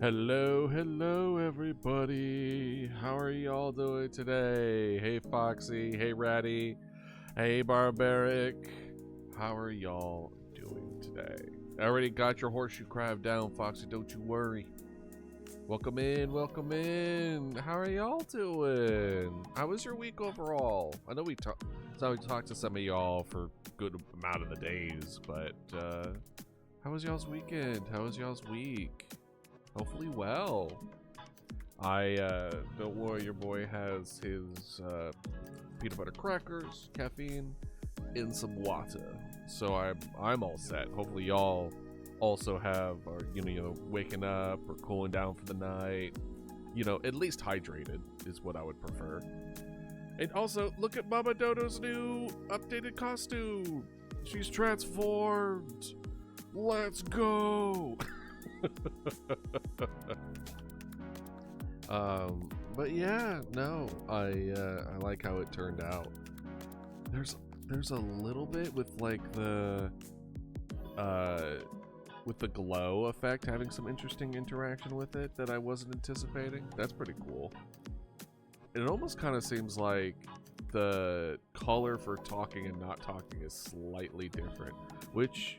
Hello everybody. How are y'all doing today? Hey Foxy, hey Ratty, hey Barbaric. How are y'all doing today? I already got your horseshoe crab down, Foxy, don't you worry. Welcome in, welcome in. How are y'all doing? How was your week overall? I know we talked to some of y'all for a good amount of the days, but how was y'all's weekend? How was y'all's week? Hopefully well. Don't worry, your boy has his peanut butter crackers, caffeine, and some water. So I'm all set. Hopefully y'all also have, or you know, waking up or cooling down for the night. You know, at least hydrated is what I would prefer. And also, look at Mama Dodo's new updated costume. She's transformed. Let's go. But yeah, no, I like how it turned out. There's a little bit with like the glow effect having some interesting interaction with it that I wasn't anticipating. That's pretty cool. It almost kind of seems like the color for talking and not talking is slightly different, which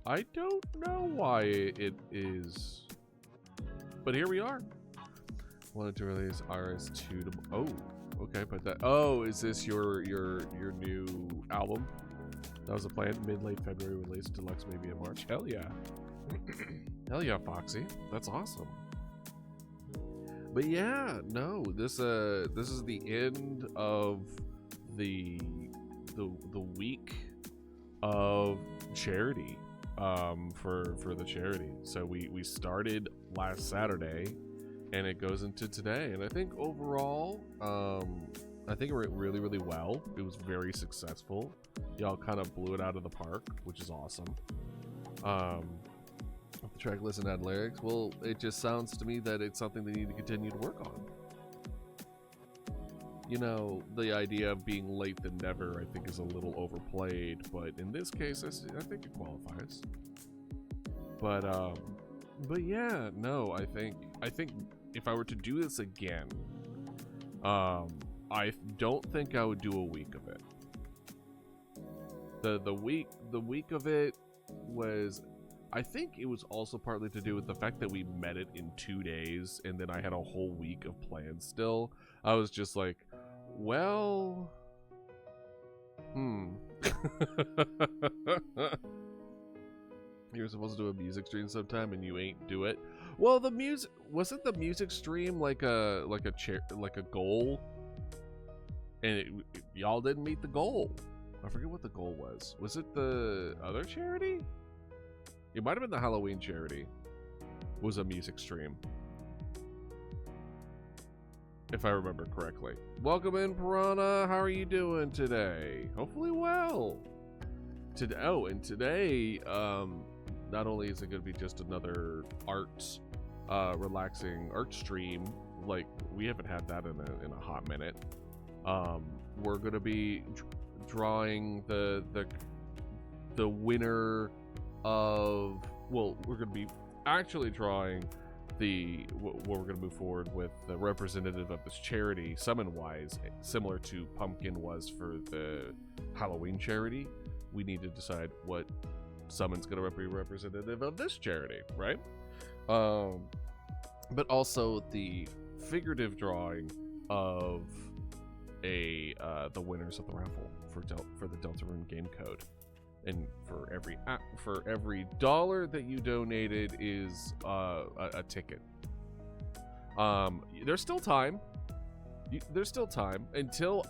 I don't know why it is, but here we are. Wanted to release RS2 to, oh, okay, but that, oh, is this your new album? That was a plan, mid-late February release, deluxe maybe in March. Hell yeah. Hell yeah, Foxy. That's awesome. But yeah, no, this is the end of the week of charity. For the charity. So we started last Saturday and it goes into today, and I think overall I think it went really well. It was very successful. Y'all kind of blew it out of the park, which is awesome. The track list and add lyrics, well, it just sounds to me that it's something they need to continue to work on. You know, the idea of being late than never, I think, is a little overplayed, but in this case, I think it qualifies. But yeah, no, I think if I were to do this again, I don't think I would do a week of it. The week of it was, I think it was also partly to do with the fact that we met it in 2 days, and then I had a whole week of plans still. I was just like, well, You're supposed to do a music stream sometime and you ain't do it. Well, the music, wasn't the music stream like a goal? And y'all didn't meet the goal. I forget what the goal was. Was it the other charity? It might have been the Halloween charity. It was a music stream, if I remember correctly. Welcome in, Piranha. How are you doing today? Hopefully well. Today, not only is it going to be just another relaxing art stream, like we haven't had that in a hot minute. We're going to be drawing the winner of, well, we're going to be actually drawing what we're going to move forward with the representative of this charity, summon-wise, similar to Pumpkin was for the Halloween charity. We need to decide what summon's going to be representative of this charity, right? But also the figurative drawing of the winners of the raffle for the Deltarune game code. And for every dollar that you donated is a ticket. There's still time. There's still time until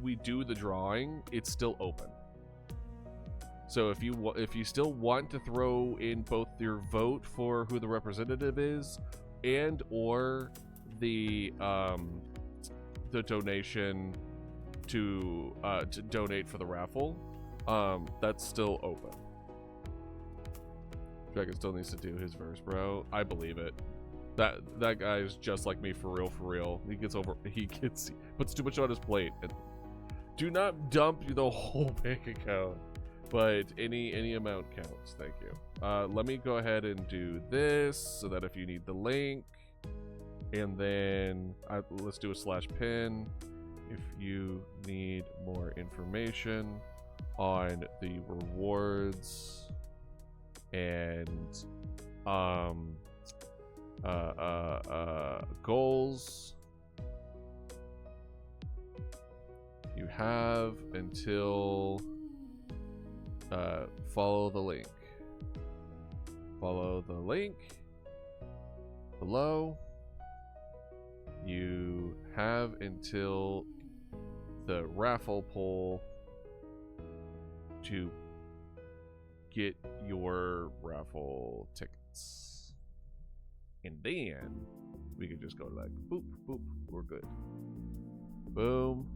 we do the drawing. It's still open. So if you still want to throw in both your vote for who the representative is and or the donation to donate for the raffle, that's still open. Dragon still needs to do his verse, bro. I believe it. That guy is just like me, for real. He puts too much on his plate. Do not dump the whole bank account. But any amount counts. Thank you. Let me go ahead and do this so that if you need the link, and then let's do a /pin if you need more information on the rewards and goals. You have until follow the link. Follow the link below. You have until the raffle poll to get your raffle tickets. And then we can just go like boop, boop, we're good. Boom,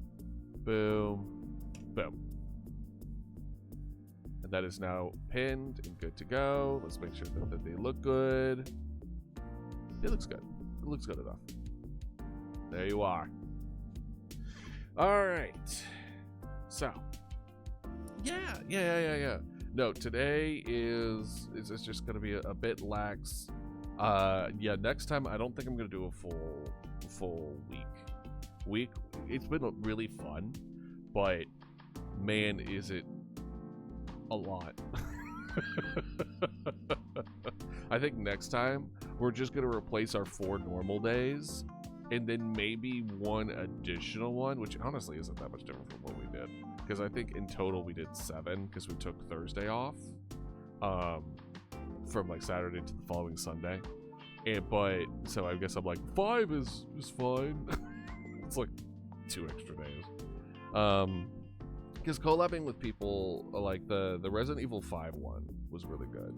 boom, boom. And that is now pinned and good to go. Let's make sure that they look good. It looks good. It looks good enough. There you are. All right. So, yeah. No, today is just gonna be a bit lax. Yeah, next time I don't think I'm gonna do a full week. It's been really fun, but man, is it a lot. I think next time we're just gonna replace our 4 normal days and then maybe one additional one, which honestly isn't that much different from what we did, because I think in total we did 7 because we took Thursday off from like Saturday to the following Sunday, but so I guess I'm like 5 is fine. It's like 2 extra days. Because collabing with people like the Resident Evil 5 one was really good.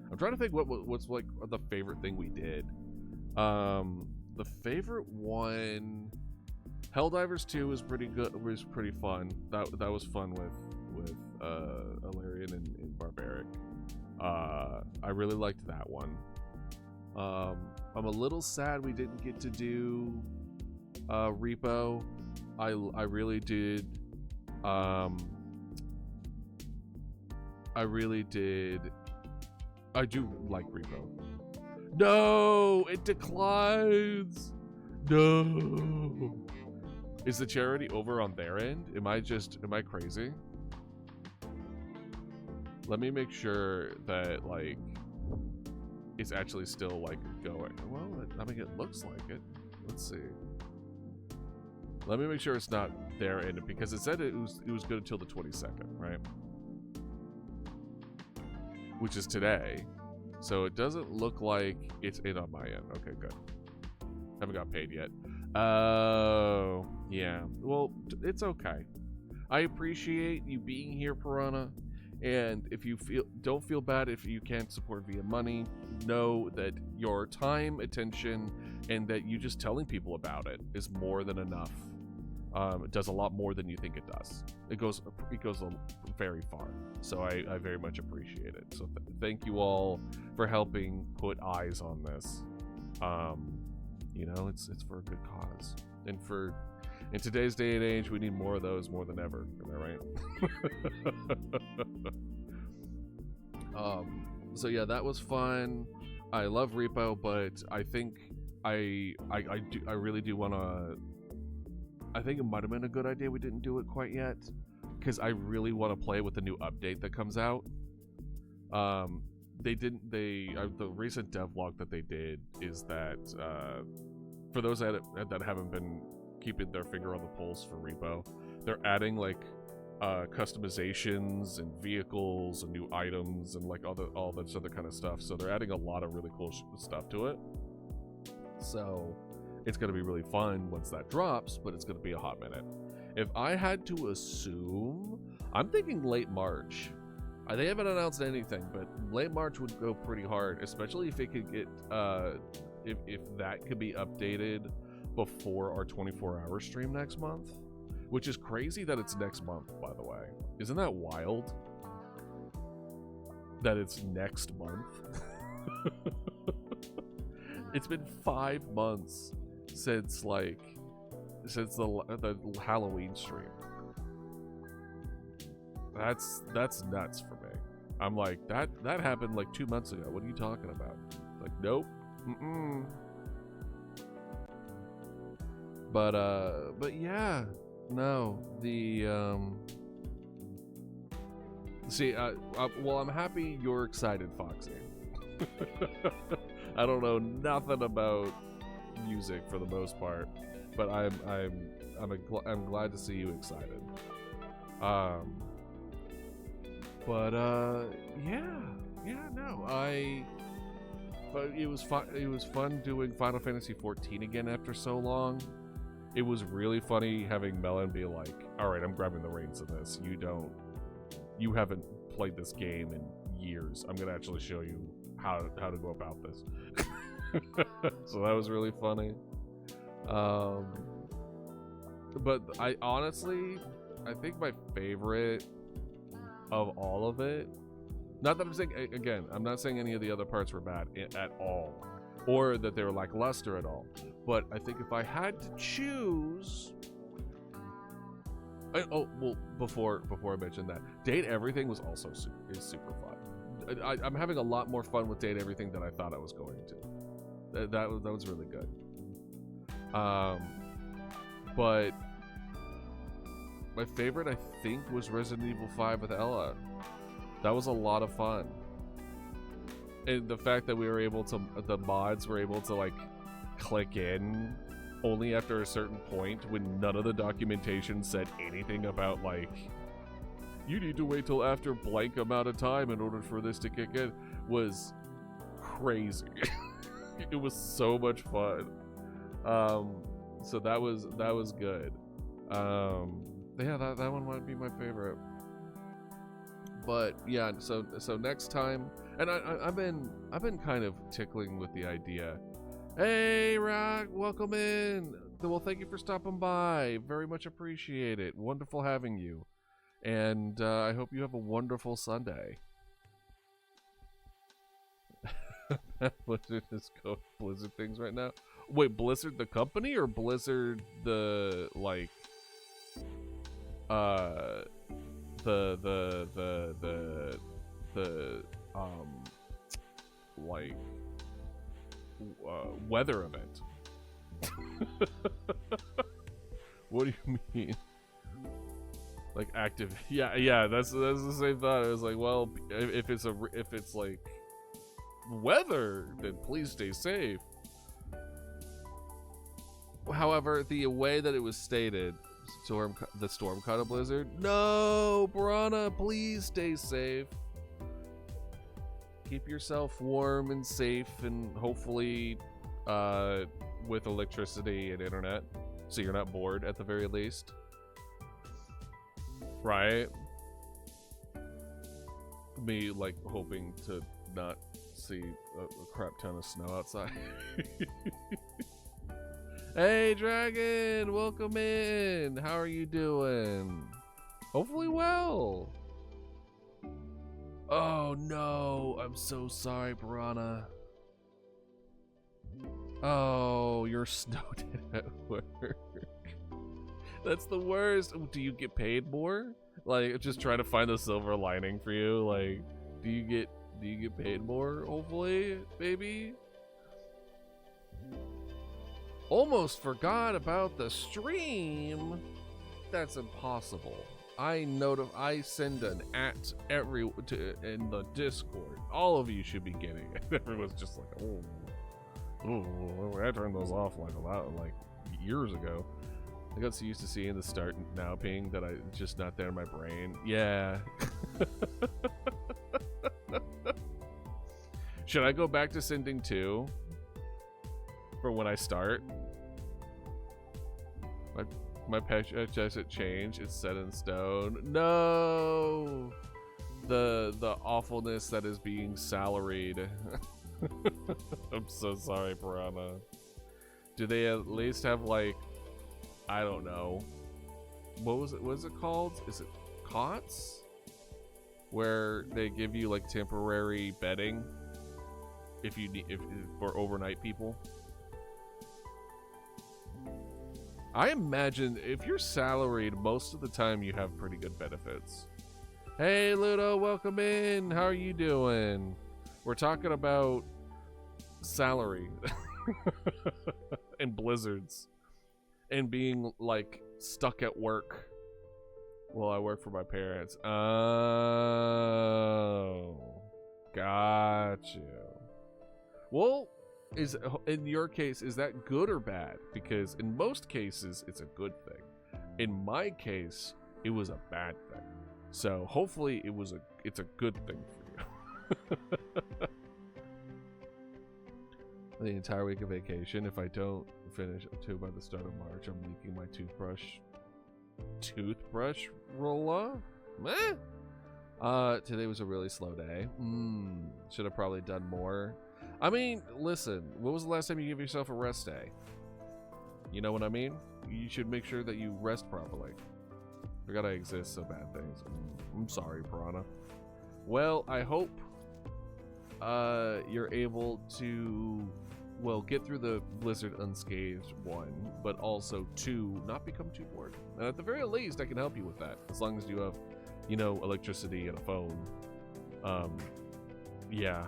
I'm trying to think what's like the favorite thing we did. The favorite one, Helldivers 2 was pretty good. Was pretty fun. That was fun with Alarian and Barbaric. I really liked that one. I'm a little sad we didn't get to do Repo. I really did. I do like Repo. No, it declines. No. Is the charity over on their end? Am I crazy? Let me make sure that like it's actually still like going. Well, I mean it looks like it. Let's see. Let me make sure it's not their end, because it said it was good until the 22nd, right? Which is today. So it doesn't look like it's in on my end. Okay, good. Haven't got paid yet. Oh, yeah. Well, it's okay. I appreciate you being here, Piranha. And if you don't feel bad if you can't support via money. Know that your time, attention, and that you just telling people about it is more than enough. It does a lot more than you think it does. It goes very far. So I very much appreciate it. So thank you all for helping put eyes on this. You know, it's for a good cause. And in today's day and age, we need more of those more than ever. Am I right? So yeah, that was fun. I love Repo, but I think I really do want to. I think it might have been a good idea we didn't do it quite yet, because I really want to play with the new update that comes out. The recent devlog that they did is that for those that haven't been keeping their finger on the pulse for Repo, they're adding like customizations and vehicles and new items and like all this other kind of stuff. So they're adding a lot of really cool stuff to it. So it's going to be really fun once that drops, but it's going to be a hot minute. If I had to assume, I'm thinking late March. They haven't announced anything, but late March would go pretty hard, especially if it could get, if that could be updated before our 24-hour stream next month, which is crazy that it's next month, by the way. Isn't that wild? That it's next month? It's been 5 months since the Halloween stream. That's nuts for me. I'm like, that happened like 2 months ago. What are you talking about? Like, nope. But yeah, no, see, well, I'm happy you're excited, Foxy. I don't know nothing about music for the most part, but I'm glad to see you excited. But it was fun. It was fun doing Final Fantasy XIV again after so long. It was really funny having Melon be like, "All right, I'm grabbing the reins of this. You haven't played this game in years. I'm gonna actually show you how to go about this." So that was really funny. But I think my favorite of all of it, not that I'm saying, again, I'm not saying any of the other parts were bad at all, or that they were lackluster at all, but I think if I had to choose, before I mention that, Date Everything was also super fun. I'm having a lot more fun with Date Everything than I thought I was going to. That was really good. But my favorite, I think, was Resident Evil 5 with Ella. That was a lot of fun. And the fact that the mods were able to, like, click in only after a certain point when none of the documentation said anything about, like, you need to wait till after blank amount of time in order for this to kick in, was crazy. It was so much fun. So that was good. Yeah, that one might be my favorite. But yeah, so next time, and I've been kind of tickling with the idea. Hey, Rock, welcome in. Well, thank you for stopping by. Very much appreciate it. Wonderful having you, and I hope you have a wonderful Sunday. Blizzard is going Blizzard things right now. Wait, Blizzard the company or Blizzard the like? Weather event. What do you mean? Like active? Yeah. That's the same thought. I was like, well, if it's like weather, then please stay safe. However, the way that it was stated, the storm caught a blizzard. No, Piranha, please stay safe. Keep yourself warm and safe, and hopefully with electricity and internet, so you're not bored at the very least. Right? Me, like, hoping to not see a crap ton of snow outside. Hey, Dragon, welcome in. How are you doing? Hopefully well. Oh no, I'm so sorry, Piranha. Oh, you're snowed in at work. That's the worst. Do you get paid more? Like, just trying to find the silver lining for you. Like, do you get paid more? Hopefully, maybe. Almost forgot about the stream. That's impossible. I send an @ in the Discord. All of you should be getting it. Everyone's just like, I turned those off like years ago. I got so used to seeing the start now ping that it's just not there in my brain. Yeah. Should I go back to sending 2 for when I start? My patch hasn't changed. It's set in stone. No, the awfulness that is being salaried. I'm so sorry, Piranha. Do they at least have, like, I don't know, what was it called? Is it cots? Where they give you, like, temporary bedding if for overnight people. I imagine if you're salaried, most of the time you have pretty good benefits. Hey, Ludo, welcome in. How are you doing? We're talking about salary and blizzards and being, like, stuck at work while I work for my parents. Oh, got you. Well, in your case, is that good or bad? Because in most cases, it's a good thing. In my case, it was a bad thing. So hopefully it's a good thing for you. The entire week of vacation. If I don't finish 2 by the start of March, I'm leaking my toothbrush roller. Meh. Today was a really slow day. Should have probably done more. I mean, listen, when was the last time you gave yourself a rest day? You know what I mean? You should make sure that you rest properly. We gotta exist so bad things. I'm sorry, Piranha. Well, I hope you're able to, well, get through the blizzard unscathed, 1, but also 2, not become too bored. And at the very least, I can help you with that, as long as you have, you know, electricity and a phone. Yeah.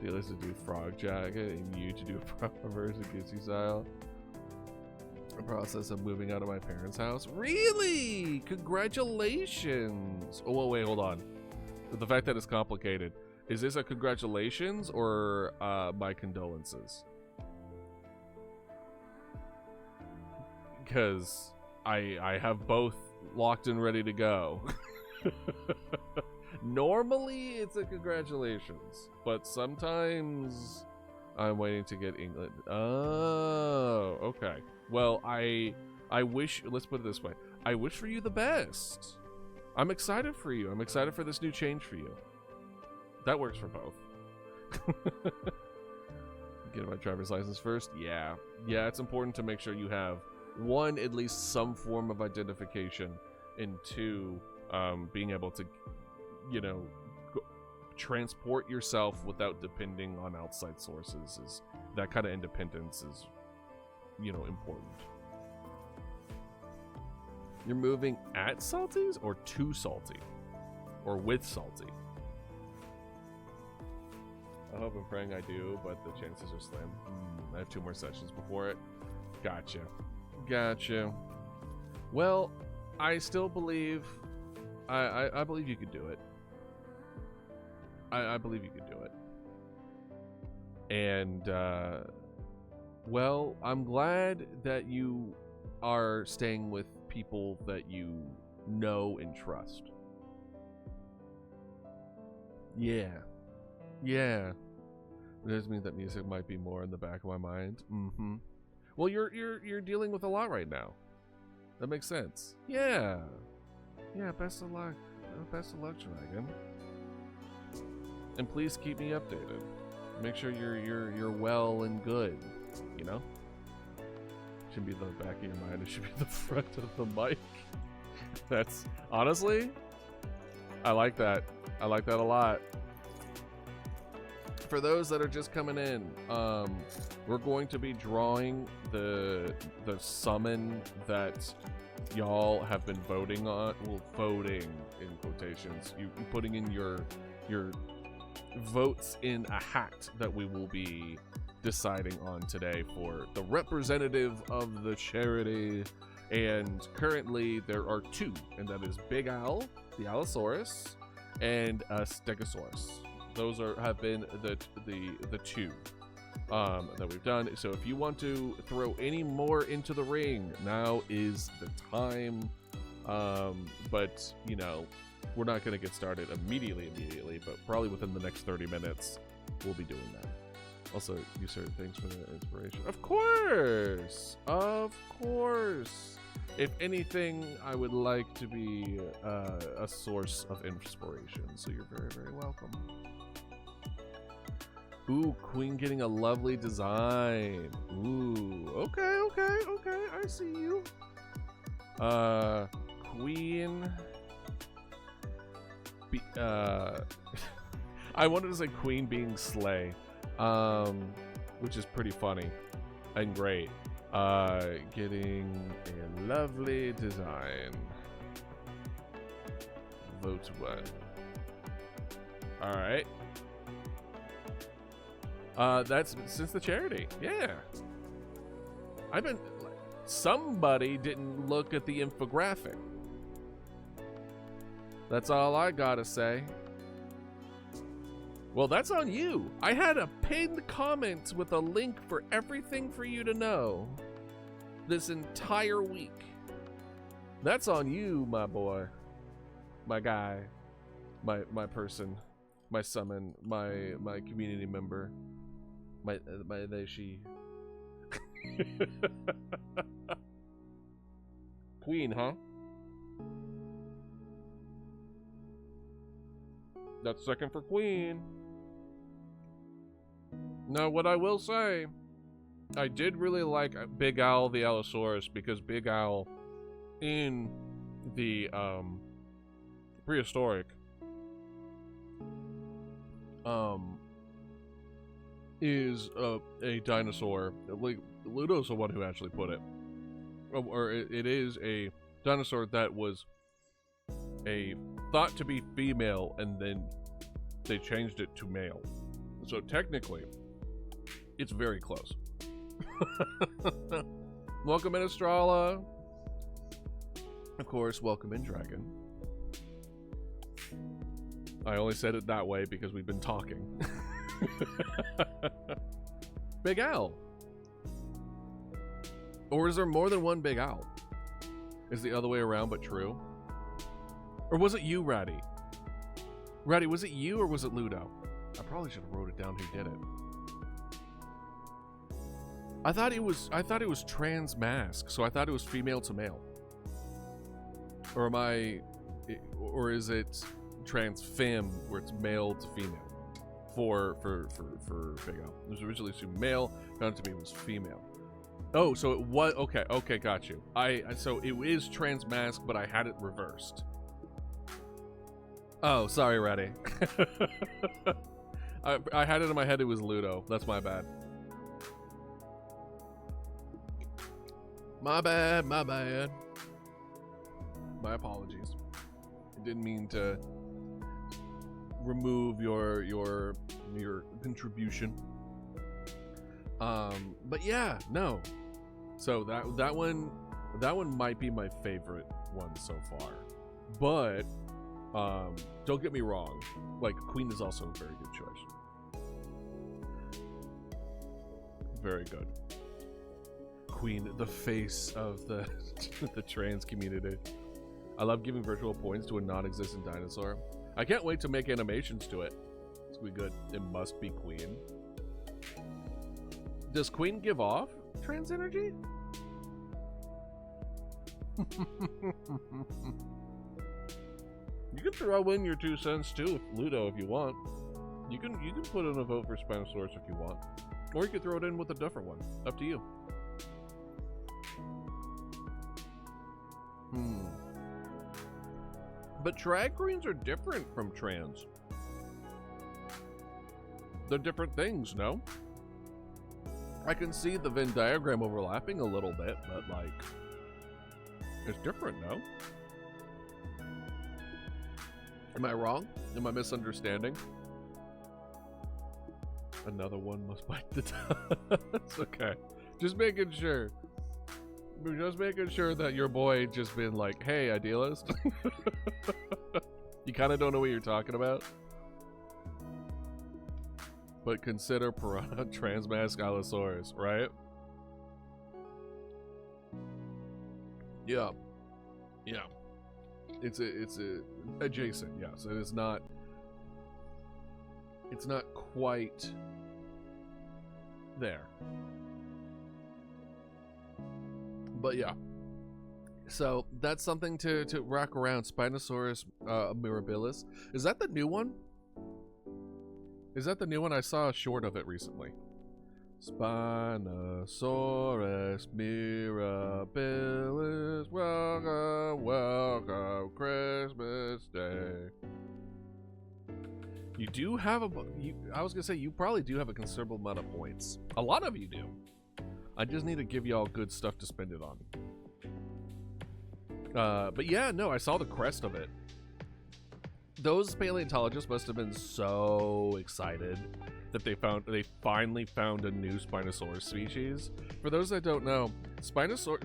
Dealers to do frog jacket and you to do a proper version Gucci style. The process of moving out of my parents' house. Really? Congratulations. Oh, wait, hold on. The fact that it's complicated. Is this a congratulations or my condolences? Because I have both locked and ready to go. Normally it's a congratulations, but sometimes I'm waiting to get England. Oh, okay. Well, I wish, let's put it this way. I wish for you the best. I'm excited for you. I'm excited for this new change for you. That works for both. Get my driver's license first? Yeah. Yeah, it's important to make sure you have 1, at least some form of identification, and 2, being able to, you know, transport yourself without depending on outside sources. Is that kind of independence is, you know, important. You're moving at Salty's or to Salty? Or with Salty? I hope and praying I do, but the chances are slim. I have 2 more sessions before it. Gotcha. Gotcha. Well, I still believe... I believe you could do it. I believe you could do it. And, well, I'm glad that you are staying with people that you know and trust. Yeah. Yeah. It does mean that music might be more in the back of my mind. Well, you're dealing with a lot right now. That makes sense. Yeah. Yeah, best of luck. Best of luck, Dragon. And please keep me updated. Make sure you're well and good, you know? Shouldn't be the back of your mind, it should be the front of the mic. That's, honestly, I like that. I like that a lot. For those that are just coming in, we're going to be drawing the summon that y'all have been voting on. Well, voting in quotations. You putting in your votes in a hat that we will be deciding on today for the representative of the charity. And currently there are 2, and that is Big Al, the Allosaurs, and a Stegosaurus. Those have been the 2 that we've done. So if you want to throw any more into the ring, now is the time. But you know, we're not going to get started immediately, but probably within the next 30 minutes, we'll be doing that. Also, you certain things for the inspiration. Of course! Of course! If anything, I would like to be a source of inspiration, so you're very, very welcome. Ooh, Queen getting a lovely design. Ooh, okay, I see you. Queen... I wanted to say Queen being Slay, which is pretty funny and great. Getting a lovely design. info to what? Alright. That's since the charity. Yeah. Somebody didn't look at the infographic. That's all I gotta say. Well, that's on you. I had a pinned comment with a link for everything for you to know this entire week. That's on you, my boy, my guy, my person, my summon, my community member, my they, she. Queen, huh? That's second for Queen. Now, what I will say, I did really like Big Owl the Allosaurus, because Big Owl in the prehistoric is a dinosaur. Like, Ludo's the one who actually put it. Or it is a dinosaur that was thought to be female, and then they changed it to male. So technically, it's very close. Welcome in, Estrala. Of course, welcome in, Dragon. I only said it that way because we've been talking. Big Owl. Or is there more than one Big Owl? Is the other way around but true? Or was it you, Ratty? Ratty, was it you or was it Ludo? I probably should have wrote it down who did it. I thought it was trans mask, so I thought it was female to male. Or is it trans femme where it's male to female? For Big Owl. It was originally assumed male, found it to be it was female. Oh, so it was okay, got you. So it is trans mask, but I had it reversed. Oh, sorry, Ratty. I had it in my head it was Ludo. That's my bad. My bad. My apologies. I didn't mean to remove your contribution. But yeah, no. So that one might be my favorite one so far. But don't get me wrong, like, Queen is also a very good choice. Very good. Queen, the face of the the trans community. I love giving virtual points to a non-existent dinosaur. I can't wait to make animations to it. It's gonna be good. It must be Queen. Does Queen give off trans energy? You can throw in your 2 cents too, Ludo, if you want. You can put in a vote for Spinosaurus if you want, or you could throw it in with a different one. Up to you. But drag queens are different from trans. They're different things, no? I can see the Venn diagram overlapping a little bit, but, like, it's different, no? Am I wrong? Am I misunderstanding? Another one must bite the dust. It's okay. Just making sure. Just making sure that your boy just been like, hey, idealist. You kind of don't know what you're talking about. But consider Piranha Transmask Allosaurus, right? Yeah. Yeah. It's a adjacent, yes. It's not quite there. But yeah. So that's something to rock around. Spinosaurus mirabilis. Is that the new one? Is that the new one? I saw a short of it recently. Spinosaurus mirabilis. Welcome, welcome, Christmas Day. You do have I was gonna say, you probably do have a considerable amount of points. A lot of you do. I just need to give y'all good stuff to spend it on. But yeah, no, I saw the crest of it. those paleontologists must have been so excited that they finally found a new Spinosaurus species. For those that don't know,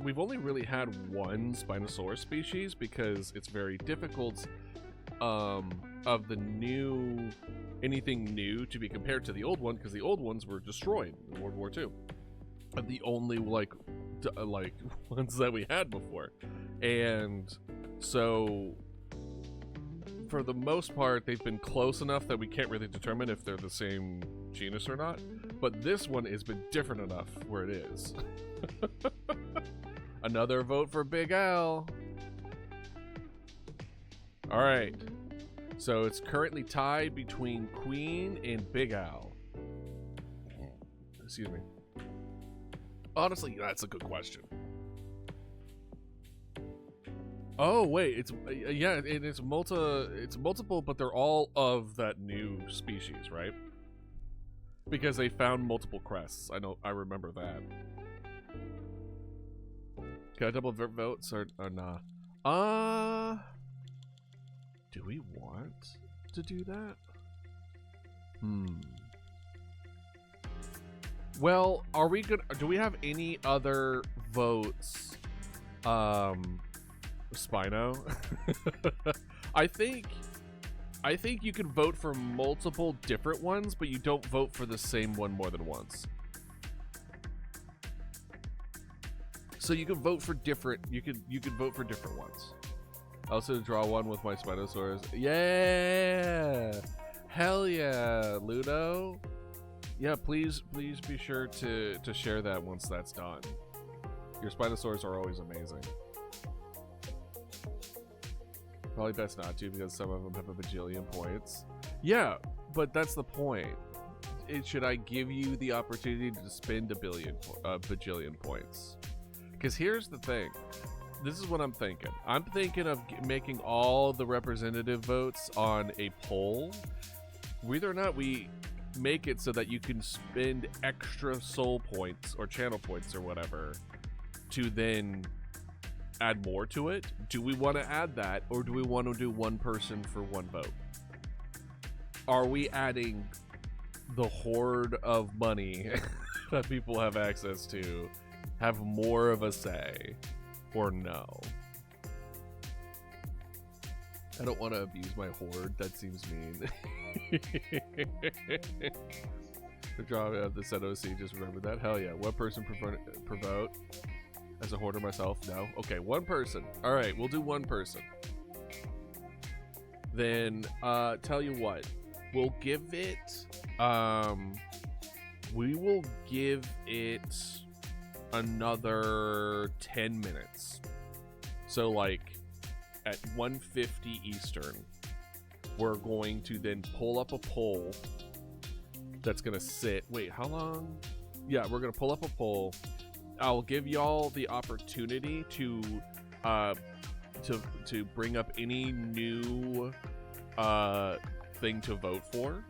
we've only really had one Spinosaurus species because it's very difficult of anything new to be compared to the old one, because the old ones were destroyed in World War II. And the only like ones that we had before. And so for the most part, they've been close enough that we can't really determine if they're the same genus or not. But this one has been different enough where it is. Another vote for Big Al. All right. So it's currently tied between Queen and Big Al. Excuse me. Honestly, that's a good question. Oh wait, it's multiple, but they're all of that new species, right? Because they found multiple crests. I remember that. Can I double votes or nah? Do we want to do that? Well, are we good? Do we have any other votes? Spino. I think you can vote for multiple different ones, but you don't vote for the same one more than once. So you can vote for different. You could vote for different ones. I also draw one with my Spinosaurus. Yeah, hell yeah, Ludo. Yeah, please be sure to share that once that's done. Your Spinosaurs are always amazing. Probably best not to, because some of them have a bajillion points. Yeah, but that's the point. Should I give you the opportunity to spend a bajillion points? Because here's the thing. This is what I'm thinking. I'm thinking of making all the representative votes on a poll. Whether or not we make it so that you can spend extra soul points or channel points or whatever to then add more to it. Do we want to add that, or do we want to do one person for one vote? Are we adding the horde of money that people have access to have more of a say, or no? I don't want to abuse my horde. That seems mean. The drama of the said OC, just remember that. Hell yeah. One person per vote. As a hoarder myself, no. Okay, one person. All right, we'll do one person. Then, tell you what, we'll give it. We will give it another 10 minutes. So, like, at 1:50 Eastern, we're going to then pull up a poll that's gonna sit. Wait, how long? Yeah, we're gonna pull up a poll. I'll give y'all the opportunity to bring up any new thing to vote for,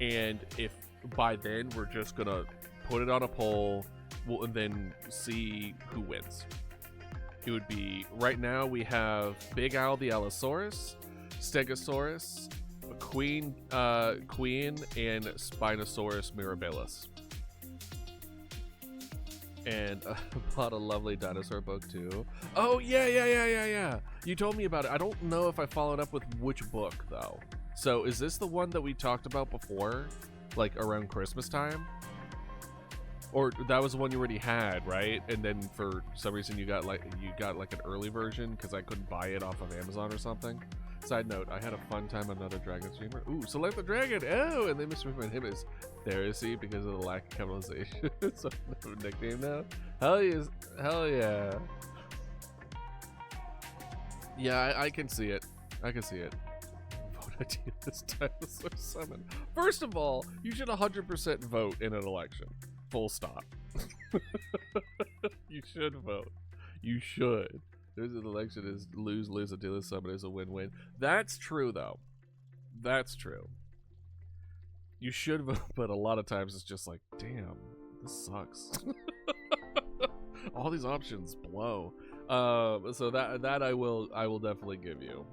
and if by then we're just gonna put it on a poll, we'll then see who wins. It would be, right now we have Big Al the Allosaurus, Stegosaurus, Queen, and Spinosaurus mirabilis. And I bought a lovely dinosaur book too. Oh yeah. You told me about it. I don't know if I followed up with which book though. So is this the one that we talked about before, like around Christmas time? Or that was the one you already had, right? And then for some reason you got like an early version because I couldn't buy it off of Amazon or something. Side note, I had a fun time on another dragon streamer. Ooh, select the dragon! Oh, and they misread him as Theresy because of the lack of capitalization. So I have a nickname now. Hell yeah. Yeah, I can see it. I can see it. Vote idea this dinosaur summon. First of all, you should 100% vote in an election. Full stop. You should vote. You should. There's an election is lose, a dealer summon is a win-win. That's true though. That's true. You should vote, but a lot of times it's just like, damn, this sucks. All these options blow. So that I will definitely give you.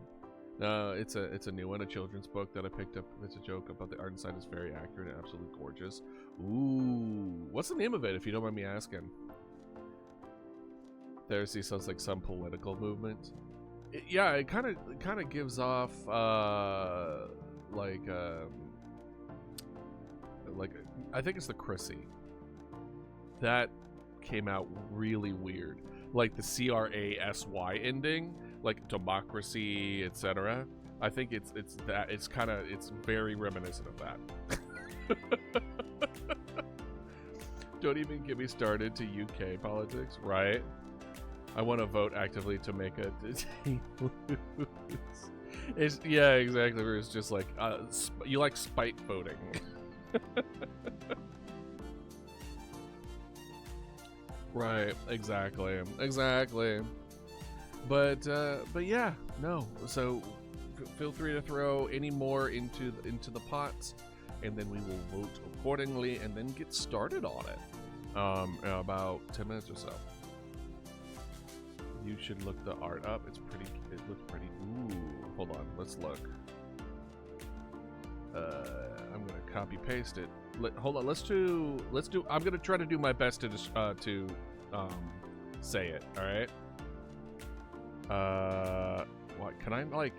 It's a new one, a children's book that I picked up. It's a joke about the art inside is very accurate and absolutely gorgeous. Ooh, what's the name of it, if you don't mind me asking? Therezy sounds like some political movement. Yeah, it kind of gives off like I think it's the Chrissy. That came out really weird, like the CRASY ending, like democracy, etc. I think it's very reminiscent of that. Don't even get me started to UK politics, right? I want to vote actively to make a it's, yeah, exactly. Where it's just like you like spite voting. Right, exactly. But yeah, no. So feel free to throw any more into the pots, and then we will vote accordingly, and then get started on it. In about 10 minutes or so. You should look the art up. It looks pretty. Ooh, hold on. Let's look. I'm gonna copy paste it. Hold on. Let's do. I'm gonna try to do my best to say it. All right. What can I like?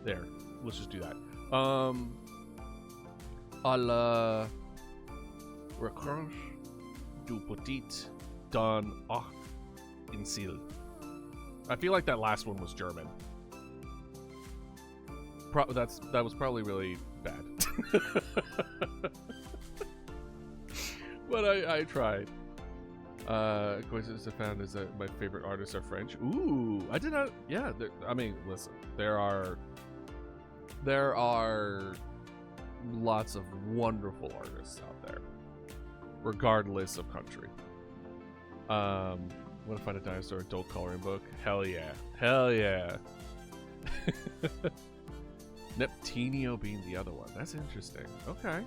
There. Let's just do that. À la recherche du petit don arc in ciel. I feel like that last one was German. That was probably really bad. But I tried. Coincidence I found is that my favorite artists are French. Ooh, I did not. Yeah, I mean, listen, there are lots of wonderful artists out there, regardless of country. Want to find a dinosaur adult coloring book? Hell yeah. Hell yeah. Neptunio being the other one. That's interesting. Okay.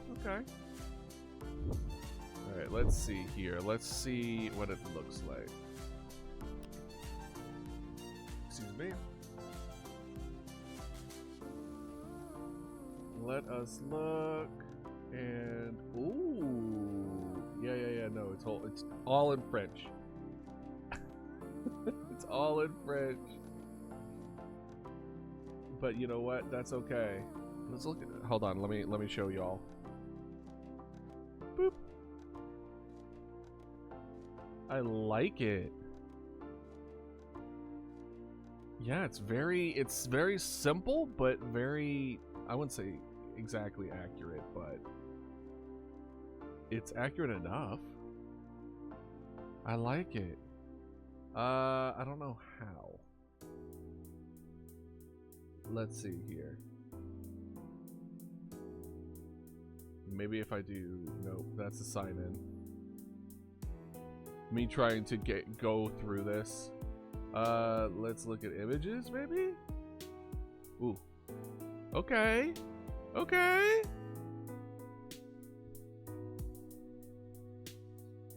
Alright, let's see here. Let's see what it looks like. Excuse me. Let us look. And ooh. Yeah, no, it's all in French. It's all in French. But you know what? That's okay. Let's look at it. Hold on, let me show y'all. Boop. I like it. Yeah, it's very simple, but very, I wouldn't say exactly accurate, but it's accurate enough. I like it. I don't know how. Let's see here. Maybe if I do, nope, that's a sign in. Me trying to go through this. Let's look at images, maybe? Ooh. Okay.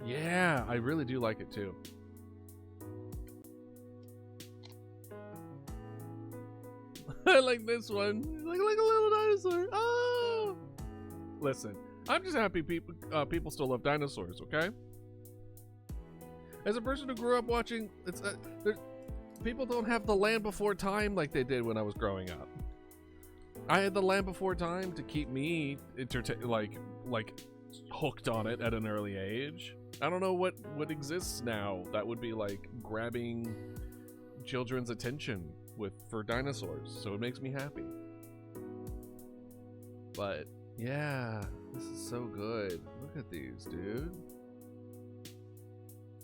Yeah, I really do like it too. I like this one. Like a little dinosaur. Oh! Listen, I'm just happy people still love dinosaurs, okay? As a person who grew up watching, people don't have the Land Before Time like they did when I was growing up. I had the Land Before Time to keep me like hooked on it at an early age. I don't know what exists now that would be like grabbing children's attention for dinosaurs, so it makes me happy. But yeah, this is so good. Look at these, dude.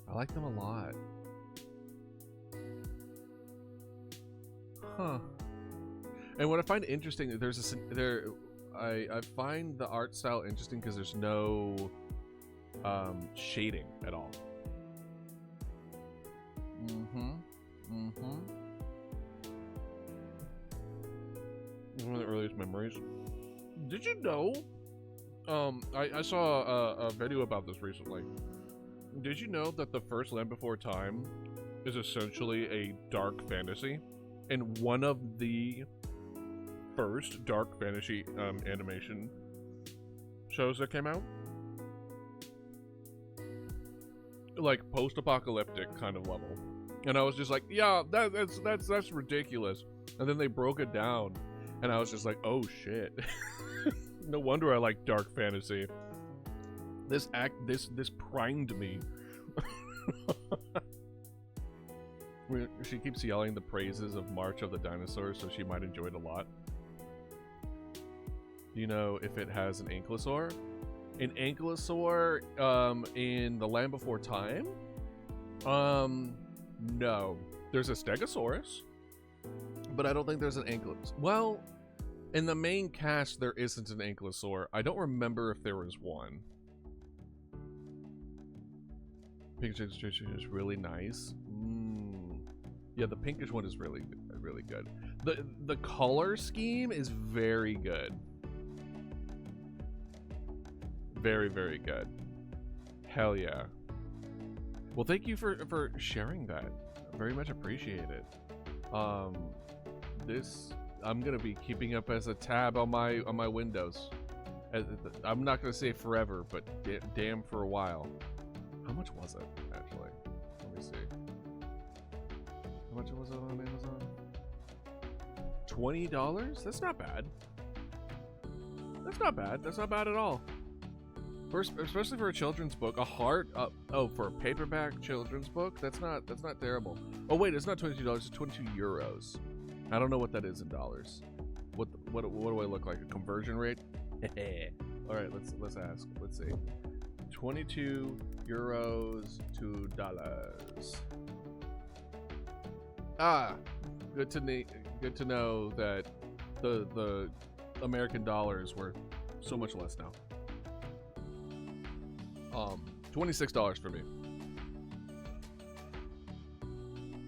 I like them a lot. Huh. And what I find interesting, I find the art style interesting because there's no shading at all. One of the earliest memories. Did you know? I saw a video about this recently. Did you know that the first Land Before Time is essentially a dark fantasy? in one of the first dark fantasy animation shows that came out. Like post-apocalyptic kind of level. And I was just like, yeah, that's ridiculous. And then they broke it down, and I was just like, oh shit. No wonder I like dark fantasy. This primed me. She keeps yelling the praises of March of the Dinosaurs, so she might enjoy it a lot. Do you know if it has an ankylosaur? An ankylosaur in The Land Before Time? No. There's a stegosaurus, but I don't think there's an ankylosaur. Well, in the main cast, there isn't an ankylosaur. I don't remember if there was one. Pink illustration is really nice. Yeah, the pinkish one is really good. The color scheme is very good. Very, very good. Hell yeah. Well, thank you for sharing that. I very much appreciate it. This I'm gonna be keeping up as a tab on my windows. I'm not gonna say forever, but damn for a while. How much was it actually? Let me see. How much was it on Amazon? $20? That's not bad. That's not bad. That's not bad at all. Especially for a children's book, for a paperback children's book, that's not terrible. Oh wait, it's not $22. It's 22 euros. I don't know what that is in dollars. What do I look like? A conversion rate? All right, let's ask. Let's see. 22 euros to dollars. Good to know that the American dollar is worth so much less now. $26 for me.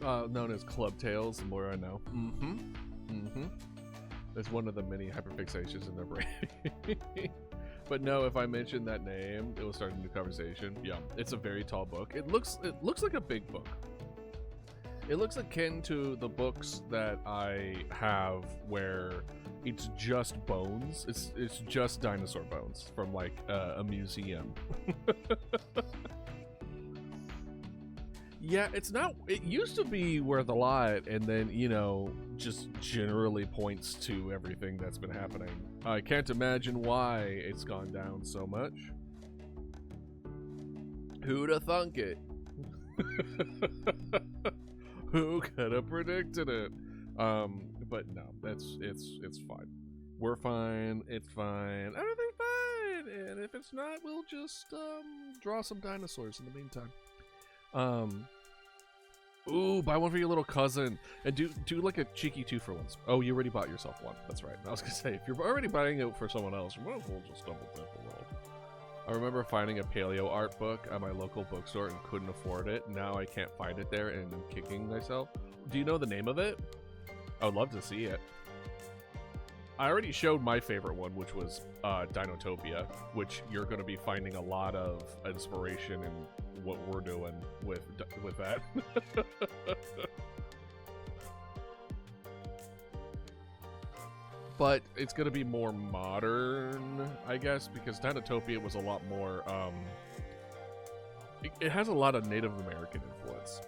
Known as Club Tales, the more I know. It's one of the many hyperfixations in their brain. But no, if I mention that name, it will start a new conversation. Yeah, it's a very tall book. It looks like a big book. It looks akin to the books that I have where it's just bones. It's just dinosaur bones from like a museum. Yeah, it's not. It used to be worth a lot, and then, you know, just generally points to everything that's been happening. I can't imagine why it's gone down so much. Who'da thunk it? Who could have predicted it? But no, it's fine. We're fine. It's fine. Everything's fine. And if it's not, we'll just draw some dinosaurs in the meantime. Ooh, buy one for your little cousin, and do like a cheeky 2-for-1s. Oh, you already bought yourself one. That's right. I was gonna say, if you're already buying it for someone else, you might as well just double dip a little. I remember finding a paleo art book at my local bookstore and couldn't afford it. Now I can't find it there, and I'm kicking myself. Do you know the name of it? I would love to see it. I already showed my favorite one, which was Dinotopia, which you're going to be finding a lot of inspiration in what we're doing with that. But it's going to be more modern, I guess, because Dinotopia was a lot more, it has a lot of Native American influence.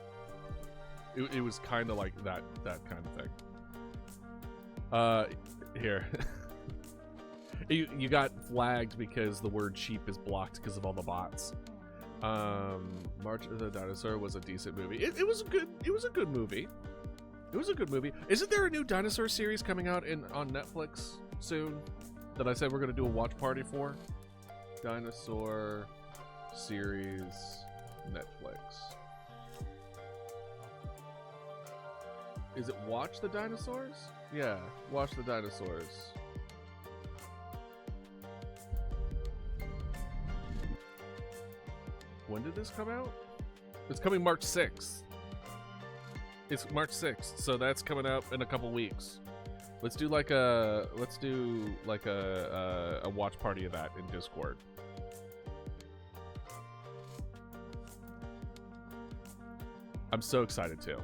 It was kind of like that kind of thing. Here. You got flagged because the word sheep is blocked because of all the bots. March of the Dinosaur was a decent movie. It was a good movie. It was a good movie. Isn't there a new dinosaur series coming out on Netflix soon that I said we're gonna do a watch party for? Dinosaur series, Netflix. Is it Watch the Dinosaurs? Yeah, Watch the Dinosaurs. When did this come out? It's coming March 6th. It's March 6th, so that's coming out in a couple weeks. Let's do like a watch party of that in Discord. I'm so excited too.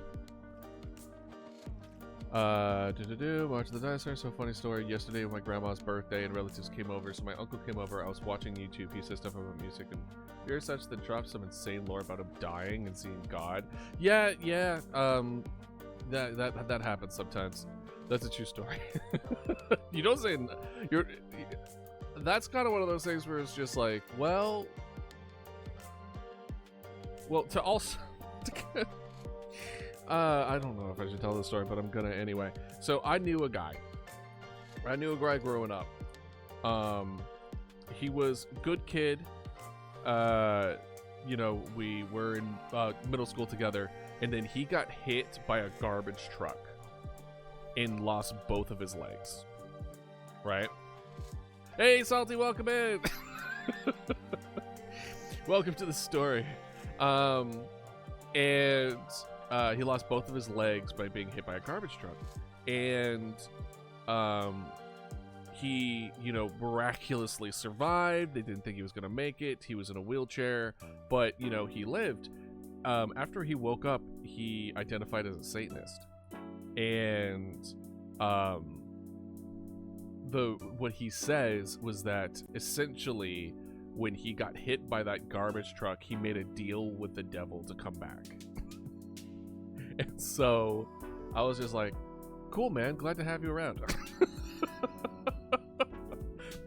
Watching the dinosaurs. So funny story. Yesterday was my grandma's birthday and relatives came over. So my uncle came over. I was watching YouTube. He said stuff about music and here's such that dropped some insane lore about him dying and seeing God. Yeah. That happens sometimes. That's a true story. You don't say you're. That's kind of one of those things where it's just like, well, to also. I don't know if I should tell this story, but I'm gonna anyway. So I knew a guy growing up. He was a good kid. You know, we were in middle school together, and then he got hit by a garbage truck and lost both of his legs. Right? Hey, Salty, welcome in. Welcome to the story. And he lost both of his legs by being hit by a garbage truck. And he, you know, miraculously survived. They didn't think he was going to make it. He was in a wheelchair, but, you know, he lived. After he woke up, he identified as a Satanist. And what he says was that essentially when he got hit by that garbage truck, he made a deal with the devil to come back. And so I was just like, cool, man, glad to have you around.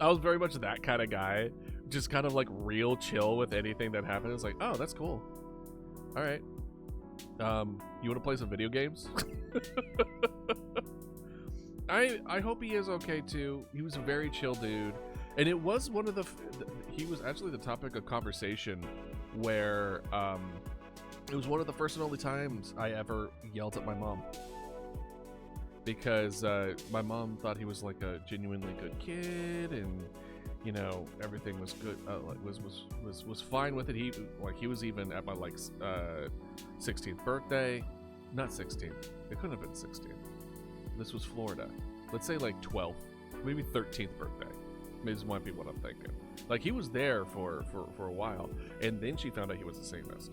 I was very much that kind of guy, just kind of like real chill with anything that happened. It's like, oh, that's cool. All right. You want to play some video games? I hope he is okay too. He was a very chill dude. And it was one of he was actually the topic of conversation where it was one of the first and only times I ever yelled at my mom. Because my mom thought he was like a genuinely good kid, and you know everything was good. Was fine with it. He was even at my 16th birthday, not 16th. It couldn't have been 16th. This was Florida. Let's say like 12th, maybe 13th birthday. Maybe this might be what I'm thinking. Like he was there for a while, and then she found out he was a Satanist,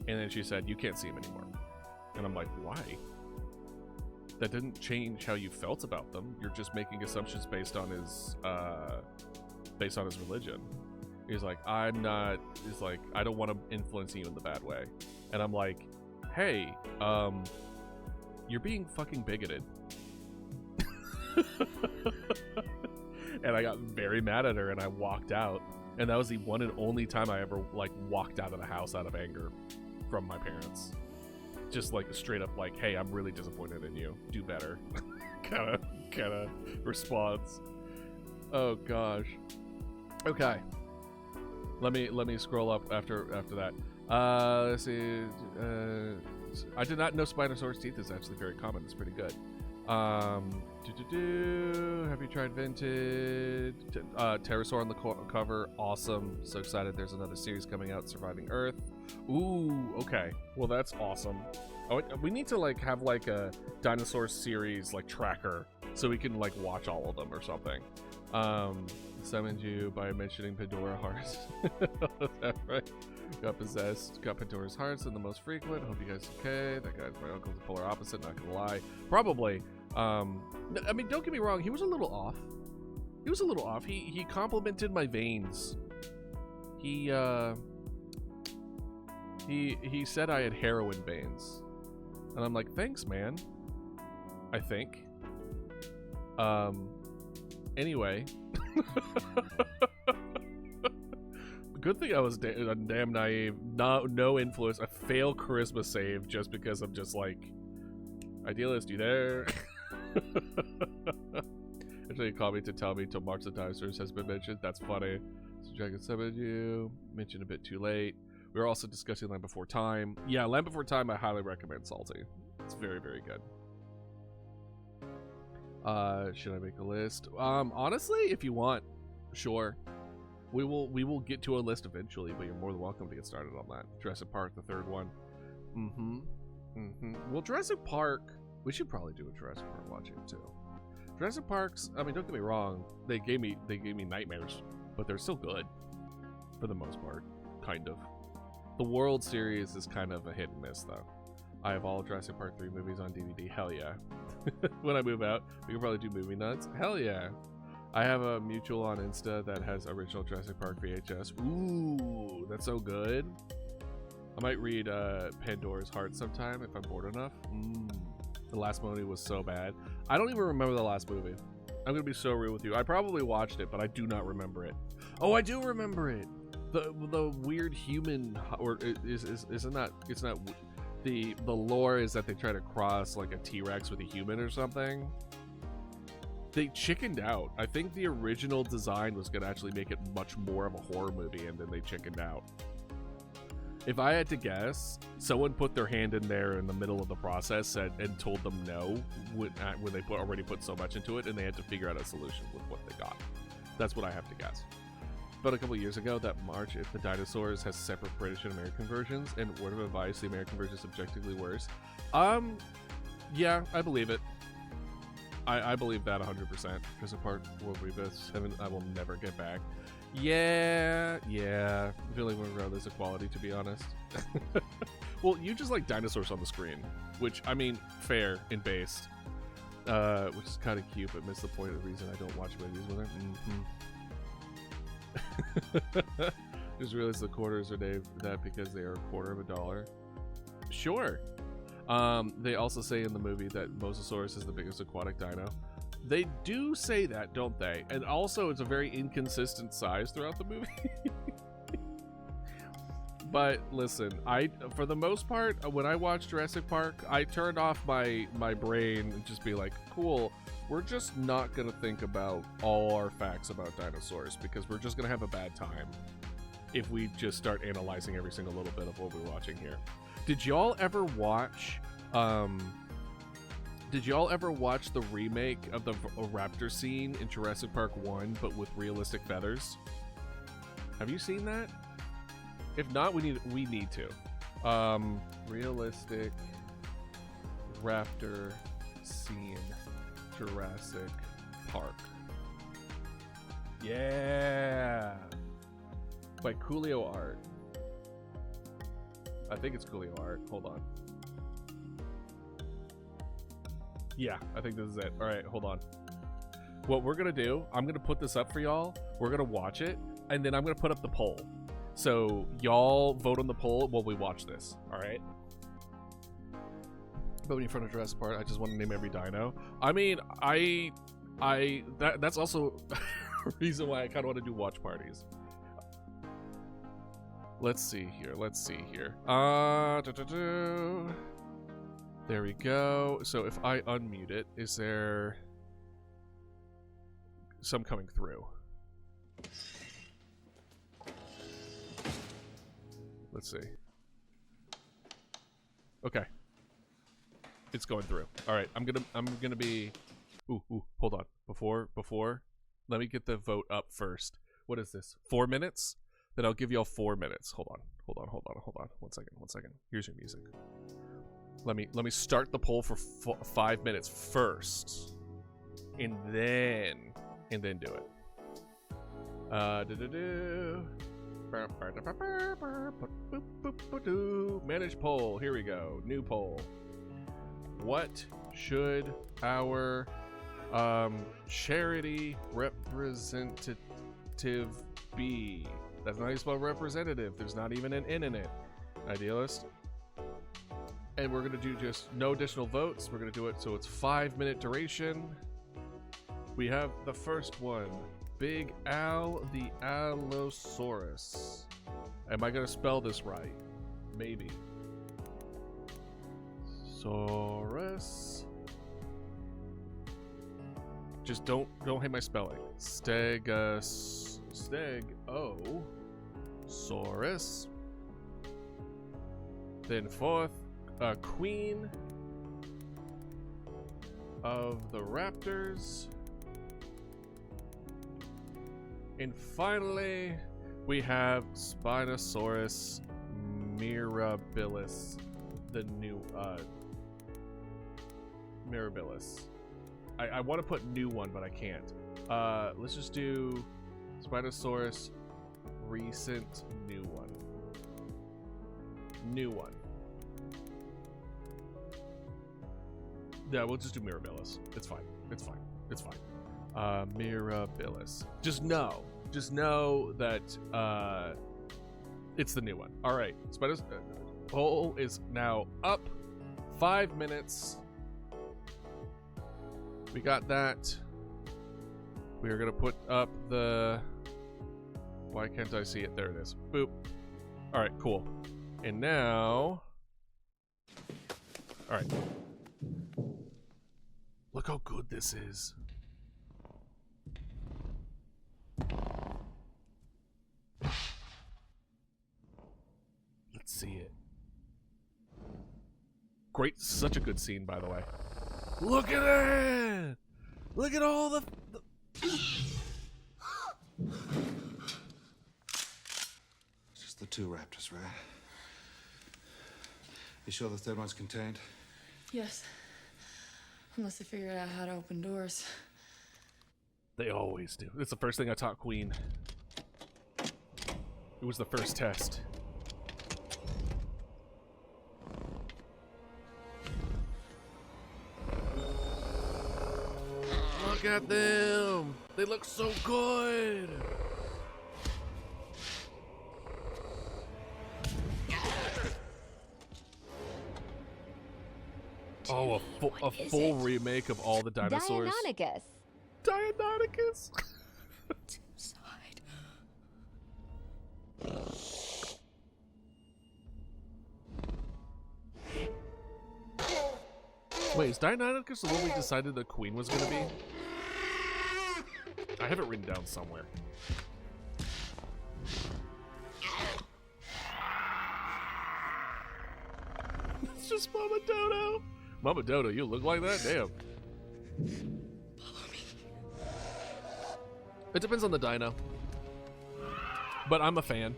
and then she said, "You can't see him anymore." And I'm like, "Why?" That didn't change how you felt about them. You're just making assumptions based on his religion. He's like, I don't want to influence you in the bad way. And I'm like, hey, you're being fucking bigoted. And I got very mad at her and I walked out. And that was the one and only time I ever walked out of the house out of anger from my parents. Just straight up hey, I'm really disappointed in you. Do better. kind of response. Oh gosh. Okay. Let me scroll up after that. Let's see. I did not know Spinosaurus teeth is actually very common. It's pretty good. Have you tried Vintage? Pterosaur on the cover. Awesome. So excited. There's another series coming out, Surviving Earth. Ooh, okay. Well, that's awesome. Oh, we need to have a dinosaur series tracker so we can watch all of them or something. Summoned you by mentioning Pandora hearts. Is that right? Got possessed. Got Pandora's hearts and the most frequent. Hope you guys okay. That guy's my uncle's the polar opposite. Not gonna lie. Probably. I mean, don't get me wrong. He was a little off. He complimented my veins. He said I had heroin veins. And I'm like, thanks, man. I think. Anyway. Good thing I was damn naive. No influence. A failed charisma save just because I'm just idealist, you there? Actually, called me to tell me to March the Dinosaurs has been mentioned. That's funny. So Dragon summoned you. Mentioned a bit too late. We were also discussing Land Before Time. Yeah, Land Before Time I highly recommend, Salty. It's very, very good. Should I make a list? Honestly, if you want, sure. We will get to a list eventually, but you're more than welcome to get started on that. Jurassic Park, the third one. Well, Jurassic Park, we should probably do a Jurassic Park watching too. Jurassic Parks, I mean, don't get me wrong, they gave me nightmares, but they're still good for the most part, kind of. The World Series is kind of a hit and miss though. I have all Jurassic Park 3 movies on DVD. Hell yeah. When I move out, we can probably do movie nuts. Hell yeah. I have a mutual on Insta that has original Jurassic Park VHS. Ooh, that's so good. I might read Pandora's Heart sometime if I'm bored enough. The last movie was so bad. I don't even remember the last movie. I'm gonna be so real with you. I probably watched it, but I do not remember it. Oh, I do remember it. The weird human, or it's not. The lore is that they try to cross like a T-Rex with a human or something. They chickened out. I think the original design was gonna actually make it much more of a horror movie, and then they chickened out. If I had to guess, someone put their hand in there in the middle of the process and told them no when they already put so much into it, and they had to figure out a solution with what they got. That's what I have to guess. But a couple of years ago, that March, if the Dinosaurs has separate British and American versions, and word of advice, the American version is objectively worse. Yeah, I believe it. I believe that 100%. Jurassic Park World Rebus, Heaven, I will never get back. Yeah. I feel like there's equality, to be honest. Well, you just like dinosaurs on the screen, which, I mean, fair and based. Which is kind of cute, but missed the point of the reason I don't watch movies with her. Just realized the quarters are named that because they are a quarter of a dollar. Sure. They also say in the movie that Mosasaurus is the biggest aquatic dino. They do say that, don't they? And also, it's a very inconsistent size throughout the movie. But listen, for the most part, when I watch Jurassic Park, I turned off my brain and just be like, cool, we're just not gonna think about all our facts about dinosaurs because we're just gonna have a bad time if we just start analyzing every single little bit of what we're watching here. Did y'all ever watch the remake of the raptor scene in Jurassic Park 1 but with realistic feathers? Have you seen that? If not, we need to. Realistic raptor scene, Jurassic Park. Yeah. By Coolio Art. I think it's Coolio Art. Hold on. Yeah, I think this is it. All right, hold on. What we're gonna do, I'm gonna put this up for y'all. We're gonna watch it, and then I'm gonna put up the poll. So y'all vote on the poll while we watch this. All right. Voting in front of Jurassic Park. I just want to name every dino. I mean, that's also a reason why I kind of want to do watch parties. Let's see here. There we go. So if I unmute it, is there some coming through? Let's see. Okay. It's going through. All right. I'm gonna be. Ooh. Hold on. Before. Let me get the vote up first. What is this? 4 minutes? Then I'll give y'all 4 minutes. Hold on. 1 second. Here's your music. Let me start the poll for 5 minutes first, and then do it. Manage poll. Here we go. New poll. What should our charity representative be? That's not how you spell representative. There's not even an N in it. Idealist. And we're gonna do just no additional votes. We're gonna do it so it's 5-minute duration. We have the first one. Big Al the Allosaurus. Am I gonna spell this right? Maybe. Saurus. Just don't hate my spelling. Saurus. Then fourth, Queen of the Raptors. And finally, we have Spinosaurus mirabilis, the new mirabilis. I want to put new one, but I can't. Let's just do Spinosaurus recent new one. Yeah, we'll just do Mirabilis. It's fine. It's fine. It's fine. Mirabilis. Just know that it's the new one. All right, Spider's poll is now up. 5 minutes. We got that. We are gonna put up the. Why can't I see it? There it is. Boop. All right, cool. And now. All right. Look how good this is. Let's see it. Great, such a good scene, by the way. Look at it! Look at all the... Just the two raptors, right? You sure the third one's contained? Yes. Unless they figured out how to open doors. They always do. It's the first thing I taught Queen. It was the first test. Look at them! They look so good! Oh, a full remake of all the dinosaurs. Deinonychus. Deinonychus? Side. Wait, is Deinonychus the one we decided the Queen was gonna be? I have it written down somewhere. It's just Mama Dodo. Mama Dodo, you look like that? Damn. Follow me. It depends on the dino. But I'm a fan.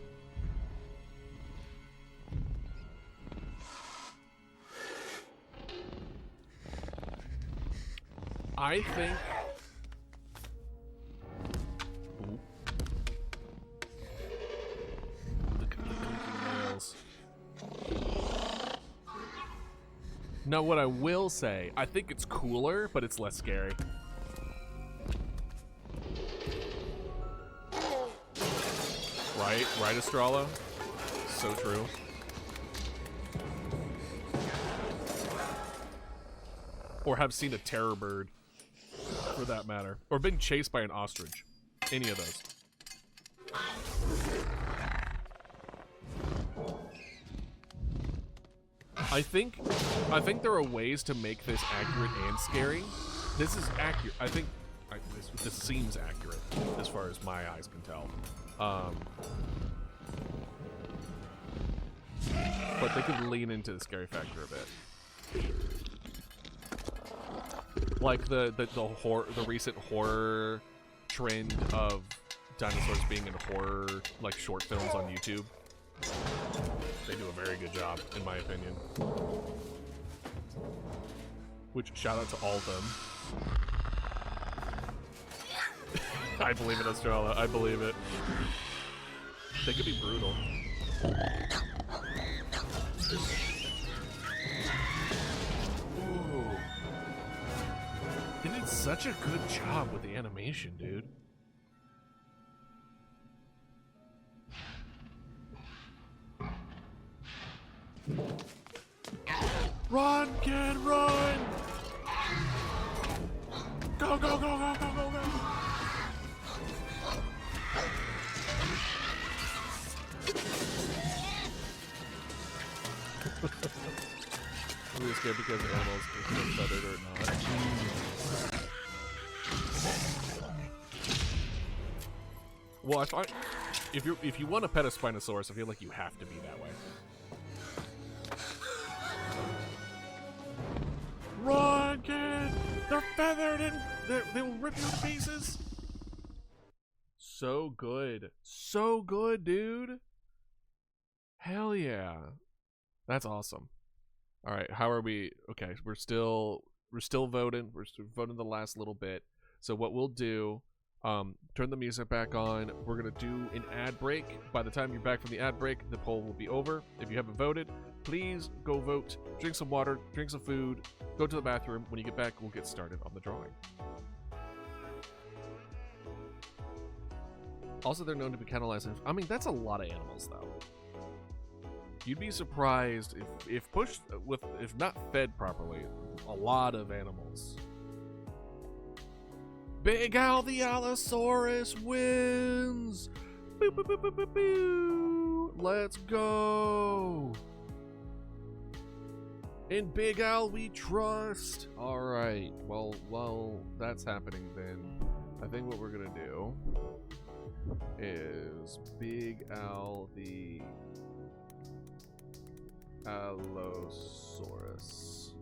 I think... Ooh. Look at the clinking nails. Now, what I will say, I think it's cooler, but it's less scary. Right? Right, Estrella? So true. Or have seen a terror bird, for that matter. Or been chased by an ostrich. Any of those. I think there are ways to make this accurate and scary. This is accurate. I think this seems accurate as far as my eyes can tell. But they could lean into the scary factor a bit. Like the recent horror trend of dinosaurs being in horror, like short films on YouTube. They do a very good job, in my opinion. Which, shout out to all of them. I believe it, Estrella. I believe it. They could be brutal. Ooh. They did such a good job with the animation, dude. Run, kid, run! Go, go, go, go, go, go, go! Are we scared because animals can get feathered or not? Well, if you want to pet a Spinosaurus, I feel like you have to be that way. Run, kid! They're feathered and they will rip you to pieces. So good, dude. Hell yeah, that's awesome. All right, how are we? Okay, we're still voting. We're still voting the last little bit. So what we'll do, Turn the music back on. We're gonna do an ad break. By the time you're back from the ad break, the poll will be over. If you haven't voted, please go vote. Drink some water, drink some food, go to the bathroom. When you get back, we'll get started on the drawing. Also, they're known to be cannibalizing. I mean, that's a lot of animals, though. You'd be surprised if pushed with, if not fed properly, a lot of animals. Big Al the Allosaurus wins! Boo, boo, boo, boo, boo, boo. Let's go! In Big Al we trust! Alright, well, while that's happening then, I think what we're gonna do is Big Al the Allosaurus.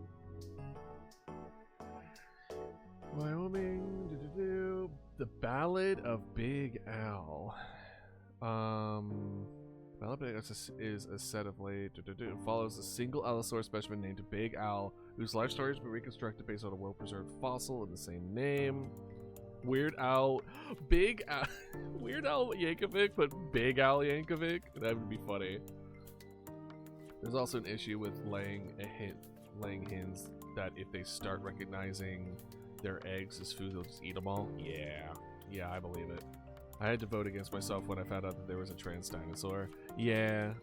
Wyoming, The Ballad of Big Al. Ballad of Big Al is a set of late. It follows a single Allosaurus specimen named Big Al, whose life story has been reconstructed based on a well-preserved fossil of the same name. Weird Al, Big Al, Weird Al Yankovic, but Big Al Yankovic. That would be funny. There's also an issue with laying hens that if they start recognizing their eggs as food, they'll just eat them all. Yeah, I believe it. I had to vote against myself when I found out that there was a trans dinosaur. Yeah.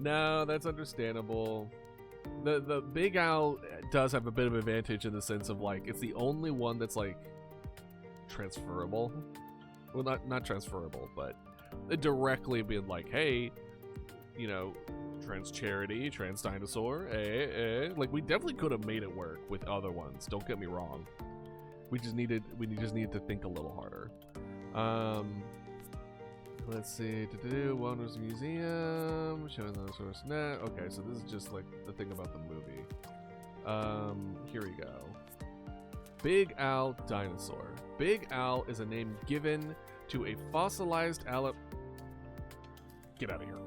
No, that's understandable. The Big Al does have a bit of advantage in the sense of, like, it's the only one that's, like, transferable. Well, not transferable, but directly being like, hey, you know, trans charity, trans dinosaur, like, we definitely could have made it work with other ones, don't get me wrong. We just needed to think a little harder. Let's see, Wellness Museum, showing the source net. Okay, so this is just like the thing about the movie. Here we go. Big Al dinosaur. Big Al is a name given to a fossilized Get out of here.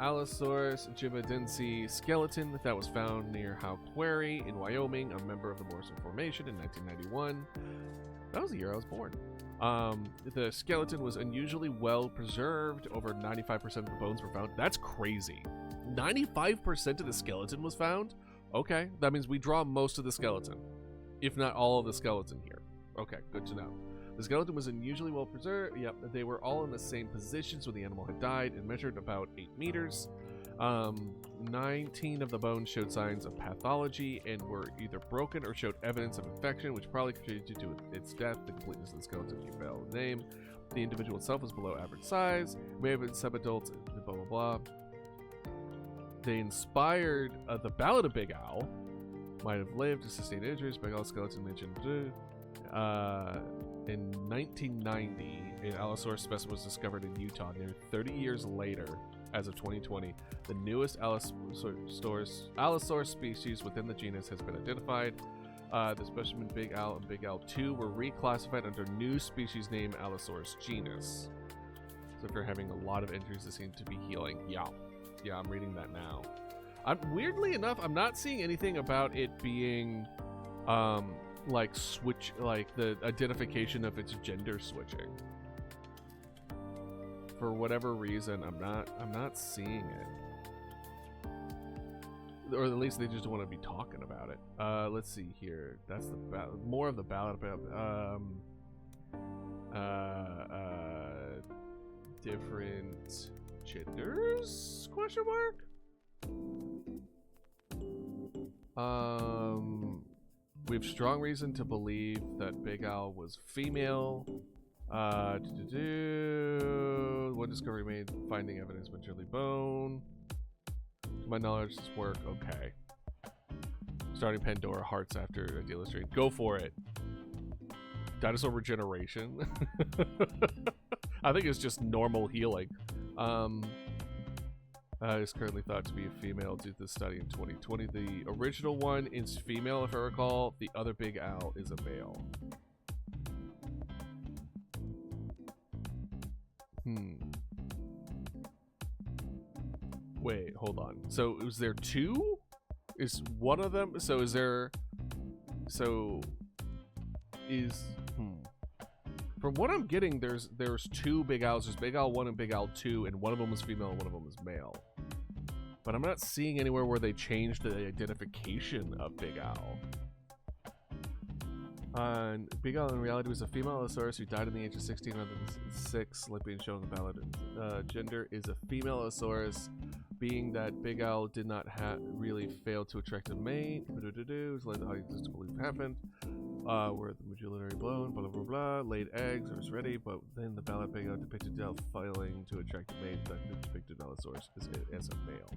Allosaurus jibadense skeleton that was found near Howe Quarry in Wyoming, a member of the Morrison Formation in 1991. That was the year I was born. The skeleton was unusually well preserved. Over 95% of the bones were found. That's crazy. 95% of the skeleton was found? Okay, that means we draw most of the skeleton, if not all of the skeleton here. Okay, good to know. The skeleton was unusually well preserved. Yep, they were all in the same positions when the animal had died and measured about 8 meters. 19 of the bones showed signs of pathology and were either broken or showed evidence of infection, which probably contributed to its death. The completeness of the skeleton you fail to name. The individual itself was below average size, may have been subadult, blah blah blah. They inspired the Ballad of Big Al. Might have lived to sustain injuries. Big Al skeleton mentioned. In 1990, an Allosaurus specimen was discovered in Utah. Nearly 30 years later, as of 2020, the newest Allosaurus species within the genus has been identified. The specimen Big Al and Big Al 2 were reclassified under new species name Allosaurus genus. So if you're having a lot of injuries that seem to be healing, yeah, I'm reading that now. Weirdly enough, I'm not seeing anything about it being like the identification of its gender switching. For whatever reason, I'm not seeing it. Or at least they just don't want to be talking about it. Let's see here. That's the more of the ballad about different genders? Question mark. We have strong reason to believe that Big Al was female. One discovery made finding evidence of maturely bone. To my knowledge, this work. Okay. Starting Pandora hearts after a Illustrated. Go for it. Dinosaur regeneration. I think it's just normal healing. Is currently thought to be a female due to the study in 2020. The original one is female, if I recall. The other Big Al is a male. Wait, hold on. So is there two? Is one of them? So is there so is from what I'm getting, there's two Big Owls. There's Big Owl 1 and Big Owl 2, and one of them is female and one of them is male. But I'm not seeing anywhere where they changed the identification of Big Owl. Big Owl in reality was a female Allosaurus who died in the age of 16 rather than 6, like being shown in the ballad. Gender is a female Allosaurus, being that Big Owl did not really fail to attract a mate. It was led how this belief happened. Where the medullary bone, blah blah blah, laid eggs, or was ready, but then the ballad Big Owl depicted Del failing to attract a mate that depicted Allosaurus as a male.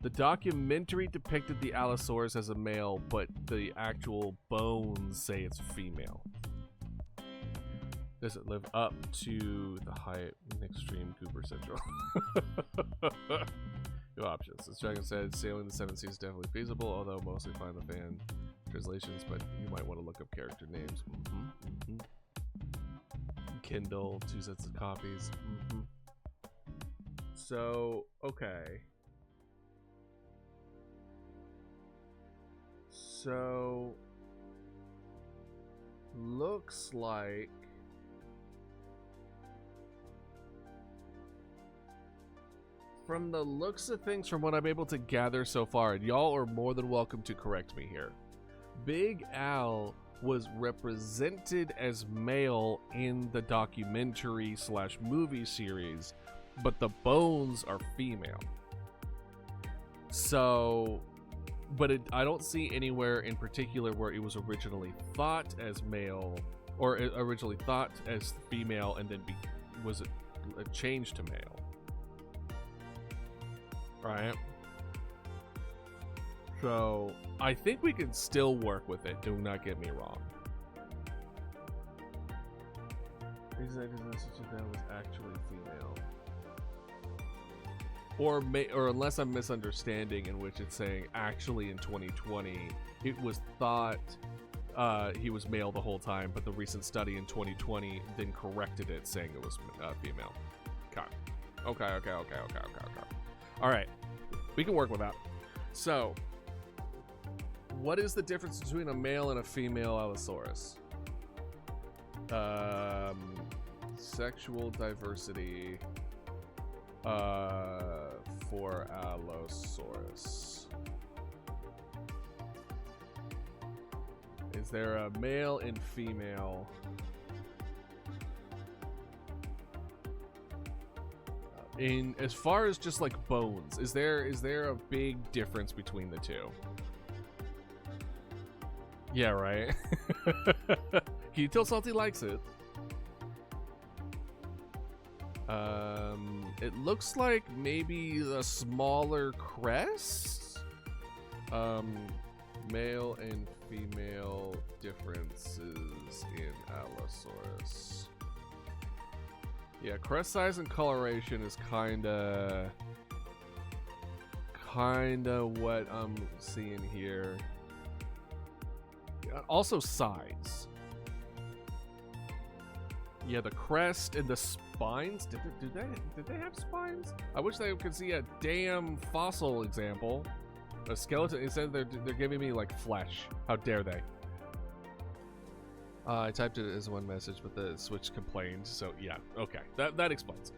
The documentary depicted the Allosaurus as a male, but the actual bones say it's female. Does it live up to the high extreme Cooper Central? No options. As Dragon said, sailing the 7 seas is definitely feasible, although mostly find the fan translations, but you might want to look up character names. Kindle, 2 sets of copies. So, okay. So, looks like from the looks of things, from what I'm able to gather so far, and y'all are more than welcome to correct me here, Big Al was represented as male in the documentary / movie series, but the bones are female. So, but I don't see anywhere in particular where it was originally thought as male, or originally thought as female, and then was it changed to male. Right? So, I think we can still work with it, do not get me wrong. That was actually female. Or unless I'm misunderstanding, in which it's saying actually in 2020 it was thought he was male the whole time, but the recent study in 2020 then corrected it, saying it was female. Okay. All right, we can work with that. So, what is the difference between a male and a female Allosaurus? Sexual diversity for Allosaurus. Is there a male and female? In as far as just like bones, is there a big difference between the two? Yeah, right. Can you tell Salty likes it? It looks like maybe a smaller crest. Male and female differences in Allosaurus. Yeah, crest size and coloration is kinda what I'm seeing here. Also size. Yeah, the crest and the spines. Did they have spines? I wish they could see a damn fossil example. A skeleton. Instead, they're giving me like flesh. How dare they? I typed it as one message, but the Switch complained. So yeah, okay, that explains.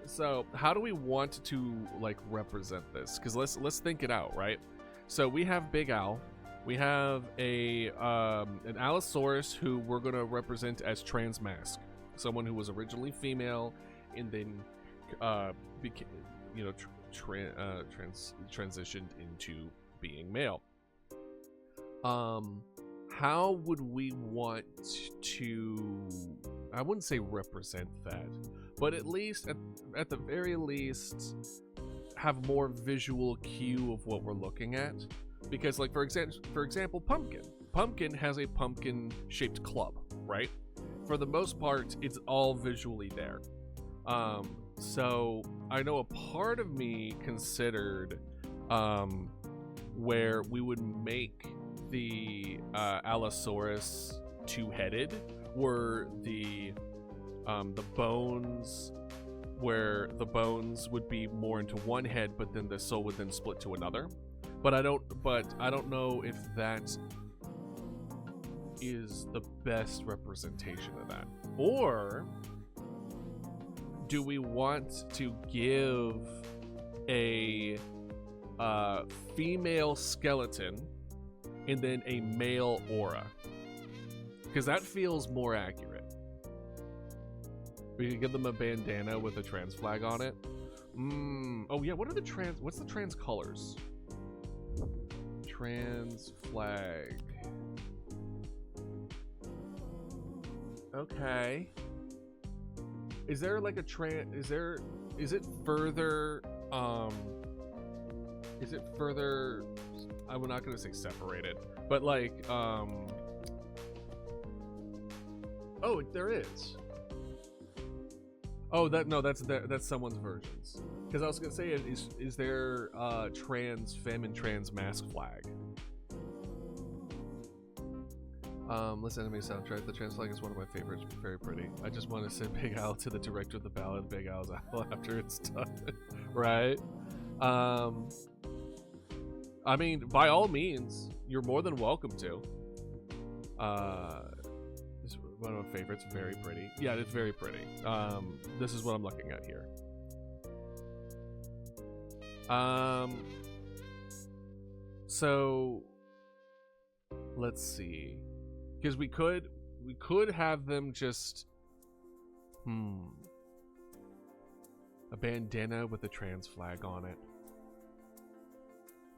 So how do we want to like represent this? Because let's think it out, right? So we have Big Owl. We have an Allosaurus who we're gonna represent as transmasc, someone who was originally female and then became, transitioned into being male. How would we want to? I wouldn't say represent that, but at least at the very least have more visual cue of what we're looking at. Because, like, for example, Pumpkin has a pumpkin-shaped club, right? For the most part, it's all visually there. So I know a part of me considered where we would make the Allosaurus two-headed, where the bones where the bones would be more into one head, but then the soul would then split to another. But I don't know if that is the best representation of that. Or do we want to give a female skeleton and then a male aura? Because that feels more accurate. We could give them a bandana with a trans flag on it. Oh yeah, what's the trans colors? Trans flag. Okay. Is there like a is it further, I'm not gonna say separated, but like, oh, there is. Oh, that's someone's versions. Because I was gonna say, is there trans femme and trans mask flag? Listen, anime soundtrack. The trans flag is one of my favorites. Very pretty. I just want to send Big Al to the director of the ballad, Big Al's Owl, after it's done. Right? I mean, by all means, you're more than welcome to. This is one of my favorites. Very pretty. Yeah, it's very pretty. This is what I'm looking at here. So let's see. Because we could have them just a bandana with a trans flag on it.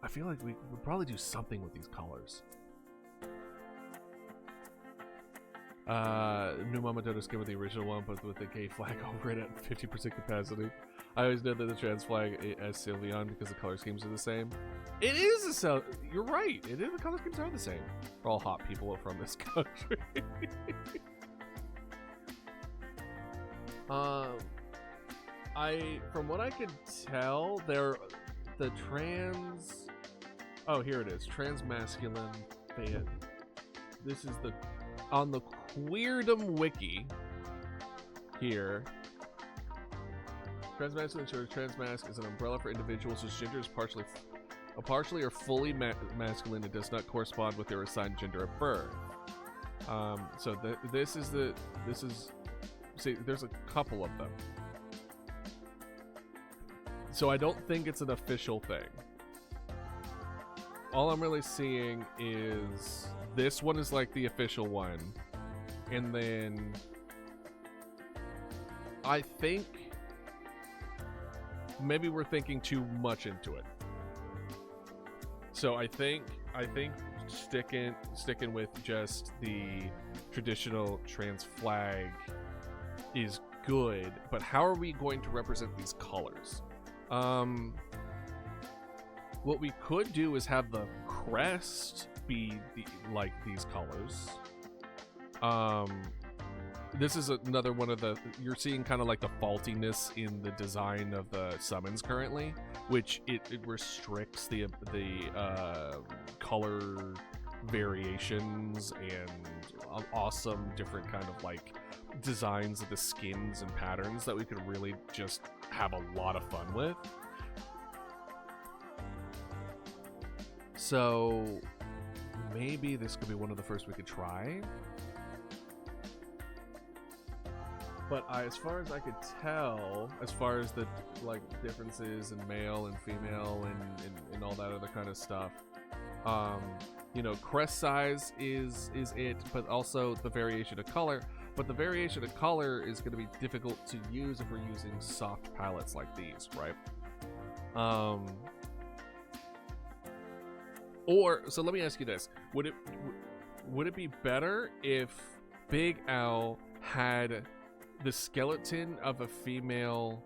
I feel like we would probably do something with these colors. New Mama Dodo skin with the original one, but with the gay flag over it at 50% capacity. I always know that the trans flag as Sylveon because the color schemes are the same. It is you're right. It is, the color schemes are the same. For all hot people from this country. From what I could tell, the trans. Oh, here it is. Trans masculine band. This is on the Queerdom wiki. Here. Transmasculine shows transmask is an umbrella for individuals whose gender is partially or fully masculine and does not correspond with their assigned gender at birth. So this is see, there's a couple of them. So I don't think it's an official thing. All I'm really seeing is this one is like the official one, and then I think maybe we're thinking too much into it. So I think sticking with just the traditional trans flag is good, but how are we going to represent these colors? What we could do is have the crest be like these colors. This is another one of you're seeing kind of like the faultiness in the design of the summons currently, which it restricts the color variations and awesome different kind of like designs of the skins and patterns that we could really just have a lot of fun with. So maybe this could be one of the first we could try. But as far as I could tell, as far as the like differences in male and female and all that other kind of stuff, you know, crest size is it, but also the variation of color. But the variation of color is going to be difficult to use if we're using soft palettes like these, right? So let me ask you this: would it be better if Big Al had the skeleton of a female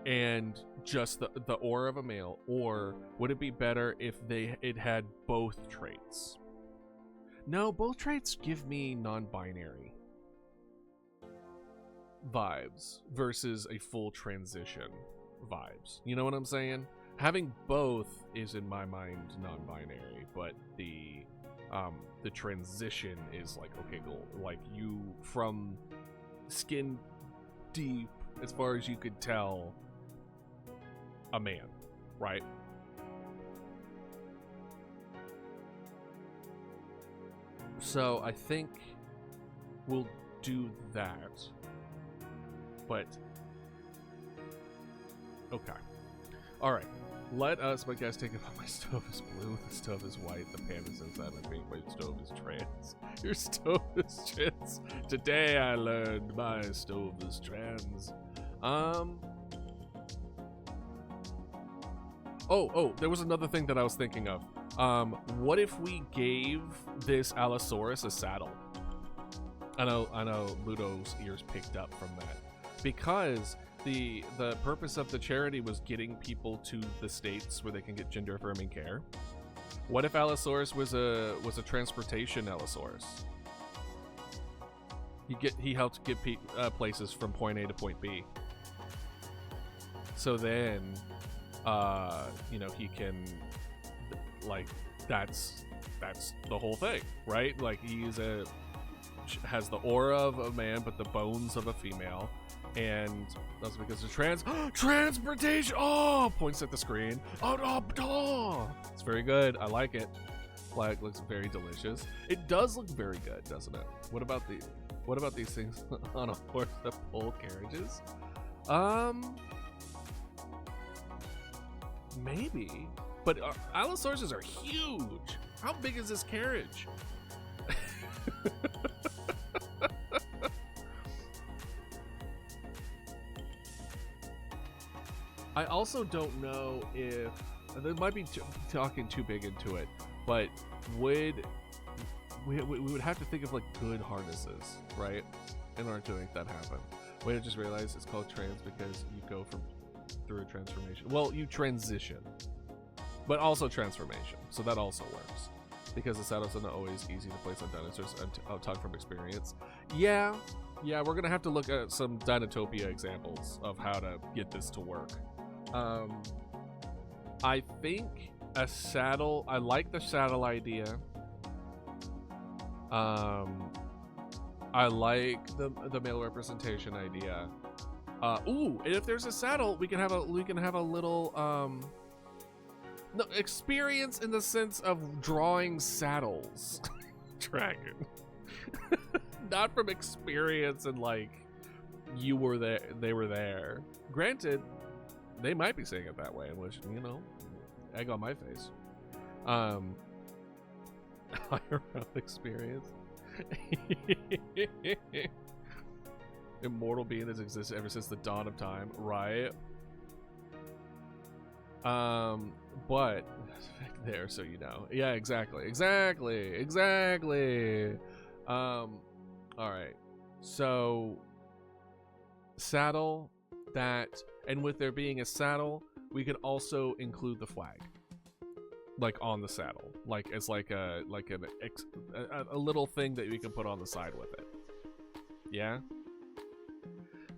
and just the aura of a male, or would it be better if it had both traits? No, both traits give me non-binary vibes versus a full transition vibes. You know what I'm saying? Having both is in my mind non-binary, but the transition is like, okay, cool. Like you from skin deep as far as you could tell, a man, right? So I think we'll do that. But okay. All right. Let us, my guys, take it off. My stove is blue, the stove is white, the pan is inside my pink, my stove is trans. Your stove is trans. Today I learned my stove is trans. Oh, there was another thing that I was thinking of. What if we gave this Allosaurus a saddle? I know Ludo's ears picked up from that. Because the purpose of the charity was getting people to the states where they can get gender affirming care. What if Allosaurus was a transportation Allosaurus? He helped get places from point A to point B. So then, he can, like, that's the whole thing, right? Like, has the aura of a man but the bones of a female. And that's because of transportation. Oh, points at the screen. Oh, it's very good. I like it. Like, looks very delicious. It does look very good, doesn't it? What about these things on a horse that pull carriages? Maybe. But Allosauruses are huge. How big is this carriage? I also don't know if there might be talking too big into it, but we would have to think of like good harnesses, right, in order to make that happen. I just realized it's called trans because you go through a transformation. Well, you transition, but also transformation, so that also works because the saddles are not always easy to place on dinosaurs. I'll talk from experience. Yeah, we're gonna have to look at some Dinotopia examples of how to get this to work. I think a saddle, I like the saddle idea. I like the male representation idea. Ooh, and if there's a saddle, we can have a little experience in the sense of drawing saddles. Dragon. Not from experience and like you were there, they were there. Granted, they might be saying it that way, which, egg on my face. Higher round experience. Immortal being that's existed ever since the dawn of time, right? But there, so you know. Yeah, exactly. All right. So saddle that. And with there being a saddle, we could also include the flag, like on the saddle, like as like a little thing that we can put on the side with it. Yeah,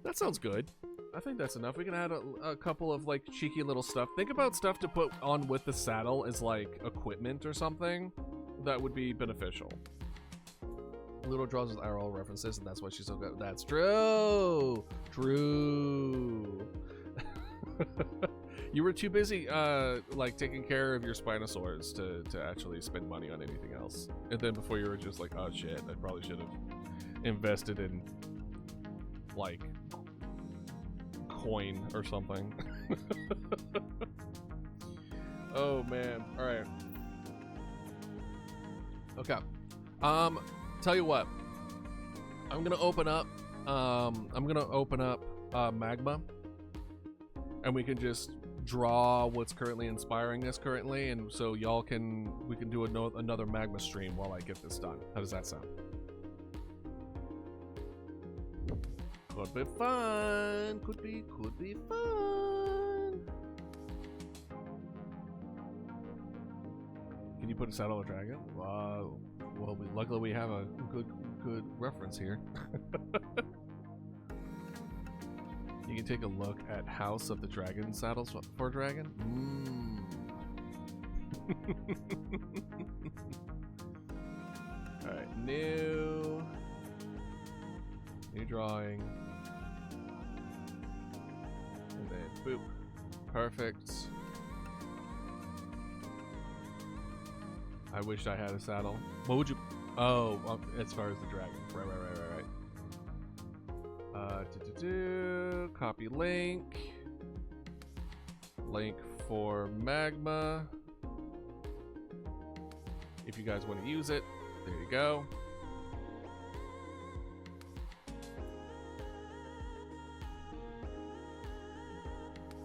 that sounds good. I think that's enough. We can add a couple of like cheeky little stuff. Think about stuff to put on with the saddle as like equipment or something that would be beneficial. Ludo draws with IRL references, and that's why she's so good. That's true. You were too busy like taking care of your Spinosaurs to actually spend money on anything else. And then before you were just like, oh shit, I probably should have invested in like coin or something. Oh man. All right. Okay. Tell you what. I'm gonna open up magma, and we can just draw what's currently inspiring us currently, and so we can do another magma stream while I get this done. How does that sound? Could be fun. Could be fun. Can you put a saddle on a dragon? Well, luckily we have a good reference here. You can take a look at House of the Dragon saddles for dragon. All right, new drawing. then boop. Perfect. I wished I had a saddle. What would you... Oh, as far as the dragon. Right. Copy link. Link for magma. If you guys want to use it, there you go.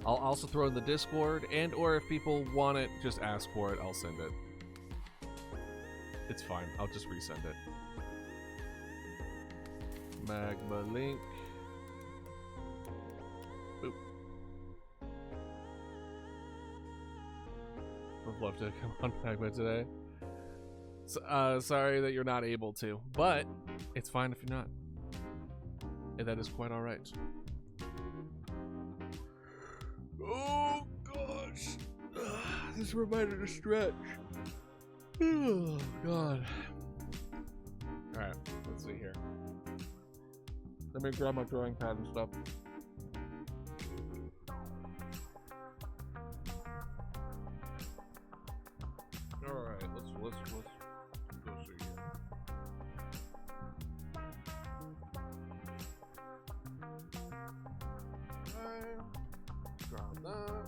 I'll also throw in the Discord, and or if people want it, just ask for it, I'll send it. It's fine, I'll just resend it. Magma link. Boop. Would love to come on Magma today. So, sorry that you're not able to, but it's fine if you're not. And that is quite alright. Oh gosh, this is a reminder to stretch. Oh god. Alright, let's see here. Let me grab my drawing pad and stuff. Alright, let's go see here. Grab that.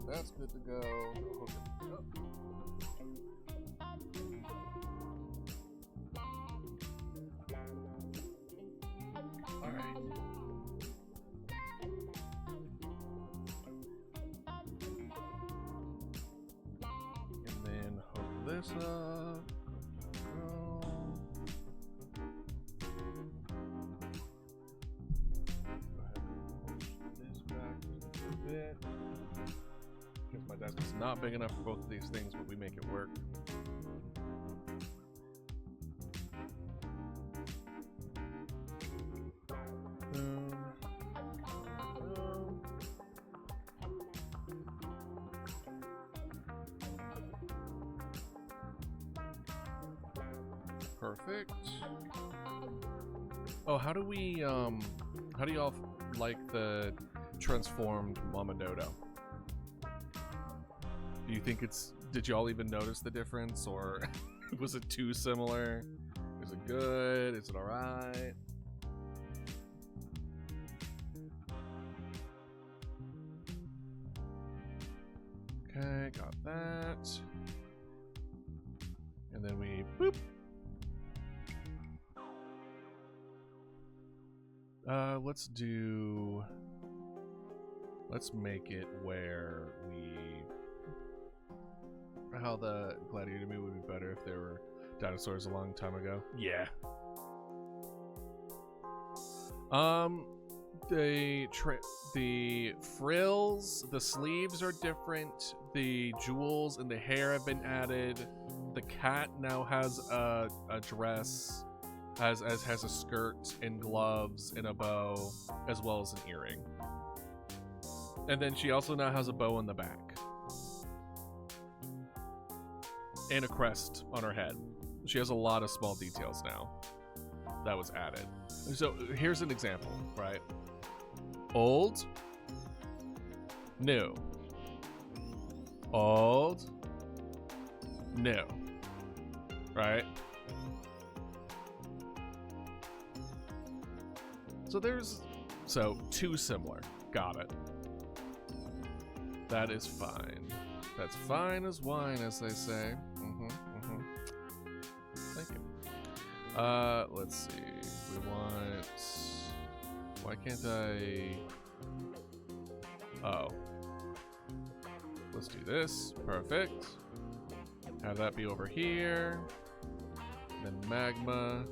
That's good to go. Hook it up. All right. And then hook this up. Go. Go ahead and push this back just a bit. Because my desk is not big enough for both of these things, but we make it work. Perfect. Oh, how do y'all like the transformed Mama Dodo? Do you think did y'all even notice the difference, or was it too similar? Is it good? Is it alright? Okay, got that. And then we boop. Let's make it where how the gladiator movie would be better if there were dinosaurs a long time ago. Yeah. The frills, the sleeves are different. The jewels and the hair have been added. The cat now has a dress, has a skirt and gloves and a bow, as well as an earring. And then she also now has a bow on the back. And a crest on her head. She has a lot of small details now that was added. So here's an example, right? Old, new. Old, new. Right? So too similar. Got it. That is fine. That's fine as wine, as they say. Thank you. Let's see. We want... Why can't I... Oh. Let's do this. Perfect. Have that be over here. Then magma.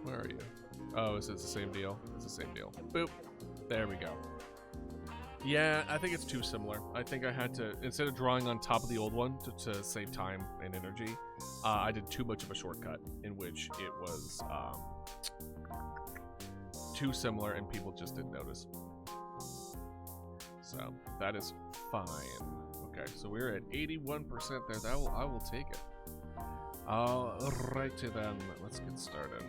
Where are you? Oh, is it the same deal? It's the same deal. Boop. There we go. Yeah, I think it's too similar. I think I had to, instead of drawing on top of the old one to save time and energy, I did too much of a shortcut in which it was too similar and people just didn't notice. So that is fine. Okay, so we're at 81% there. I will take it. Alrighty then, let's get started.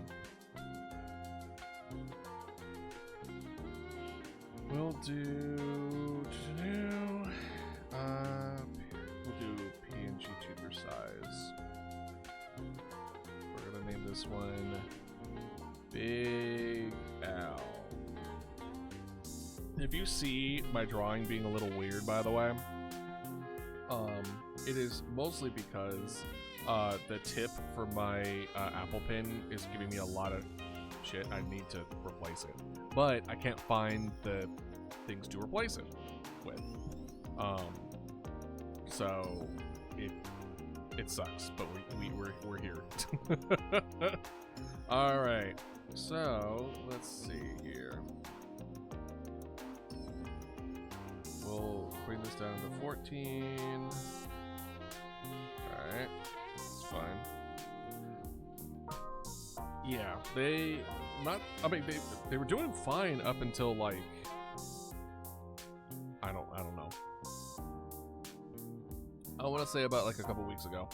We'll do PNG tuber size. We're gonna name this one Big Al. If you see my drawing being a little weird, by the way, it is mostly because the tip for my Apple Pen is giving me a lot of shit. I need to replace it, but I can't find the things to replace it with. So it sucks, but we're here. All right, so let's see here. We'll bring this down to 14. All right, it's fine. Yeah, they were doing fine up until like I don't know. I want to say about like a couple weeks ago,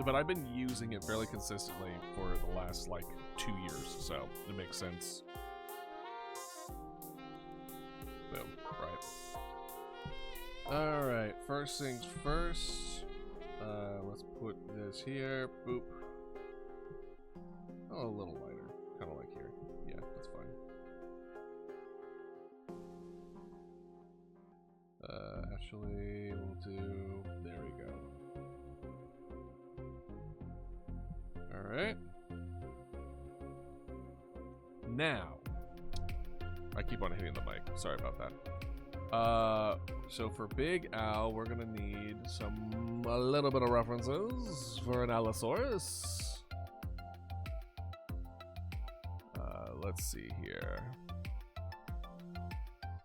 but I've been using it fairly consistently for the last like 2 years, so it makes sense. Boom, right. All right, first things first. Let's put this here. Boop. Oh, a little lighter, kind of like here. Yeah, that's fine. Actually, we'll do. There we go. All right. Now, I keep on hitting the mic. Sorry about that. So for Big Al, we're gonna need a little bit of references for an Allosaurs. Let's see here.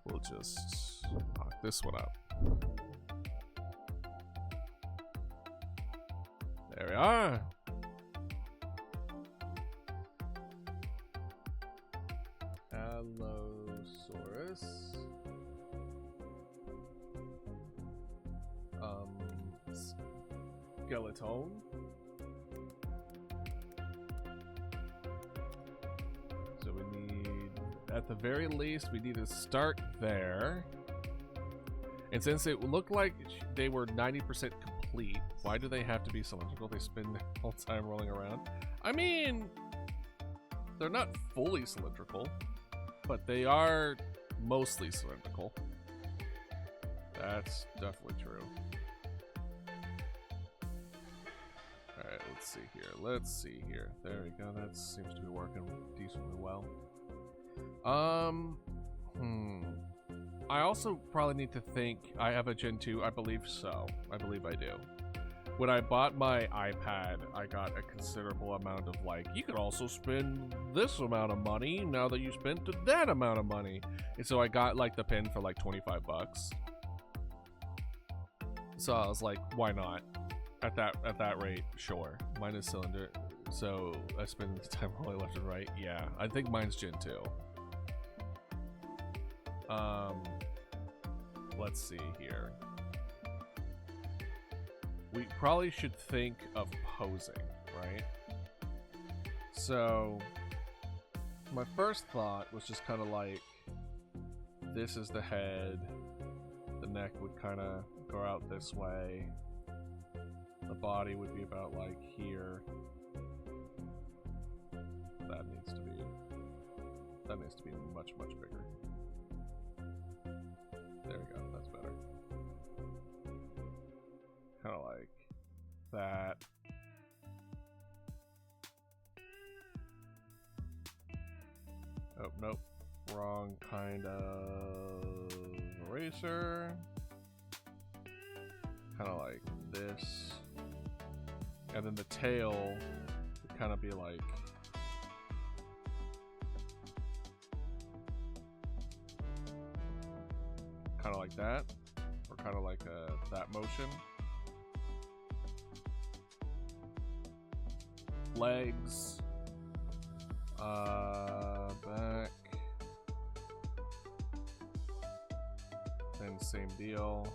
We'll just knock this one up. There we are. Allosaurus. Skeleton. So we need, at the very least, we need to start there. And since it looked like they were 90% complete, why do they have to be cylindrical? They spin the whole time rolling around. I mean, they're not fully cylindrical, but they are mostly cylindrical. That's definitely true. Alright, let's see here. Let's see here. There we go. That seems to be working decently well. I also probably need to think. I have a Gen 2. I believe so. I believe I do. When I bought my iPad, I got a considerable amount of like, you could also spend this amount of money now that you spent that amount of money. And so I got like the pen for like 25 bucks. So I was like, why not? At that rate, sure. Mine is cylinder, so I spend time rolling left and right. Yeah, I think mine's Gen 2. Let's see here. We probably should think of posing, right? So my first thought was just kind of like, this is the head, the neck would kind of go out this way, the body would be about like here. That needs to be much bigger. There we go, that's better. Kind of like that. Oh, nope. Wrong kind of eraser. Kind of like this. And then the tail would kind of be like... kind of like that, or kind of like that motion. Legs, back, then same deal.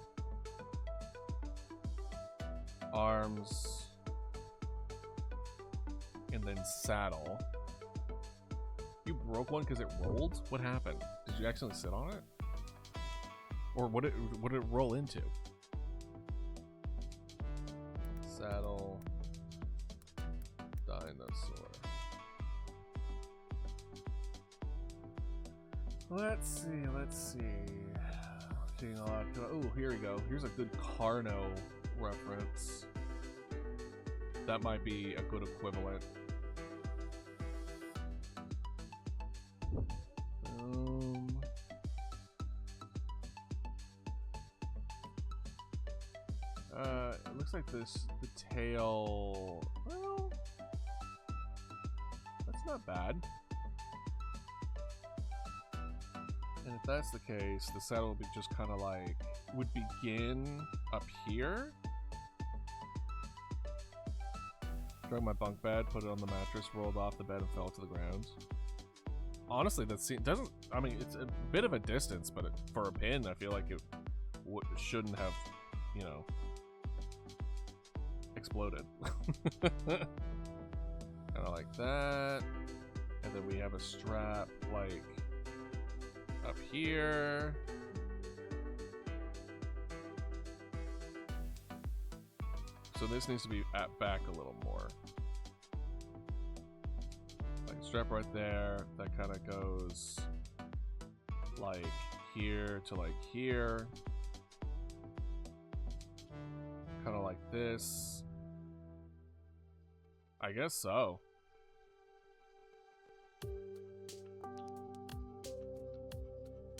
Arms, and then saddle. You broke one because it rolled? What happened? Did you accidentally sit on it? Or what did it roll into? Saddle. Dinosaur. Let's see. Seeing a lot. Oh, here we go. Here's a good Carno reference. That might be a good equivalent. It looks like the tail. Well, that's not bad. And if that's the case, the saddle would be just kind of like would begin up here. Drug my bunk bed, put it on the mattress, rolled off the bed, and fell to the ground. Honestly, that scene doesn't. I mean, it's a bit of a distance, but for a pin, I feel like it shouldn't have, you know, exploded. Kind of like that, and then we have a strap like up here. So this needs to be back a little more. Like strap right there. That kind of goes like here to like here. Kind of like this. I guess so.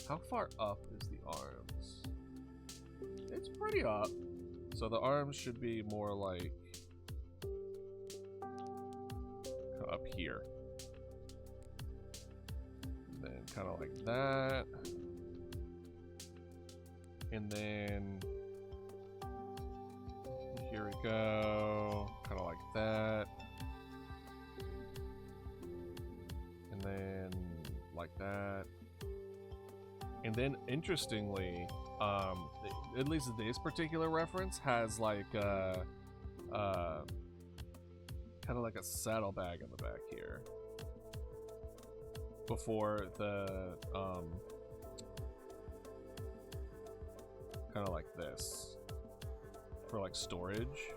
How far up is the arms? It's pretty up. So the arms should be more like up here. And then kind of like that. And then here we go. Kind of like that. And then like that. And then interestingly, at least this particular reference has like kind of like a saddlebag on the back here before the kind of like this for like storage.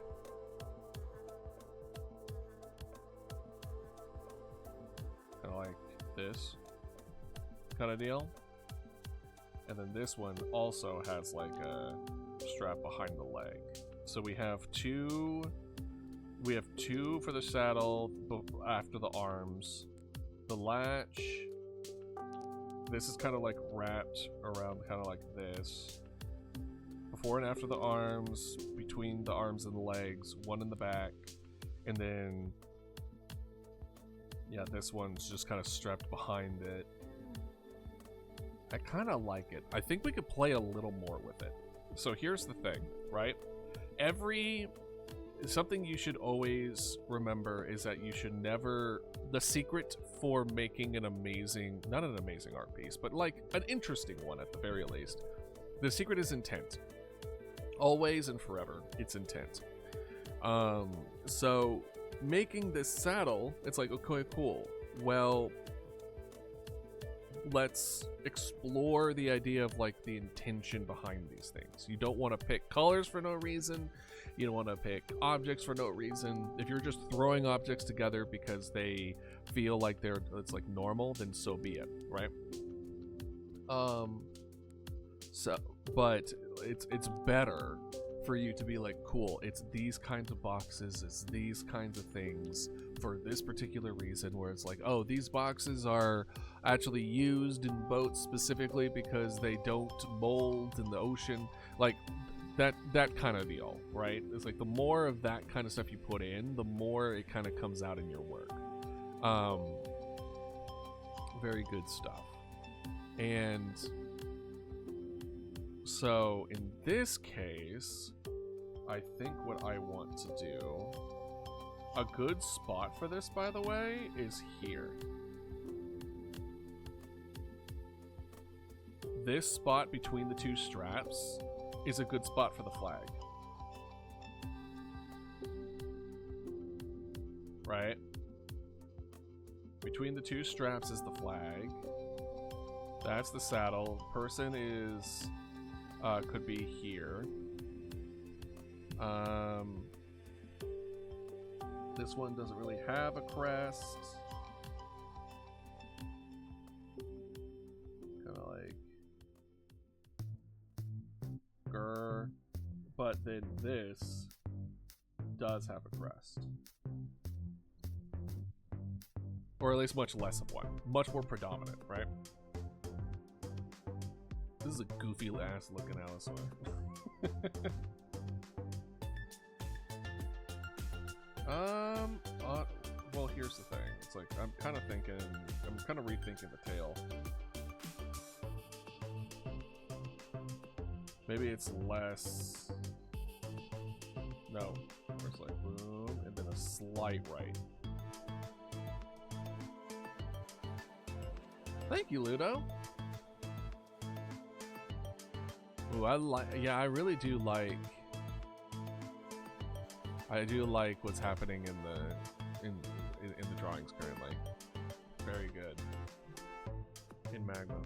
Kind of like this kind of deal. And then this one also has like a strap behind the leg. So we have two for the saddle after the arms. The latch, this is kind of like wrapped around kind of like this. Before and after the arms, between the arms and the legs, one in the back. And then, yeah, this one's just kind of strapped behind it. I kind of like it. I think we could play a little more with it. So here's the thing, right? Something you should always remember is that you should never, the secret for making an amazing, not an amazing art piece, but like an interesting one at the very least. The secret is intent. Always and forever, it's intent. So making this saddle, it's like, okay, cool. Well, let's explore the idea of like the intention behind these things. You don't want to pick colors for no reason. You don't want to pick objects for no reason. If you're just throwing objects together because they feel like it's like normal, then so be it, right? But it's better for you to be like, cool, it's these kinds of boxes, it's these kinds of things for this particular reason, where it's like, oh, these boxes are actually used in boats specifically because they don't mold in the ocean, like that kind of deal, right? It's like the more of that kind of stuff you put in, the more it kind of comes out in your work. Very good stuff. And So in this case, I think what I want to do, a good spot for this, by the way, is here. This spot between the two straps is a good spot for the flag. Right? Between the two straps is the flag. That's the saddle. Person is, could be here. This one doesn't really have a crest. Kind of like, grr. But then this does have a crest. Or at least much less of one. Much more predominant, right? This is a goofy ass looking Allosaur. Well, here's the thing. It's like, I'm kind of rethinking the tail. Maybe it's less... No. It's like, boom, and then a slight right. Thank you, Ludo. Ooh, I really do like... I do like what's happening in the drawings currently. Very good. In Magma.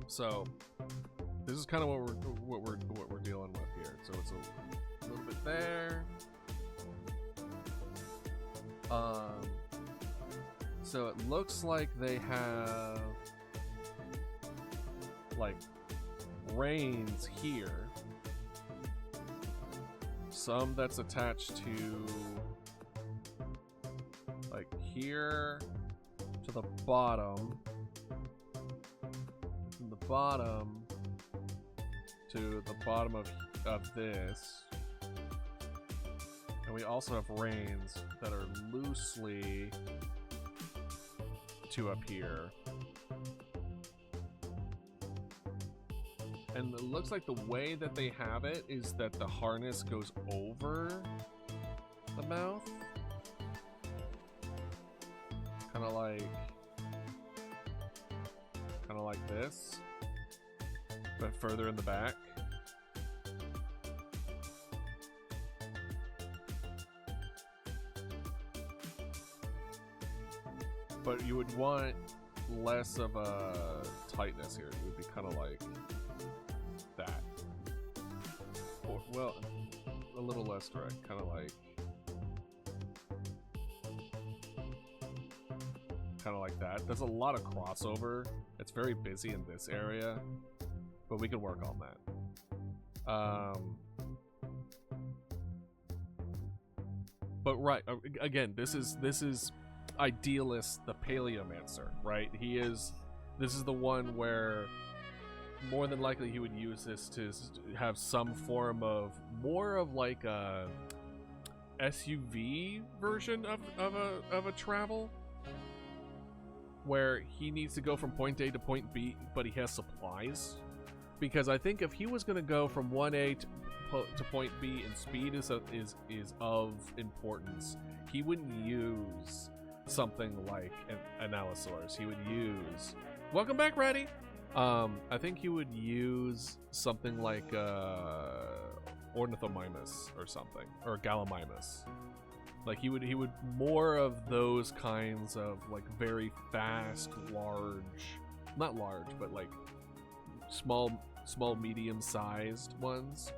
So this is kind of what we're dealing with here. So it's a little bit there. So it looks like they have like reins here. Some that's attached to like here to the bottom. From the bottom to the bottom of this. And we also have reins that are loosely to up here. And it looks like the way that they have it is that the harness goes over the mouth. Kind of like this, but further in the back. But you would want less of a tightness here. It would be kind of like that. Or, well, a little less direct. Kind of like that. There's a lot of crossover. It's very busy in this area, but we can work on that. But right, again, this is Idealist, the Paleomancer, right? This is the one where more than likely he would use this to have some form of more of like a SUV version of a travel, where he needs to go from point A to point B, but he has supplies. Because I think if he was going to go from 1A to point B, and speed is of importance, he wouldn't use something like an Allosaurs. He would use... Welcome back, Ratty! I think he would use something like Ornithomimus or something, or Gallimimus. Like he would more of those kinds of like very fast, not large, but like small, medium-sized ones.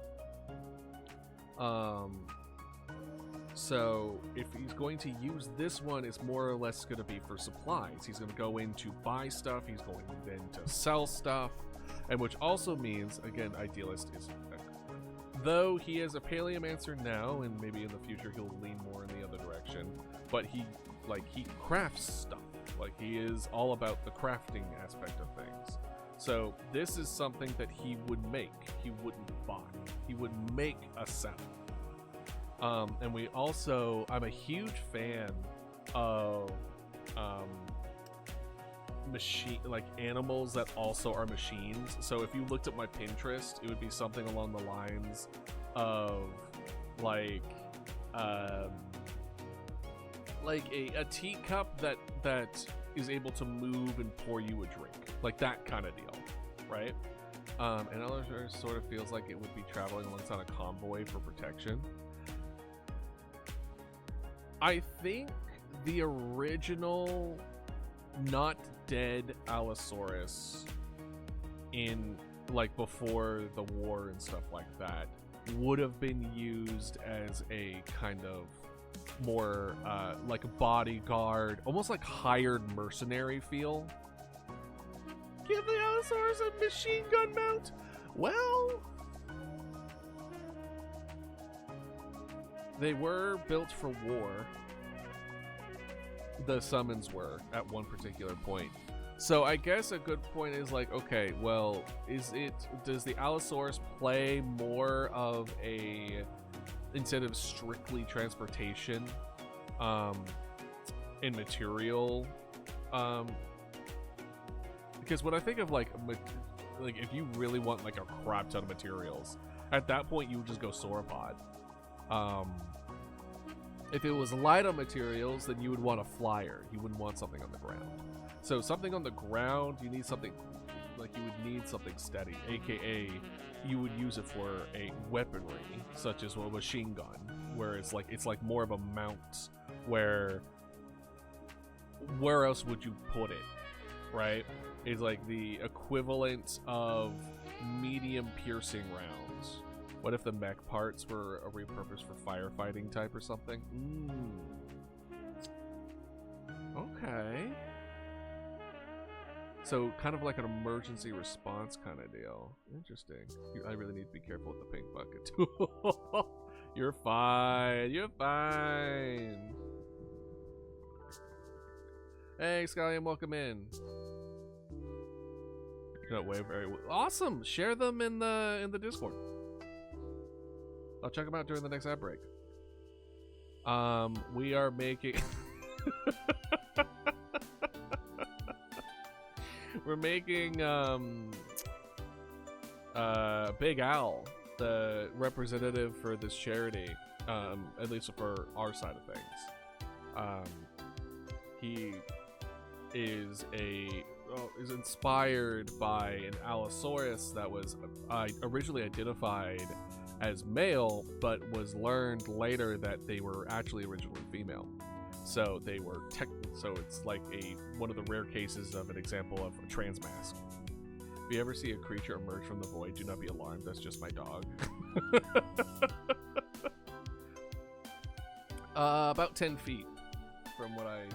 So if he's going to use this one, it's more or less going to be for supplies. He's going to go in to buy stuff. He's going then to sell stuff, and which also means, again, Idealist is, though he is a Paleomancer now, and maybe in the future he'll lean more in the other direction. But he crafts stuff. Like he is all about the crafting aspect of things. So this is something that he would make. He wouldn't buy. He would make a saddle. And we also, I'm a huge fan of animals that also are machines. So if you looked at my Pinterest, it would be something along the lines of like a teacup that is able to move and pour you a drink, like that kind of deal, right? And Allosaurs sort of feels like it would be traveling alongside a convoy for protection. I think the original not dead Allosaurus in like before the war and stuff like that would have been used as a kind of more like a bodyguard, almost like hired mercenary feel. Give the Allosaurs a machine gun mount. Well, they were built for war. The summons were at one particular point. So I guess a good point is like, okay, well, does the Allosaurus play more of a, instead of strictly transportation and material, because when I think of like if you really want like a crap ton of materials, at that point you would just go sauropod. If it was light on materials, then you would want a flyer. You wouldn't want something on the ground. So something on the ground, you need something, like you would need something steady, aka you would use it for a weaponry, such as a machine gun, where it's like more of a mount, where else would you put it, right? It's like the equivalent of medium piercing rounds. What if the mech parts were repurposed for firefighting type or something? Okay. So kind of like an emergency response kind of deal. Interesting. I really need to be careful with the pink bucket tool. You're fine. You're fine. Hey, Scallion, welcome in. No, way very awesome. Share them in the Discord. I'll check them out during the next ad break. We are making we're making Big Al the representative for this charity, at least for our side of things. He is is inspired by an Allosaurus that was originally identified as male, but was learned later that they were actually originally female. So they were so it's like one of the rare cases of an example of a trans mask. If you ever see a creature emerge from the void, do not be alarmed. That's just my dog. About 10 feet from what I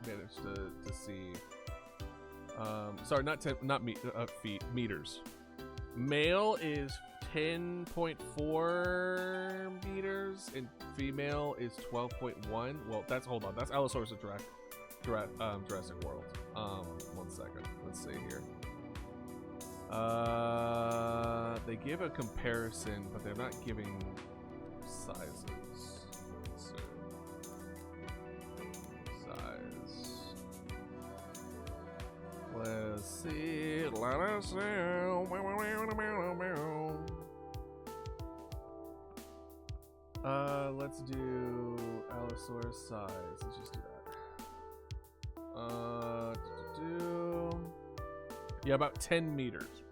managed to see. Sorry, not 10, not feet, meters. Male is 10.4 meters and female is 12.1. Well, hold on, that's Allosaurus of Jurassic World. 1 second, let's see here. They give a comparison, but they're not giving sizes. Let's see. Size. Let's see. Let us see. Let's do Allosaurus size. Let's just do that. Yeah, about 10 meters.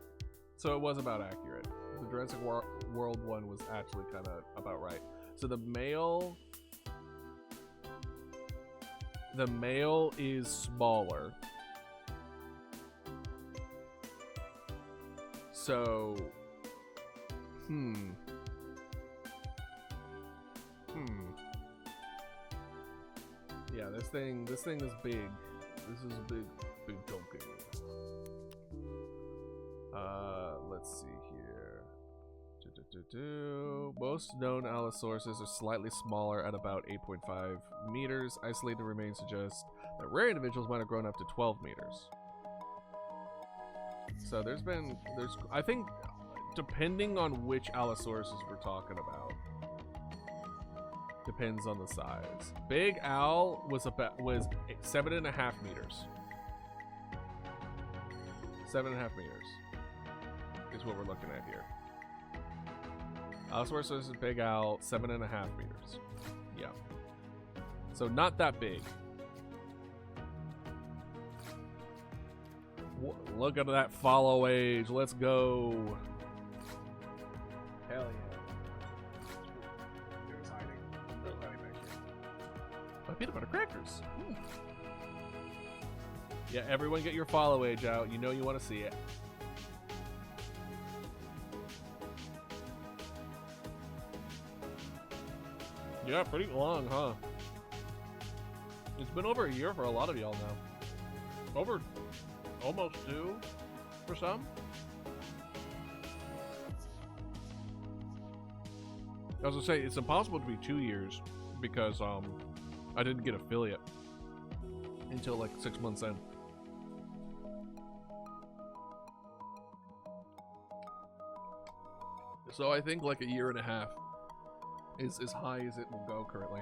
So it was about accurate. The Jurassic World one was actually kind of about right. So the male is smaller. So, Yeah, this thing is big. This is a big donkey. Let's see here. Most known Allosauruses are slightly smaller at about 8.5 meters. Isolated remains suggest that rare individuals might have grown up to 12 meters. So I think, depending on which Allosauruses we're talking about, depends on the size. Big Al was 7.5 meters. 7.5 meters is what we're looking at here. Allosaurs is Big Al, 7.5 meters. Yeah. So not that big. Look at that follow age. Let's go. Hell yeah. There's hiding. No hiding back here. My peanut butter crackers. Mm. Yeah, everyone get your follow age out. You know you want to see it. Yeah, pretty long, huh? It's been over a year for a lot of y'all now. Over almost 2 for some. I was gonna say, it's impossible to be 2 years because I didn't get affiliate until like 6 months in. So I think like a year and a half is as high as it will go currently.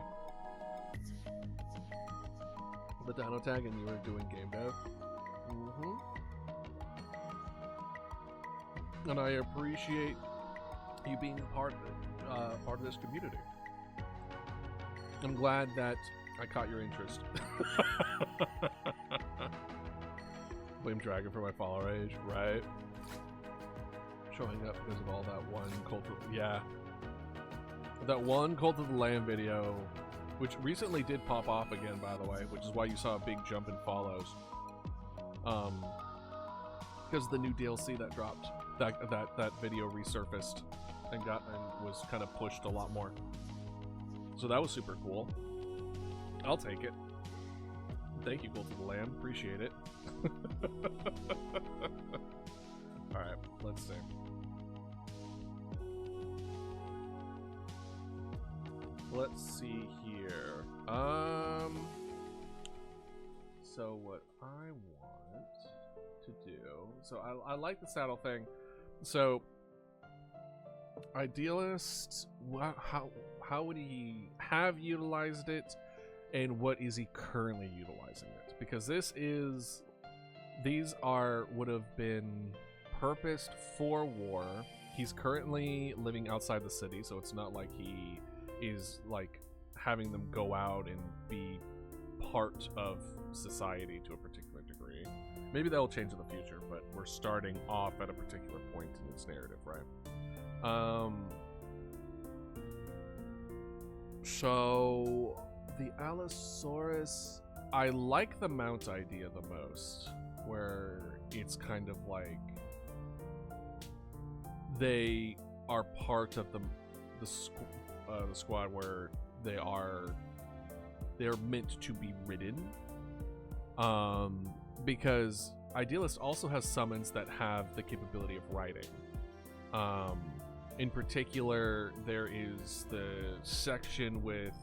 The Dino Tag, and you were doing game dev. And I appreciate you being part of this community. I'm glad that I caught your interest. Blame Dragon for my follower age, right? Showing up because of all that one Cult of... Yeah. That one Cult of the Lamb video, which recently did pop off again, by the way, which is why you saw a big jump in follows. Because the new DLC that dropped, that video resurfaced and was kind of pushed a lot more. So that was super cool. I'll take it. Thank you, Cult of the Lamb. Appreciate it. Alright, let's see. Let's see here. So what I want to do... So I like the saddle thing. So... Idealist... How would he have utilized it? And what is he currently utilizing it? Because these would have been purposed for war. He's currently living outside the city, so it's not like he is like having them go out and be part of society to a particular degree. Maybe that will change in the future, but we're starting off at a particular point in this narrative, right? So the Allosaurus, I like the mount idea the most, where it's kind of like they are part of the squad where they're meant to be ridden. Because Idealist also has summons that have the capability of riding. In particular, there is the section with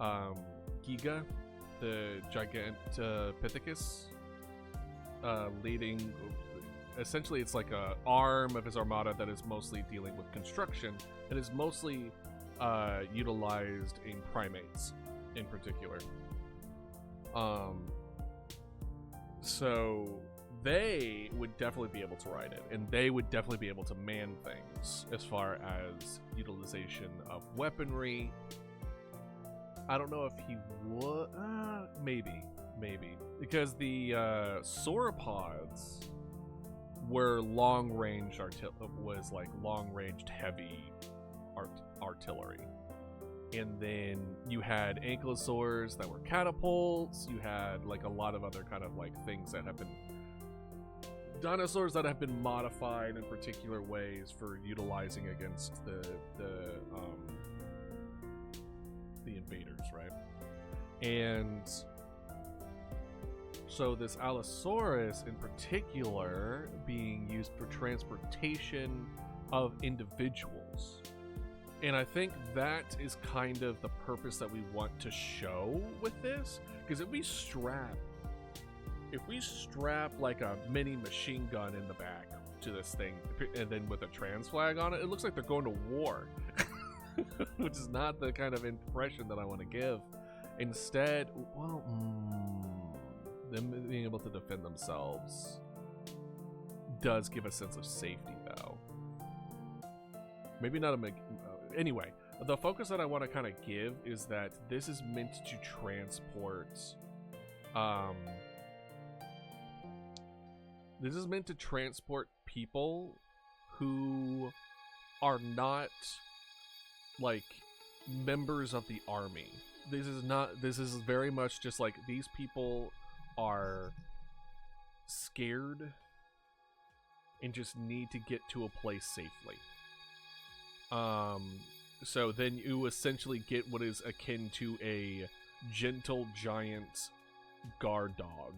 Giga, the Gigantopithecus, leading. Essentially, it's like a arm of his armada that is mostly dealing with construction and is mostly utilized in primates, in particular. So they would definitely be able to ride it, and they would definitely be able to man things as far as utilization of weaponry. I don't know if he would. Maybe, because the sauropods were long-range long-ranged heavy artillery. And then you had ankylosaurs that were catapults. You had like a lot of other kind of like things that have been dinosaurs that have been modified in particular ways for utilizing against the invaders, right? And so this Allosaurus in particular being used for transportation of individuals. And I think that is kind of the purpose that we want to show with this. Because if we strap like a mini machine gun in the back to this thing, and then with a trans flag on it, it looks like they're going to war. Which is not the kind of impression that I want to give. Instead, well, them being able to defend themselves. does give a sense of safety, though. Maybe not a... anyway, the focus that I want to kind of give is that this is meant to transport... this is meant to transport people who are not, like, members of the army. This is very much just like these people are scared and just need to get to a place safely. So then you essentially get what is akin to a gentle giant guard dog.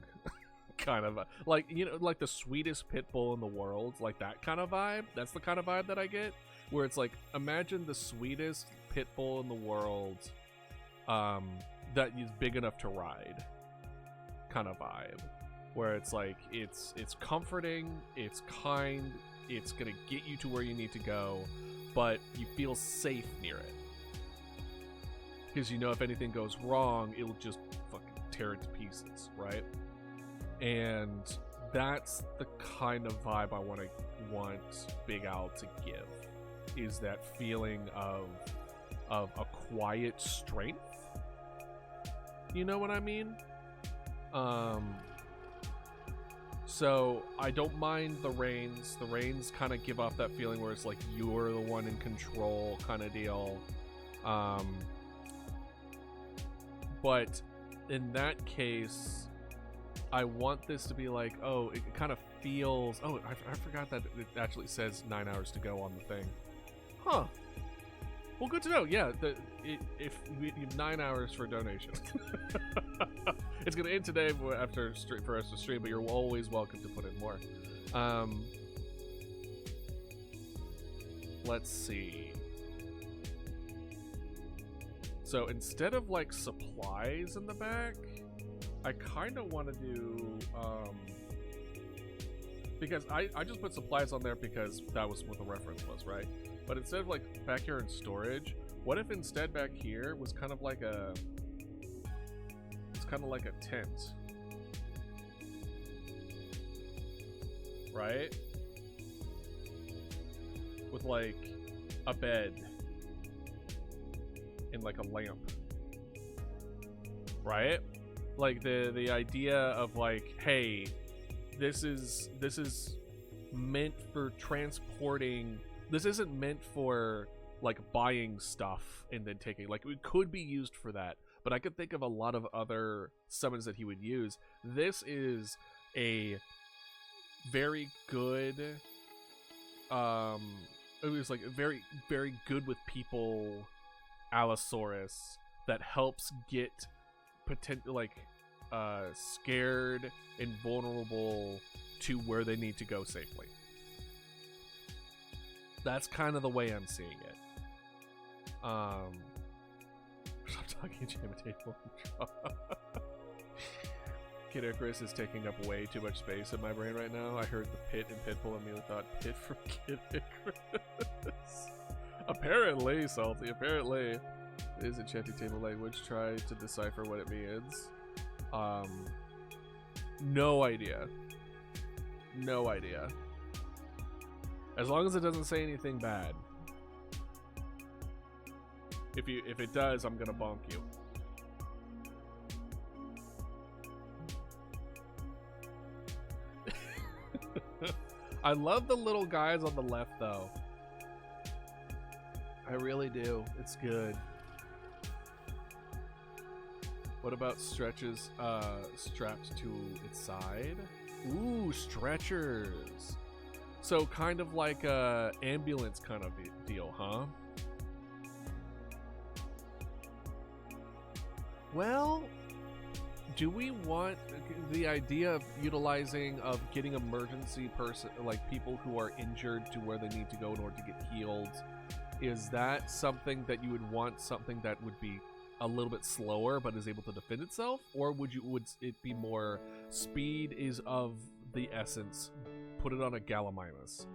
Kind of like, you know, like the sweetest pit bull in the world, like that kind of vibe. That's the kind of vibe that I get, where it's like, imagine the sweetest pit bull in the world that is big enough to ride kind of vibe, where it's like it's comforting, it's kind, it's gonna get you to where you need to go, but you feel safe near it because you know if anything goes wrong, it'll just fucking tear it to pieces, right? And that's the kind of vibe I want Big Al to give, is that feeling of a quiet strength. You know what I mean? So I don't mind the reins. The reins kind of give off that feeling where it's like you're the one in control kind of deal. But in that case, I want this to be like, oh, it kind of feels... Oh, I forgot that it actually says 9 hours to go on the thing. Huh. Well, good to know. Yeah, if you have 9 hours for donation. It's going to end today for us to stream, but you're always welcome to put in more. Let's see. So instead of like supplies in the back, I kind of want to do, because I just put supplies on there because that was what the reference was, right? But instead of like back here in storage, what if instead back here was kind of like a tent, right? With like a bed and like a lamp, right? Like the idea of like, hey, this is meant for transporting. This isn't meant for like buying stuff and then taking, like, it could be used for that, but I could think of a lot of other summons that he would use. This is a very good, it was like very, very good with people Allosaurus that helps get scared and vulnerable to where they need to go safely. That's kind of the way I'm seeing it. Stop talking to imitate. Kid Icarus is taking up way too much space in my brain right now. I heard the pit and Pitbull and immediately thought Pit from Kid Icarus. Apparently, Salty, apparently. It is a chanting table language. Try to decipher what it means. No idea. No idea. As long as it doesn't say anything bad. If it does, I'm gonna bonk you. I love the little guys on the left though. I really do. It's good. What about stretches strapped to its side? Ooh, stretchers. So kind of like a ambulance kind of deal, huh? Well, do we want the idea of utilizing, of getting emergency like people who are injured to where they need to go in order to get healed? Is that something that you would want, something that would be a little bit slower but is able to defend itself? Or would it be more speed is of the essence, put it on a Gallimimus?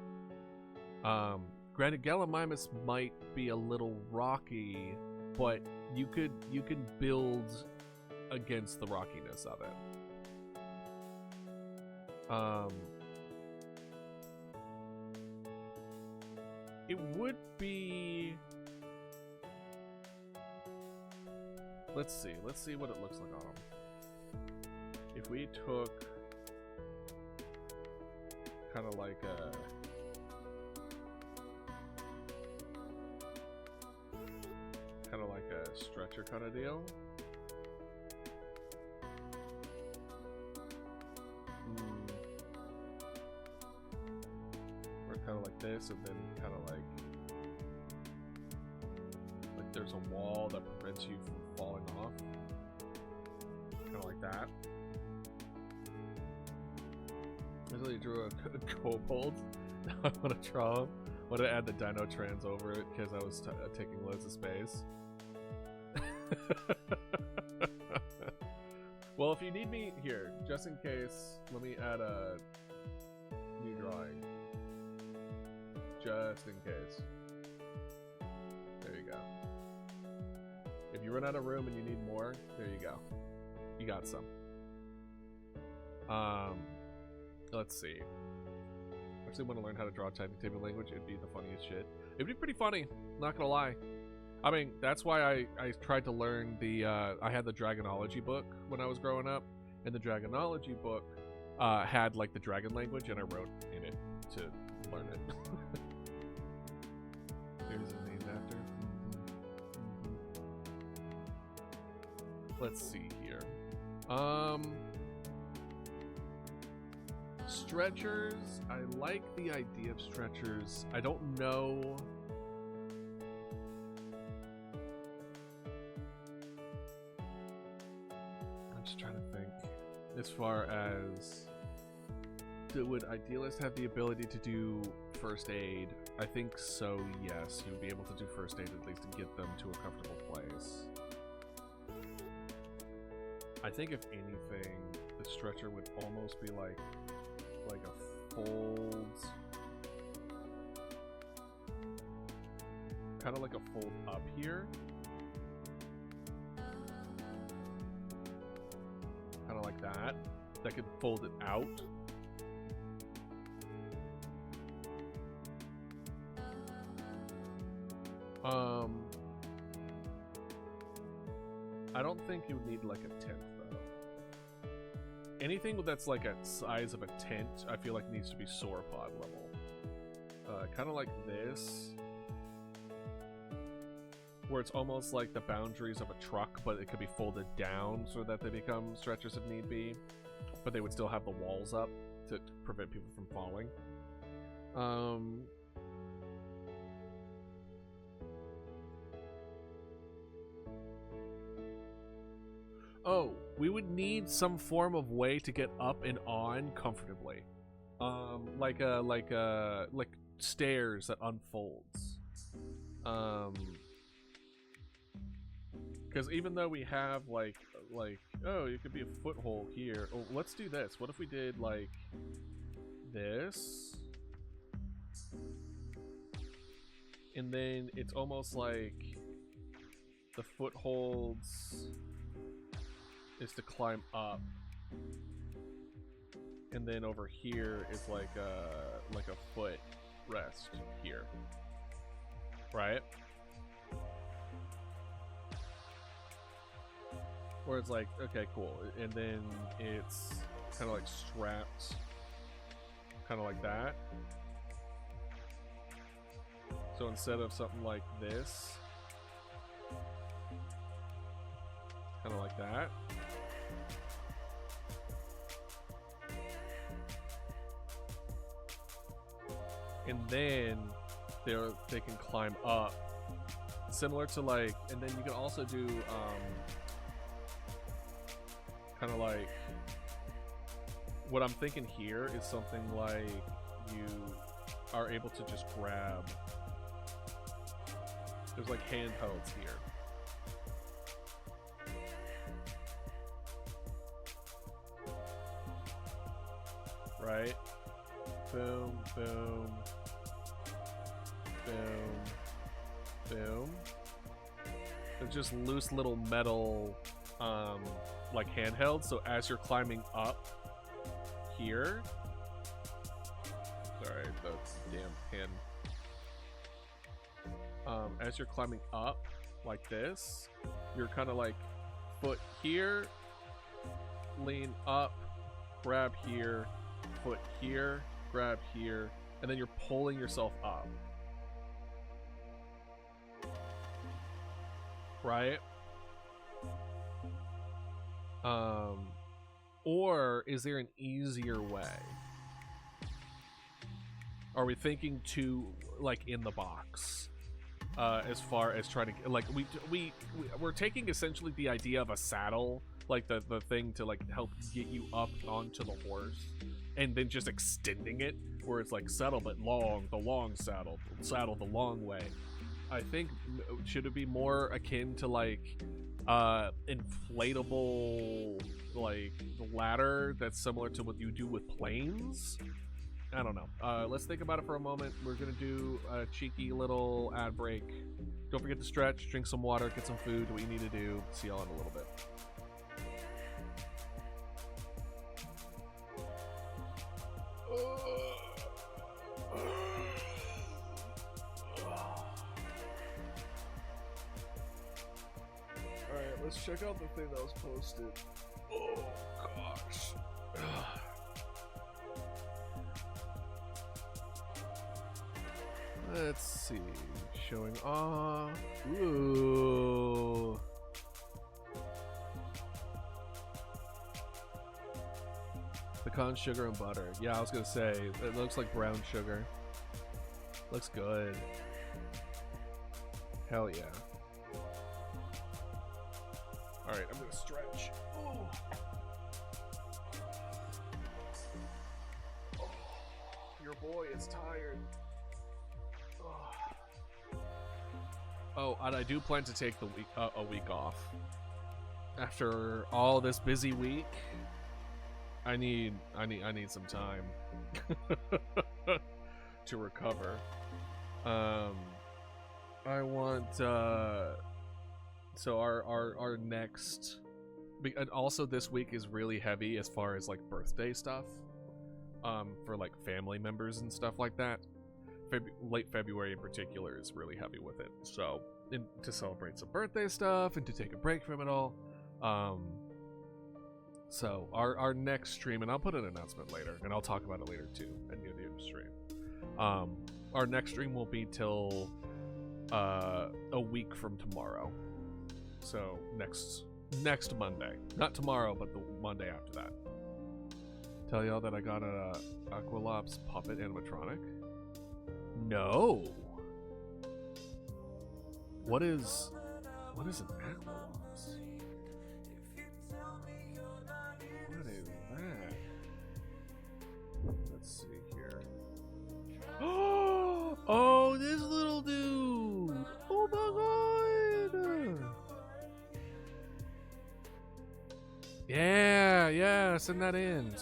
Granted, Gallimimus might be a little rocky, but you can build against the rockiness of it. It would be... Let's see what it looks like on them. If we took kind of like a stretcher kind of deal. Or kind of like this, and then kind of like there's a wall that prevents you from falling off. Kind of like that. I really drew a kobold. Now I want to draw him. I want to add the dino trans over it because I was taking loads of space. Well, if you need me here, just in case, let me add a new drawing. Just in case. There you go. If you run out of room and you need more, there you go. You got some. Let's see. I actually want to learn how to draw typing table language. It'd be the funniest shit. It'd be pretty funny, not gonna lie. I mean, that's why I tried to learn the, I had the Dragonology book when I was growing up, and the Dragonology book had, like, the dragon language, and I wrote in it to learn it. Here's his name after. Let's see here. Stretchers. I like the idea of stretchers. I don't know... trying to think as far as would Idealist have the ability to do first aid? I think so, yes. He would be able to do first aid at least to get them to a comfortable place. I think if anything, the stretcher would almost be like a fold, kind of like a fold up here. Kind of like that. That could fold it out. I don't think you would need like a tent though. Anything that's like a size of a tent, I feel like needs to be sauropod level. Kind of like this. Where it's almost like the boundaries of a truck, but it could be folded down so that they become stretchers if need be. But they would still have the walls up to prevent people from falling. Oh, we would need some form of way to get up and on comfortably. Like stairs that unfolds. Because even though we have like oh, it could be a foothold here. Oh, let's do this. What if we did like this, and then it's almost like the footholds is to climb up, and then over here is like a foot rest here, right? Where it's like, okay, cool, and then it's kind of like strapped, kind of like that. So instead of something like this, kind of like that. And then they can climb up, similar to like, and then you can also do kind of like, what I'm thinking here is something like you are able to just grab. There's like handhelds here. Right? Boom, boom, boom, boom. They're just loose little metal, like handhelds. So as you're climbing up here, sorry, the damn hand as you're climbing up like this, you're kind of like foot here, lean up, grab here, foot here, grab here, and then you're pulling yourself up. Right? Or is there an easier way? Are we thinking too like in the box? As far as trying to like we're taking essentially the idea of a saddle, like the thing to like help get you up onto the horse, and then just extending it where it's like saddle but long, the long saddle the long way. I think should it be more akin to like inflatable like ladder that's similar to what you do with planes? I don't know. Let's think about it for a moment. We're gonna do a cheeky little ad break. Don't forget to stretch, drink some water, get some food, do what you need to do. See y'all in a little bit. Alright, let's check out the thing that was posted. Oh gosh. Let's see. Showing off. Ooh. Pecan sugar and butter. Yeah, I was gonna say, it looks like brown sugar. Looks good. Hell yeah. Alright, I'm gonna stretch. Ooh. Oh, your boy is tired. Oh, and I do plan to take the week a week off. After all this busy week, I need some time to recover. I want so our next, and also this week is really heavy as far as like birthday stuff, for like family members and stuff like that. Late February in particular is really heavy with it. So, to celebrate some birthday stuff and to take a break from it all. So our next stream, and I'll put an announcement later, and I'll talk about it later too at the end of the stream. Our next stream will be till a week from tomorrow. So next Monday, not tomorrow, but the Monday after that. Tell y'all that I got a Aqualops puppet animatronic. No. What is an Aqualops? What is that? Let's see here. Oh, this little dude! Oh my god! Yeah, send that in.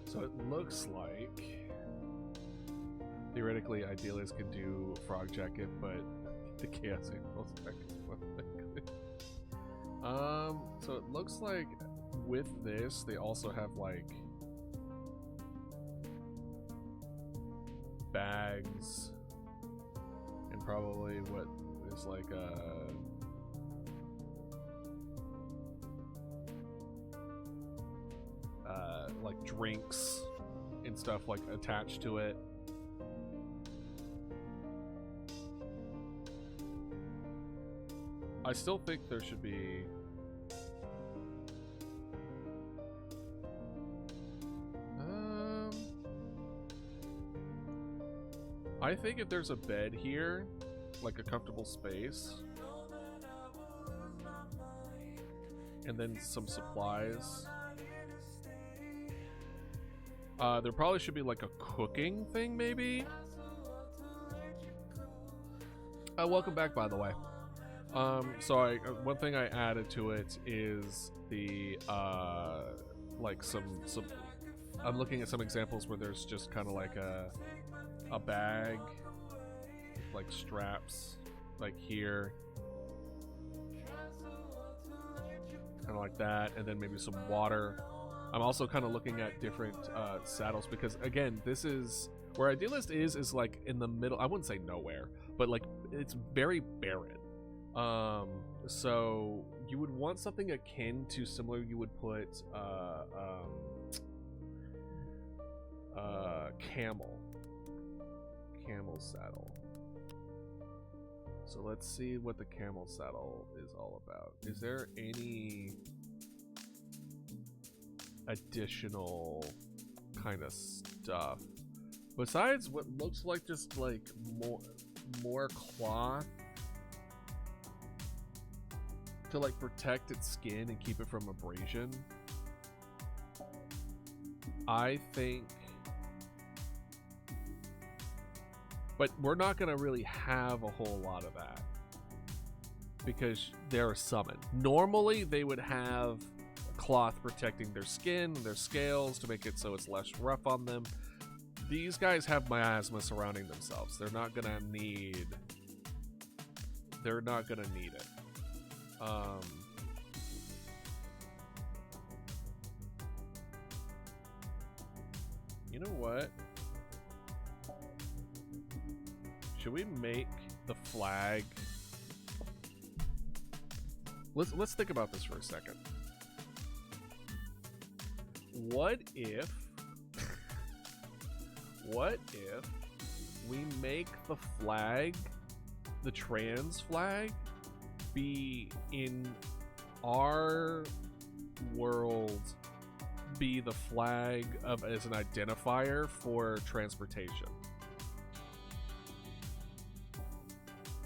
So it looks like theoretically Idealists could do Frog Jacket, but the Chaos Equals so it looks like with this they also have like bags and probably what is like like drinks and stuff like attached to it. I still think there should be I think if there's a bed here, like a comfortable space, and then some supplies, there probably should be like a cooking thing maybe. Welcome back, by the way. One thing I added to it is the like some I'm looking at some examples where there's just kind of like a bag, like straps, like here, kind of like that, and then maybe some water. I'm also kind of looking at different saddles because, again, this is where Idealist is like in the middle. I wouldn't say nowhere, but like it's very barren. So you would want something akin to similar. You would put camel saddle. So let's see what the camel saddle is all about. Is there any additional kind of stuff besides what looks like just like more cloth to like protect its skin and keep it from abrasion? I think, but we're not gonna really have a whole lot of that because they're summoned. Normally they would have cloth protecting their skin, their scales, to make it so it's less rough on them. These guys have miasma surrounding themselves. They're not gonna need it. You know what? Should we make the flag? Let's think about this for a second. What if we make the flag, the trans flag, be in our world, be the flag as an identifier for transportation,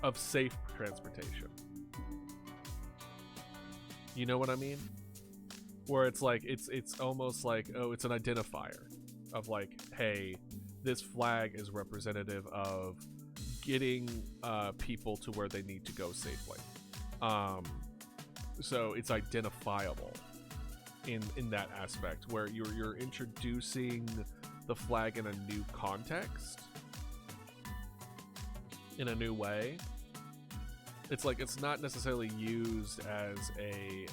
of safe transportation? You know what I mean? Where it's like it's almost like, oh, it's an identifier of like, hey, this flag is representative of getting people to where they need to go safely. So it's identifiable in that aspect, where you're introducing the flag in a new context, in a new way. It's like it's not necessarily used as a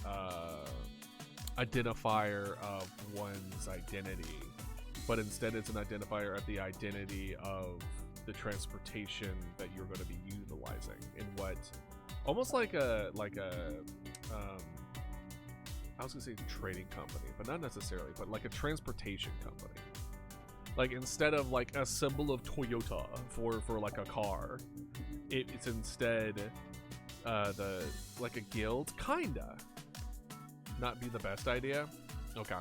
identifier of one's identity, but instead it's an identifier of the identity of the transportation that you're going to be utilizing in what almost like a I was gonna say trading company, but not necessarily, but like a transportation company. Like instead of like a symbol of Toyota for like a car, it's instead the like a guild, kinda. Not be the best idea. Okay,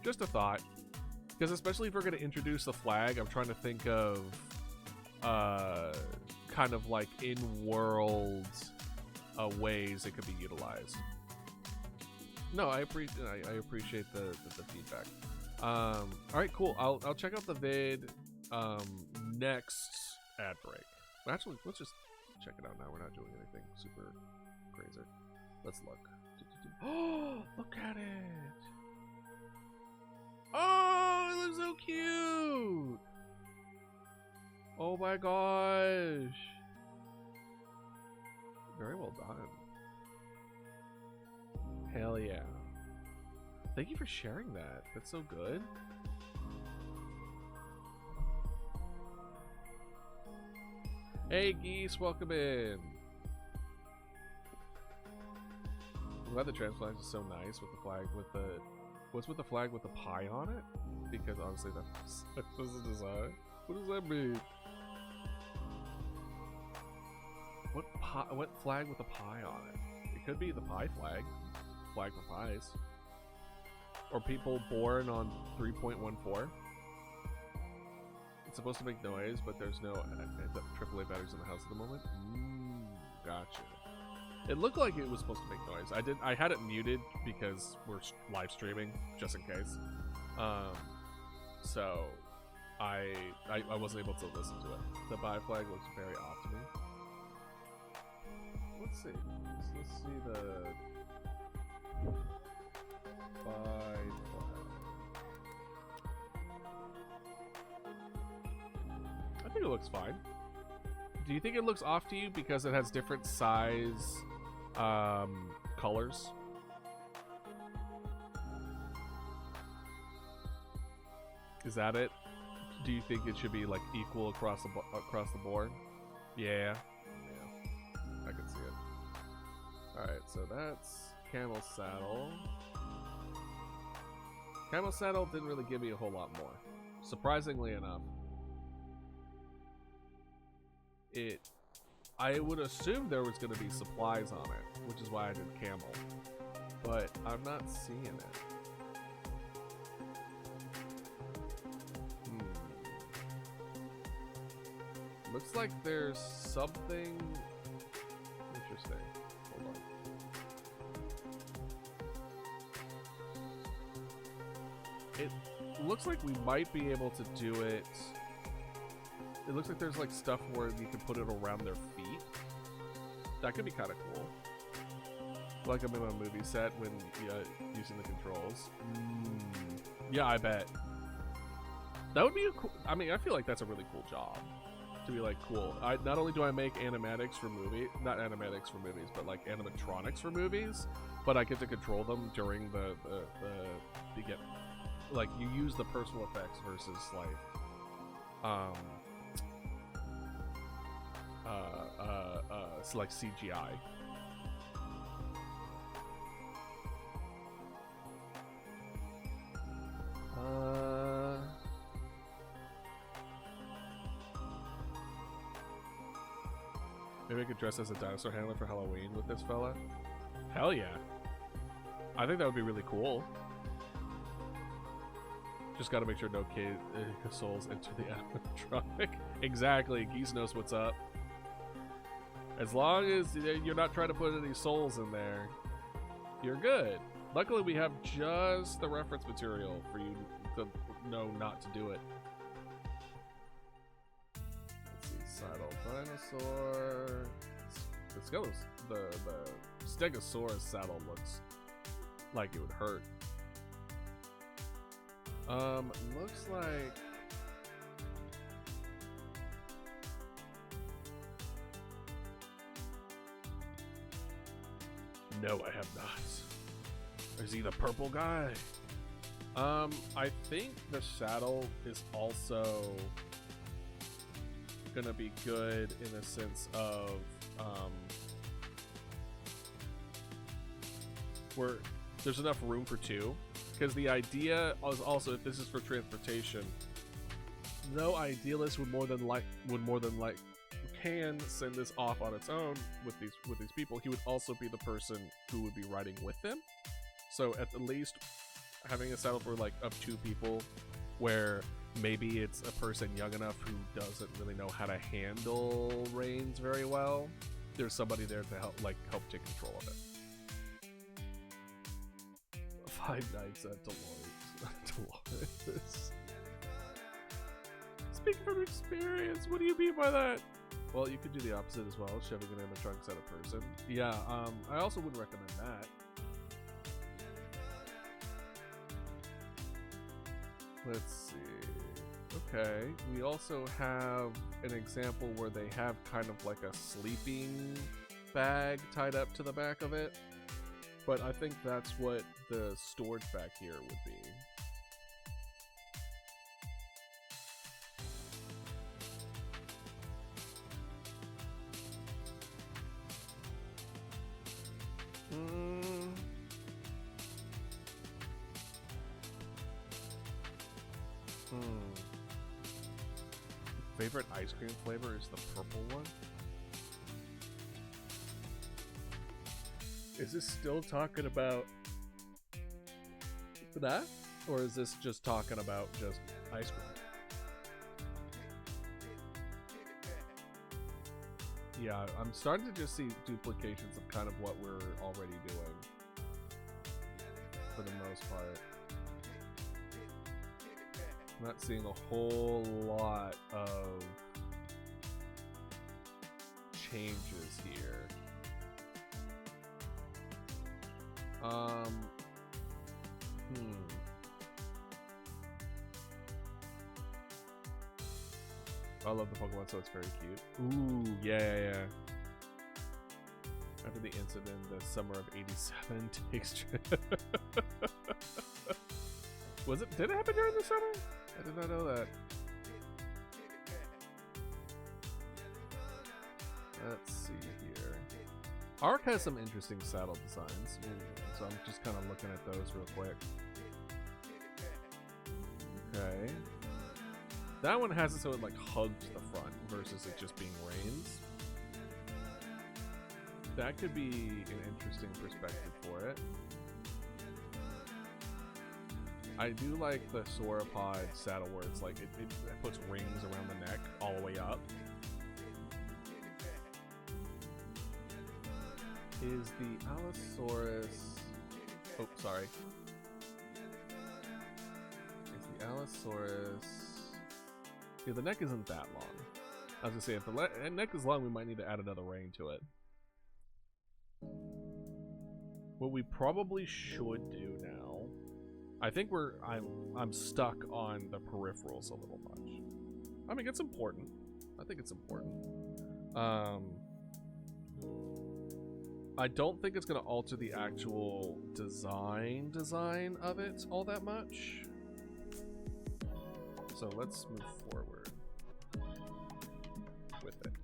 just a thought, because especially if we're gonna introduce the flag, I'm trying to think of kind of like in-world ways it could be utilized. No, I appreciate the feedback. All right, cool. I'll check out the vid next ad break. Actually, let's just check it out now. We're not doing anything super crazy. Let's look. Oh, look at it! Oh, it looks so cute! Oh my gosh! Very well done. Hell yeah. Thank you for sharing that. That's so good. Hey Geese, welcome in. I'm glad the trans flag is so nice with the flag with the... What's with the flag with the pie on it? Because honestly that's the design. What does that mean? What flag with a pie on it? It could be the pie flag. Flag for pies. Or people born on 3.14. It's supposed to make noise, but there's no AAA batteries in the house at the moment. Gotcha. It looked like it was supposed to make noise. I had it muted because we're live streaming, just in case. So I wasn't able to listen to it. The pie flag looks very off to me. Let's see. Let's see the fine flag. I think it looks fine. Do you think it looks off to you because it has different size colors? Is that it? Do you think it should be like equal across the board? Yeah. I can see it. Alright, so that's camel saddle. Camel saddle didn't really give me a whole lot more. Surprisingly enough. I would assume there was going to be supplies on it, which is why I did camel. But I'm not seeing it. Looks like there's something interesting. Hold on. It looks like we might be able to do it. It looks like there's like stuff where you can put it around their feet. That could be kind of cool. Like I'm in a movie set when using the controls. Yeah, I bet. That would be a cool. I mean, I feel like that's a really cool job. To be like, cool. Not only do I make animatics for not animatics for movies, but like animatronics for movies, but I get to control them during the like you use the personal effects versus like it's like CGI. Maybe I could dress as a dinosaur handler for Halloween with this fella. Hell yeah. I think that would be really cool. Just gotta make sure no souls enter the animatronic. Exactly, Geese knows what's up. As long as you're not trying to put any souls in there, you're good. Luckily we have just the reference material for you to know not to do it. Saddle dinosaur. The Stegosaurus saddle looks like it would hurt. Looks like no, I have not. Is he the purple guy? I think the saddle is also gonna be good in a sense of where there's enough room for two, because the idea is also, if this is for transportation, no idealist would more than like can send this off on its own with these people. He would also be the person who would be riding with them, so at the least having a saddle for like up to people, where maybe it's a person young enough who doesn't really know how to handle reins very well. There's somebody there to help take control of it. 5 nights at Dolores. Speak from experience. What do you mean by that? Well, you could do the opposite as well, shoving an animatronics at a person. Yeah, I also wouldn't recommend that. Let's see. Okay, we also have an example where they have kind of like a sleeping bag tied up to the back of it, but I think that's what the storage back here would be. Favorite ice cream flavor is the purple one. Is this still talking about that? Or is this just talking about just ice cream? Yeah, I'm starting to just see duplications of kind of what we're already doing. For the most part. I'm not seeing a whole lot of changes here. I love the Pokemon, so it's very cute. Ooh, yeah. After the incident, the summer of '87 takes. Was it? Did it happen during the summer? I did not know that. Let's see here. Ark has some interesting saddle designs, so I'm just kind of looking at those real quick. Okay. That one has it so it like hugs the front versus it just being reins. That could be an interesting perspective for it. I do like the sauropod saddle where it's like it puts rings around the neck all the way up. Is the Allosaurus... Oh, sorry. Is the Allosaurus... Yeah, the neck isn't that long. I was gonna say, if the neck is long, we might need to add another ring to it. What we probably should do now... I think I'm stuck on the peripherals a little much. I mean, it's important. I think it's important. I don't think it's going to alter the actual design of it all that much. So let's move forward with it.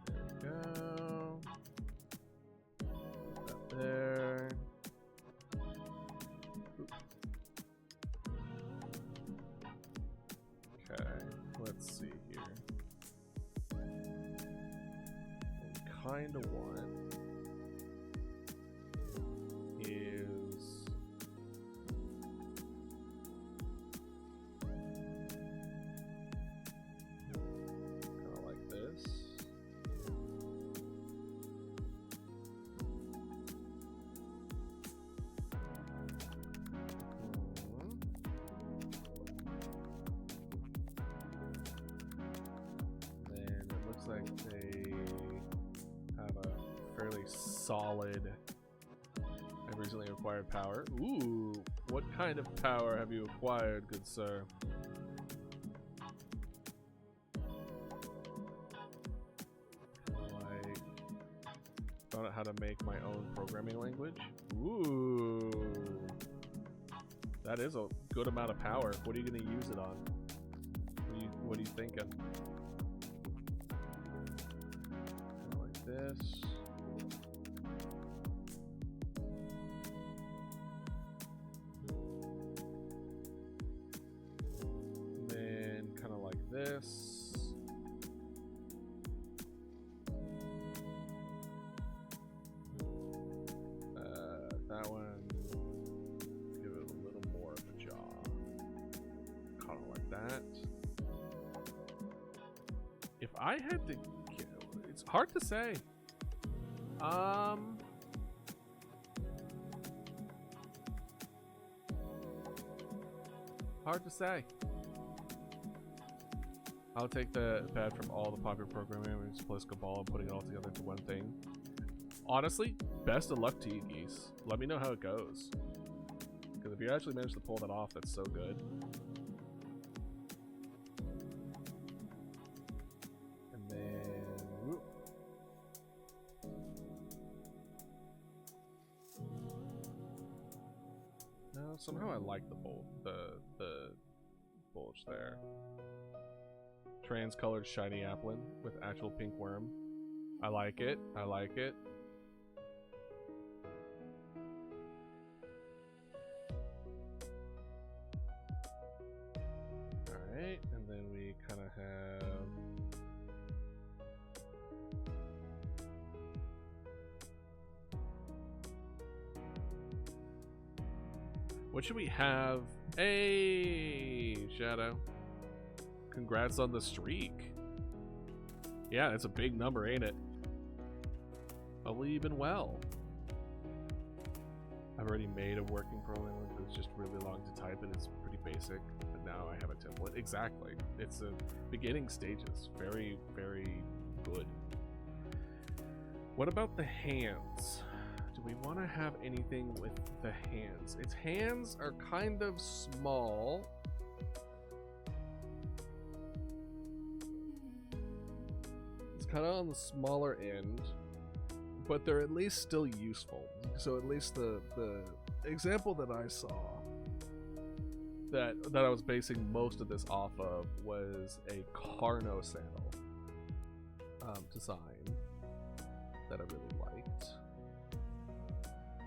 There we go. Put that there. Oop. Okay, let's see here. Kind of want is kind of like this. Then it looks like they have a fairly solid and recently acquired power. Ooh, what kind of power have you acquired, good sir? Like, found out how to make my own programming language. Ooh, that is a good amount of power. What are you going to use it on? What are you thinking? This. And then kind of like this. That one, give it a little more of a jaw. Kind of like that. If I had to, it's hard to say. Hard to say. I'll take the pad from all the popular programming plus Cabal and putting it all together into one thing. Honestly, best of luck to you, Geese. Let me know how it goes. Because if you actually manage to pull that off, that's so good. And then, whoop. No, somehow I like the bulge there. Trans-colored shiny applin with actual pink worm. I like it. I like it. Alright, and then we kind of have... What should we have? Hey, Shadow. Congrats on the streak. Yeah, it's a big number, ain't it? Hopefully you've been well. I've already made a working program, but it's just really long to type and it's pretty basic. But now I have a template. Exactly. It's the beginning stages. Very, very good. What about the hands? Do we want to have anything with the hands? Its hands are kind of small. It's kind of on the smaller end, but they're at least still useful. So at least the example that I saw that I was basing most of this off of was a Carno sandal design that I really liked.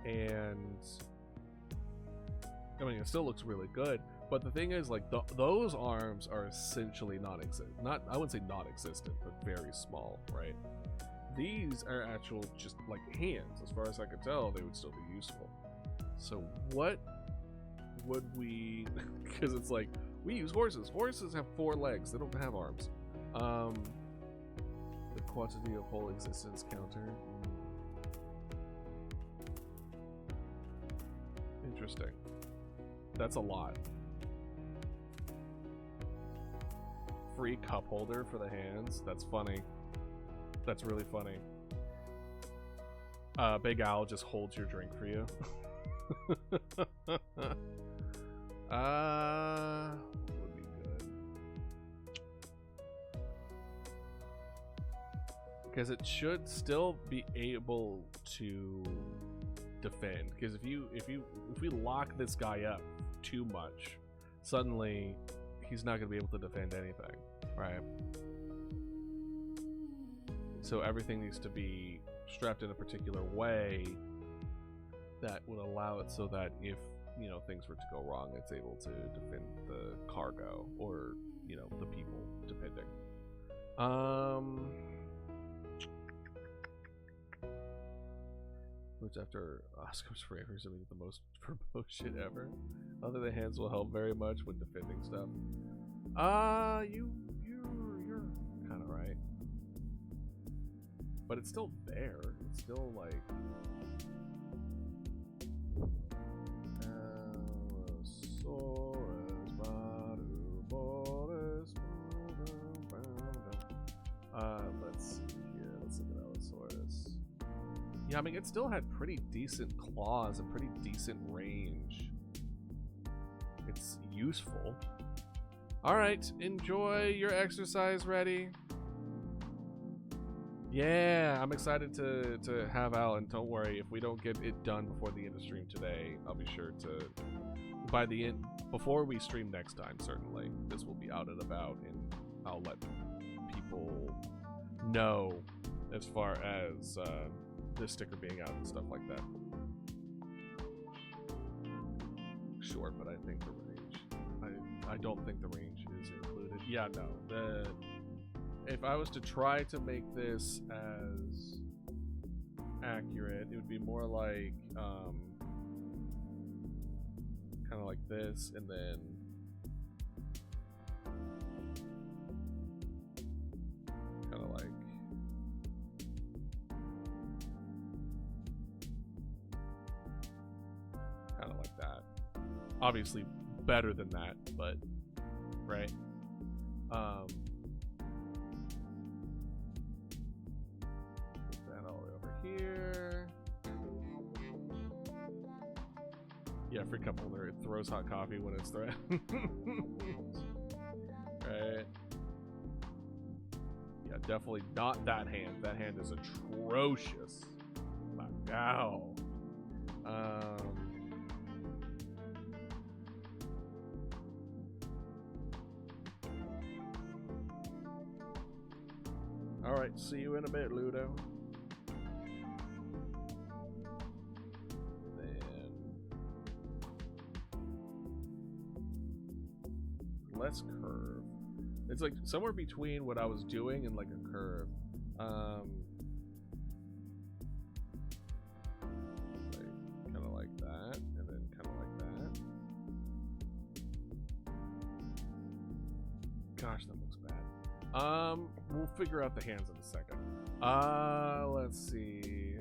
And I mean, it still looks really good, but the thing is, like, those arms are essentially non-existent. I wouldn't say non-existent, but very small, right? These are actual just like hands. As far as I could tell, they would still be useful. So what would we, because it's like, we use horses. Horses have 4 legs. They don't have arms. The quantity of whole existence counter. Interesting. That's a lot. Free cup holder for the hands. That's funny. That's really funny. Big Al just holds your drink for you. Would be good. Because it should still be able to defend. Because if we lock this guy up too much, suddenly he's not going to be able to defend anything, right? So everything needs to be strapped in a particular way that would allow it so that if, you know, things were to go wrong, it's able to defend the cargo or, you know, the people, depending. Which after Oscar's forever is the most promote shit ever. Other than hands will help very much with defending stuff. You're kind of right. But it's still there. It's still like let's see here. Let's look at Allosaurs. Yeah, I mean, it still had pretty decent claws and pretty decent range. It's useful. Alright, enjoy your exercise, ready? Yeah, I'm excited to have Al, and don't worry, if we don't get it done before the end of stream today, I'll be sure to, by the end, before we stream next time, certainly, this will be out and about, and I'll let people know as far as this sticker being out and stuff like that. Sure, but I think the range, I don't think the range is included. Yeah, no, if I was to try to make this as accurate, it would be more like kind of like this, and then kind of like that. Obviously better than that, but right. Here. Yeah, free cup holder. It throws hot coffee when it's threatened. Right. Yeah, definitely not that hand. That hand is atrocious. Wow. Alright, see you in a bit, Ludo. Less curve. It's like somewhere between what I was doing and like a curve. Kind of like that, and then kind of like that. Gosh, that looks bad. We'll figure out the hands in a second. Let's see.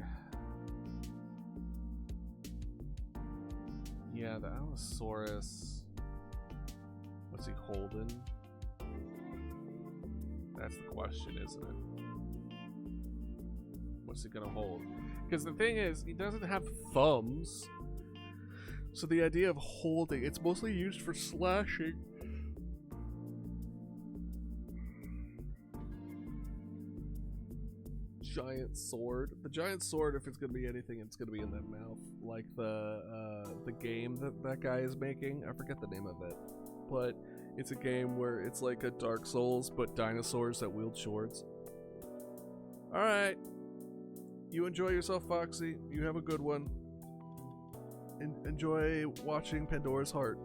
Yeah, the Allosaurus. What's he holding? That's the question, isn't it? What's it gonna hold? Because the thing is, he doesn't have thumbs. So the idea of holding, it's mostly used for slashing. Giant sword. The giant sword, if it's gonna be anything, it's gonna be in that mouth. Like the game that guy is making. I forget the name of it. But it's a game where it's like a Dark Souls, but dinosaurs that wield swords. Alright. You enjoy yourself, Foxy. You have a good one. Enjoy watching Pandora's Heart.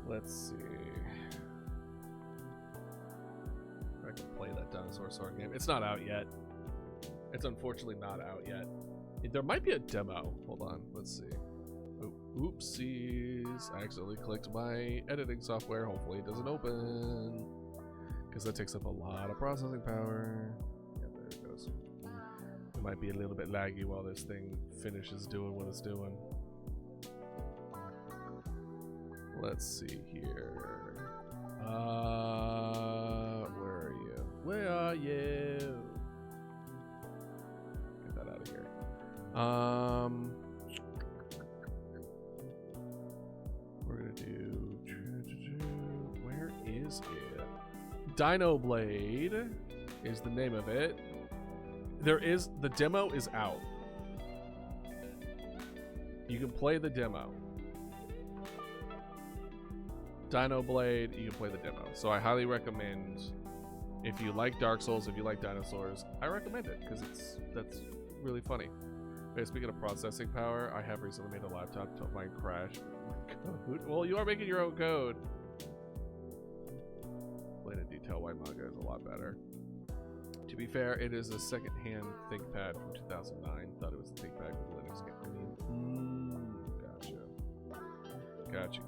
Let's see. I can play that dinosaur sword game. It's not out yet. It's unfortunately not out yet. There might be a demo. Hold on. Let's see. Oh, oopsies. I accidentally clicked my editing software. Hopefully it doesn't open. Because that takes up a lot of processing power. Yeah, there it goes. It might be a little bit laggy while this thing finishes doing what it's doing. Let's see here. Where are you? Where are you? Get that out of here. We're gonna do. Where is it? Dino Blade is the name of it. The demo is out. You can play the demo. Dino Blade, you can play the demo. So I highly recommend, if you like Dark Souls, if you like dinosaurs, I recommend it because that's really funny. Okay, speaking of processing power, I have recently made a laptop to my crash code. Well, you are making your own code. Explain in detail why manga is a lot better. To be fair, it is a second-hand ThinkPad from 2009. Thought it was a ThinkPad with Linux game. Gotcha.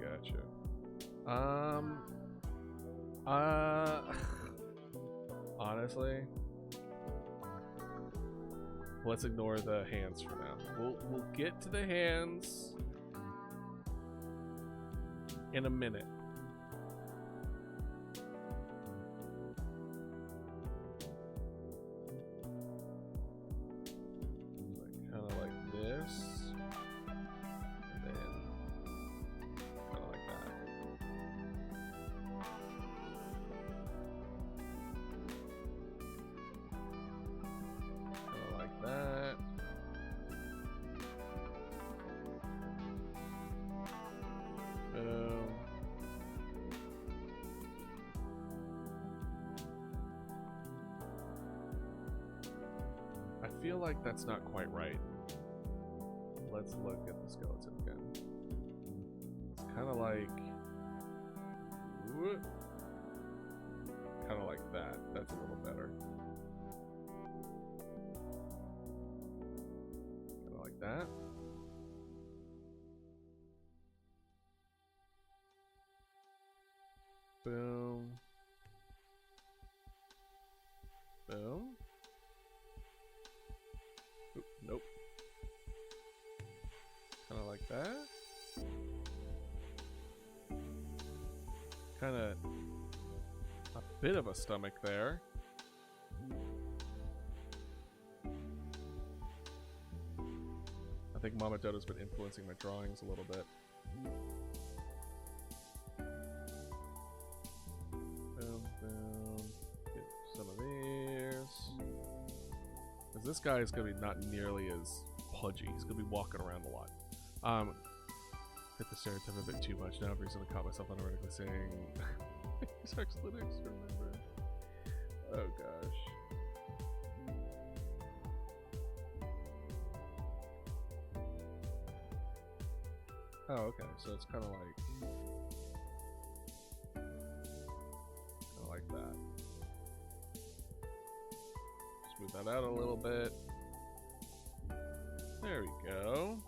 Honestly, let's ignore the hands for now. We'll get to the hands in a minute. Kind of like this. I feel like that's not quite right. Let's look at the skeleton again. It's kind of like that. That's a little better. Kind of like that. Boom. Boom. Oop, nope. Kind of like that. Kind of a bit of a stomach there. I think Mama Dodo's been influencing my drawings a little bit. Boom, boom. Get some of these. Because this guy is going to be not nearly as pudgy. He's going to be walking around a lot. Hit the stereotype a bit too much now. I've recently caught myself unironically saying sex Linux, remember? Oh gosh. Oh, okay. So it's kind of like that. Smooth that out a little bit. There we go.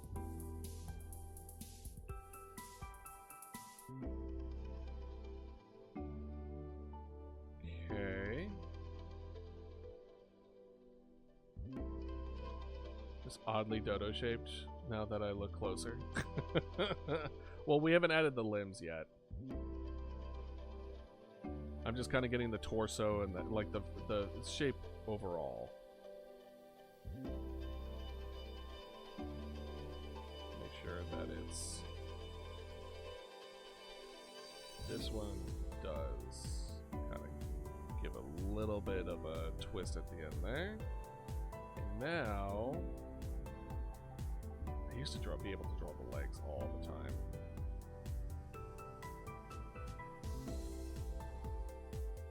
Okay. Just oddly dodo shaped now that I look closer. Well, we haven't added the limbs yet. I'm just kind of getting the torso and like the shape overall. Make sure that it's this one does kind of give a little bit of a twist at the end there. And now I used to be able to draw the legs all the time.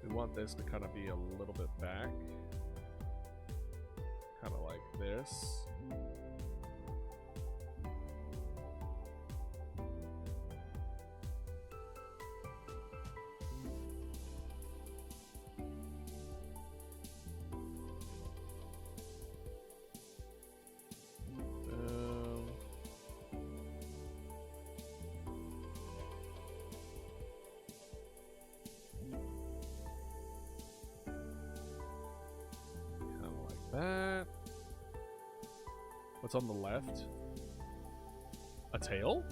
We want this to kind of be a little bit back. Kind of like this. That. What's on the left? A tail?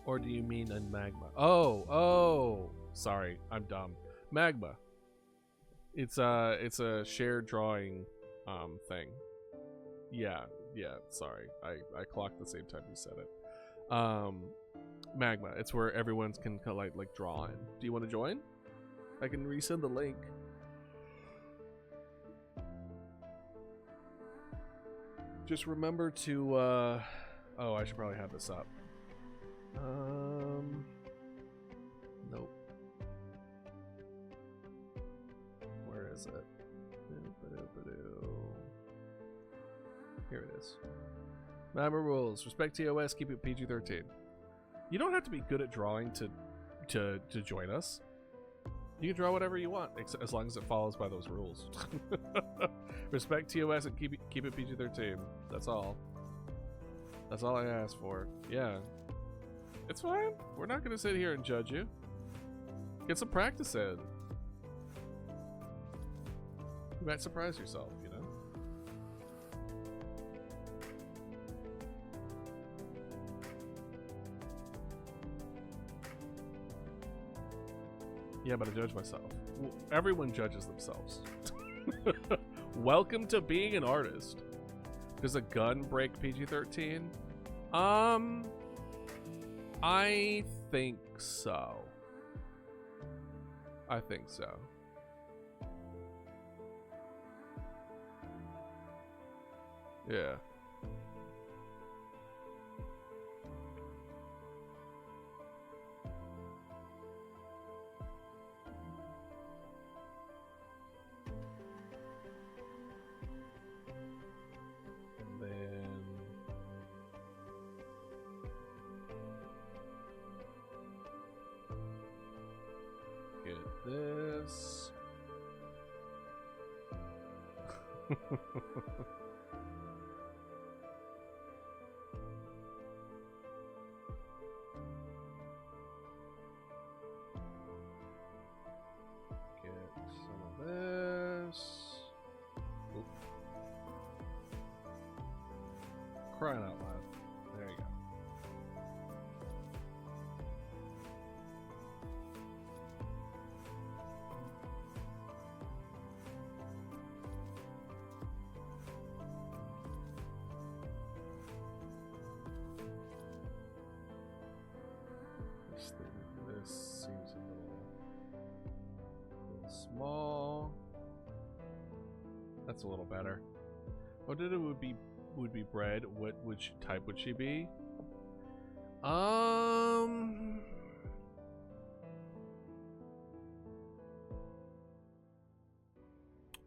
Or do you mean a magma? Oh, sorry, I'm dumb. Magma. It's a shared drawing thing. Yeah, sorry. I clocked the same time you said it. Magma. It's where everyone can like draw in. Do you want to join? I can resend the link. Just remember to oh, I should probably have this up. Nope. Where is it? Here it is. Magma rules. Respect TOS, keep it PG-13. You don't have to be good at drawing to join us. You can draw whatever you want, as long as it follows by those rules. Respect TOS and keep it PG-13. That's all. That's all I ask for. Yeah. It's fine. We're not going to sit here and judge you. Get some practice in. You might surprise yourself, you know? Yeah, but I judge myself. Everyone judges themselves. Welcome to being an artist. Does a gun break PG-13? I think so. I think so. Yeah. This. Get some of this. Oop. Crying out loud. There you go. This seems a little small. That's a little better. Oh, did it would be bread? What type would she be?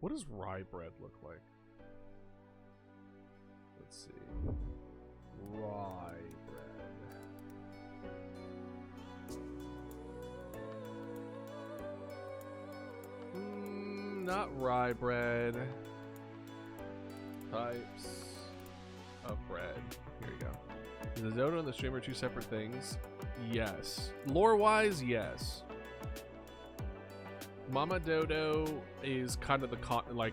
What does rye bread look like? Let's see. Rye bread. Not rye bread. Types of bread. Here we go. Is the Zoda and the streamer two separate things? Yes. Lore-wise, yes. Mama Dodo is kind of the conduit,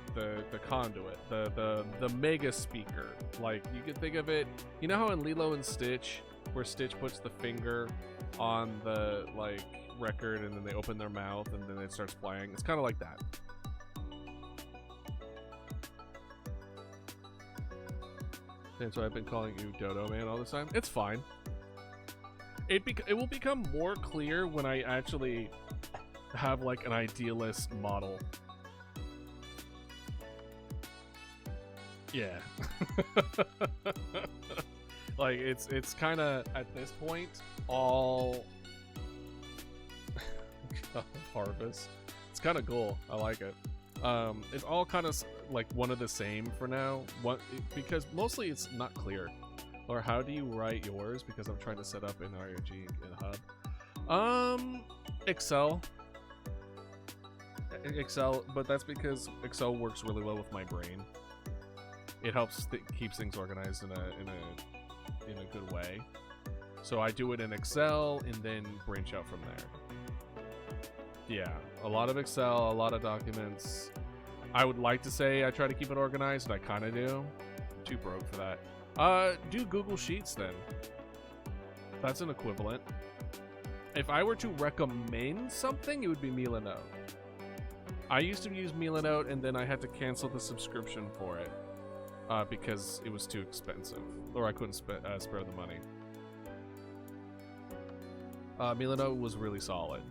the mega speaker. Like, you can think of it, you know how in Lilo and Stitch, where Stitch puts the finger on the like record and then they open their mouth and then it starts playing? It's kind of like that. That's why I've been calling you Dodo Man all this time. It's fine. It will become more clear when I actually have like an idealist model. Yeah. Like it's kind of at this point all harvest. It's kind of cool. I like it. It's all kind of like one of the same for now. Because mostly it's not clear. Or how do you write yours? Because I'm trying to set up an ROG in Hub. Excel, but that's because Excel works really well with my brain. It helps keeps things organized in a good way. So I do it in Excel and then branch out from there. Yeah, a lot of Excel, a lot of documents. I would like to say I try to keep it organized, and I kind of do. I'm too broke for that. Do Google Sheets then. That's an equivalent. If I were to recommend something, it would be Milanote. I used to use Milanote and then I had to cancel the subscription for it because it was too expensive, or I couldn't spare the money. Milanote was really solid,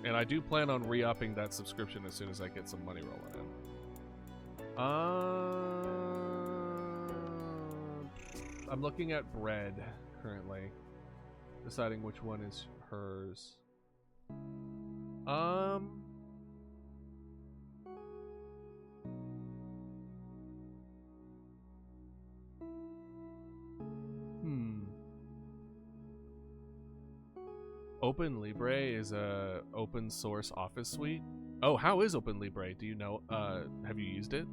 and I do plan on re-upping that subscription as soon as I get some money rolling in. I'm looking at bread currently, deciding which one is hers. Open Libre is a open source office suite. Oh, how is Open Libre? Do you know? Have you used it?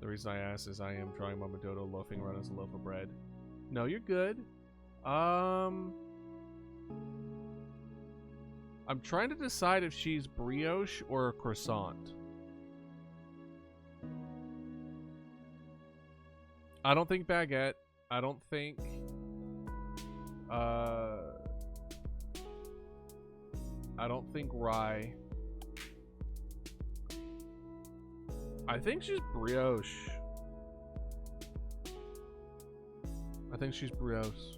The reason I asked is I am drawing Mama Dodo loafing around as a loaf of bread. No, you're good. I'm trying to decide if she's brioche or a croissant. I don't think baguette. I don't think rye. I think she's brioche. I think she's brioche.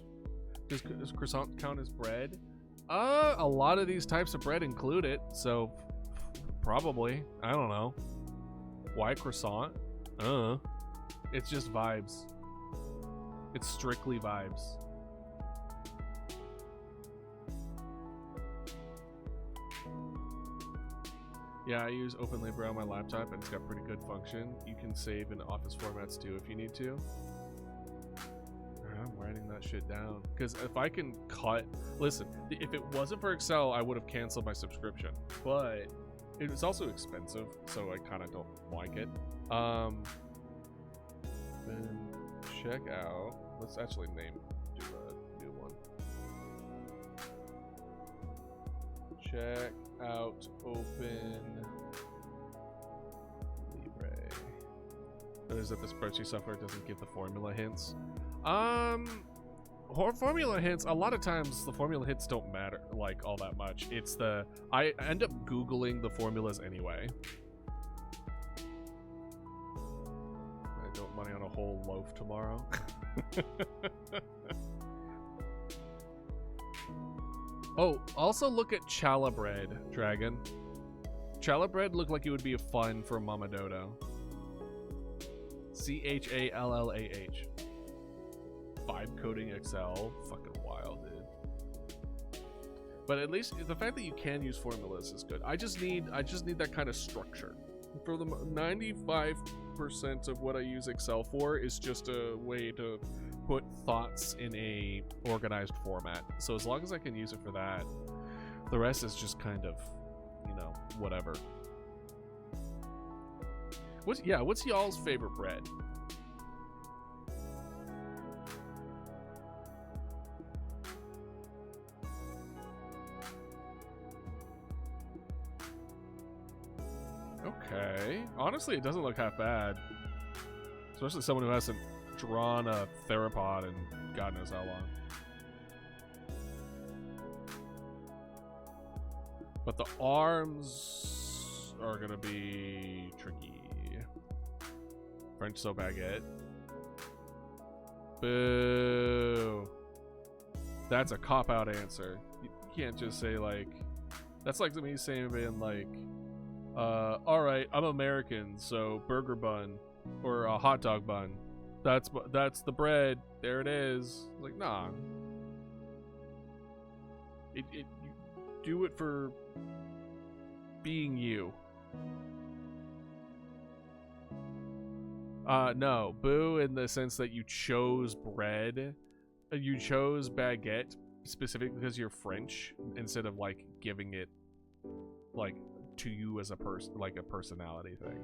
Does croissant count as bread? A lot of these types of bread include it, so probably. I don't know. Why croissant? It's just vibes. It's strictly vibes. Yeah, I use Open Libre on my laptop and it's got pretty good function. You can save in Office formats too if you need to. I'm writing that shit down. Because if I can cut... Listen, if it wasn't for Excel, I would have canceled my subscription. But it's also expensive, so I kind of don't like it. Then check out... Let's actually do a new one. Check out Open Libre. Is that the spreadsheet software doesn't give the formula hints? Formula hints, a lot of times the formula hints don't matter like all that much. It's I end up Googling the formulas anyway. I don't money on a whole loaf tomorrow. Oh, also look at challah bread, Dragon. Challah bread looked like it would be fun for Mama Dodo. CHALLAH. Vibe coding Excel. Fucking wild, dude. But at least the fact that you can use formulas is good. I just need that kind of structure. For the 95% of what I use Excel for is just a way to put thoughts in a organized format. So as long as I can use it for that, the rest is just kind of, you know, whatever. What's y'all's favorite bread? Okay. Honestly, it doesn't look half bad. Especially someone who hasn't drawn a theropod in God knows how long. But the arms are gonna be tricky. French so baguette. Boo. That's a cop-out answer. You can't just say like, that's like me saying being like, alright, I'm American, so burger bun or a hot dog bun. That's the bread. There it is. Like, nah. You do it for being you. No, boo in the sense that you chose bread. You chose baguette specifically because you're French instead of like giving it like to you as a person, like a personality thing.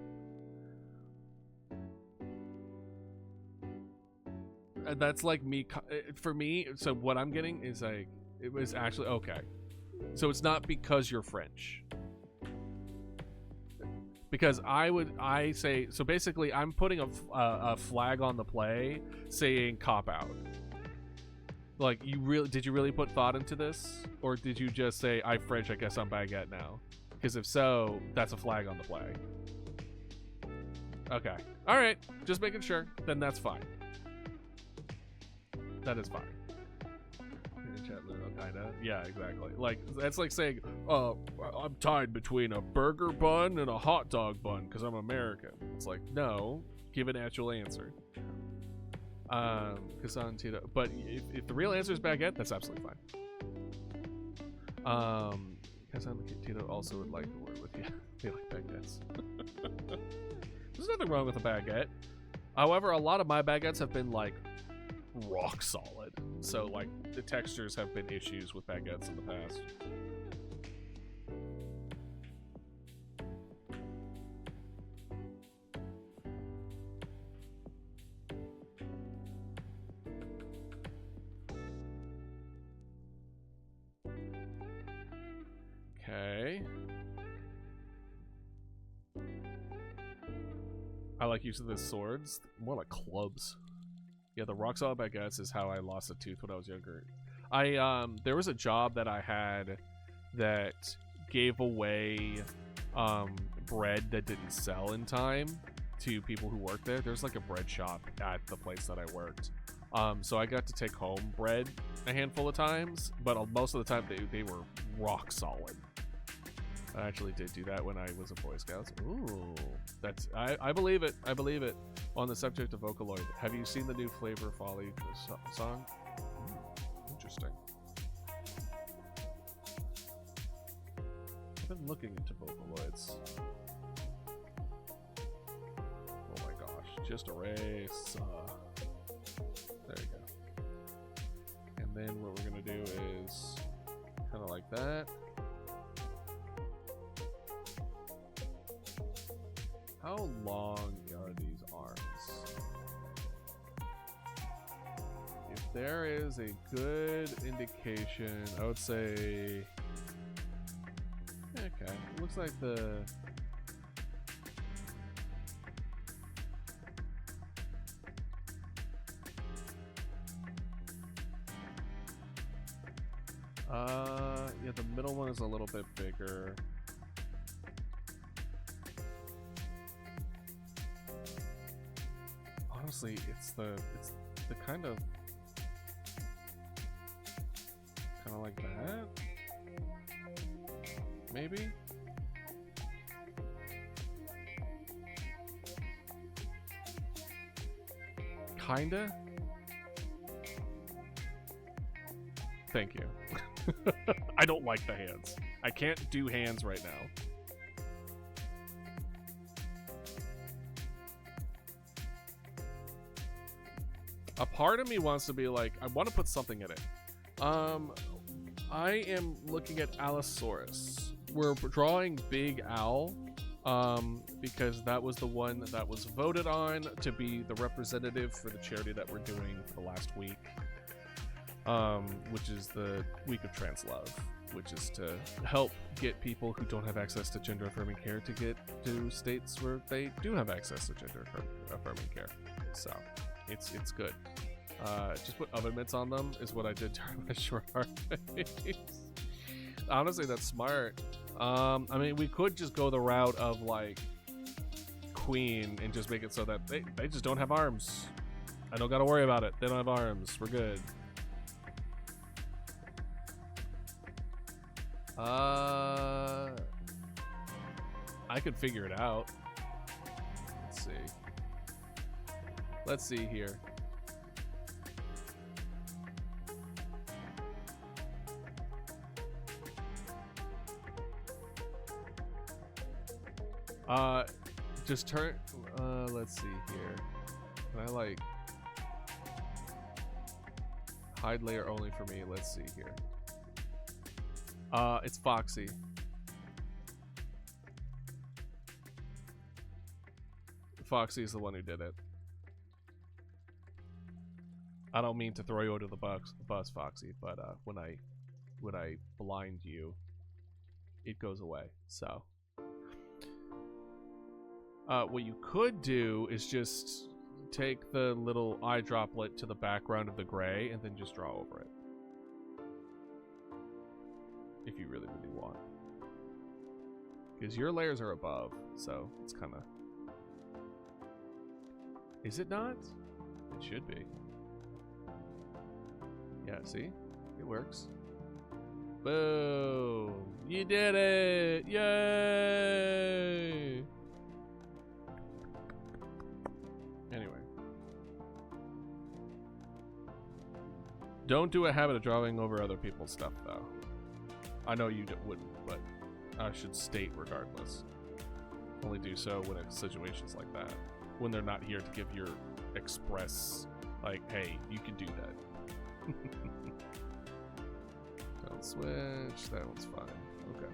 And that's like me, for me, so what I'm getting is like, it was actually, okay. So it's not because you're French. Because I say, so basically I'm putting a flag on the play saying cop out. Like, did you really put thought into this? Or did you just say, I'm French, I guess I'm baguette now? Because if so, that's a flag on the play. Okay. Alright, just making sure. Then that's fine. That is fine. Kinda. Yeah, exactly. Like, that's like saying, I'm tied between a burger bun and a hot dog bun because I'm American. It's like, no, give an actual answer. But if the real answer is baguette, that's absolutely fine. Casan Tito also would like to work with you. They like baguettes. There's nothing wrong with a baguette. However, a lot of my baguettes have been like rock solid. So like the textures have been issues with baguettes in the past. Okay. I like use of the swords. More like clubs. Yeah, the rock solid baguettes is how I lost a tooth when I was younger. There was a job that I had that gave away bread that didn't sell in time to people who worked there. There's like a bread shop at the place that I worked. So I got to take home bread a handful of times, but most of the time they were rock solid. I actually did do that when I was a Boy Scout. Ooh, that's I believe it. I believe it. On the subject of Vocaloid, have you seen the new Flavor Folly song? Interesting. I've been looking into Vocaloids. Oh my gosh, just erase. There you go. And then what we're gonna do is kind of like that. How long are these arms? If there is a good indication, I would say... Okay, looks like the... Yeah, the middle one is a little bit bigger. Honestly, it's the kind of like that, maybe. Kinda. Thank you. I don't like the hands. I can't do hands right now. A part of me wants to be like, I want to put something in it. I am looking at Allosaurs. We're drawing Big Owl, because that was the one that was voted on to be the representative for the charity that we're doing for the last week, which is the Week of Trans Love. which is to help get people who don't have access to gender affirming care to get to states where they do have access to gender affirming care. So it's good. Just put oven mitts on them is what I did during my short hard phase. Honestly, that's smart. I mean, we could just go the route of like Queen and just make it so that they just don't have arms. I don't gotta worry about it. They don't have arms. We're good. I could figure it out. Let's see. Let's see here. Just turn, let's see here. Can I like hide layer only for me? Let's see here. It's Foxy. Foxy is the one who did it. I don't mean to throw you under the bus, Foxy, but when I blind you, it goes away. So what you could do is just take the little eye droplet to the background of the gray and then just draw over it. If you really, really want. Because your layers are above, so it's kind of... Is it not? It should be. Yeah, see? It works. Boom! You did it! Yay! Anyway. Don't do a habit of drawing over other people's stuff, though. I know you wouldn't, but I should state regardless. Only do so when it's situations like that. When they're not here to give your express, like, hey, you can do that. Don't switch. That one's fine. Okay.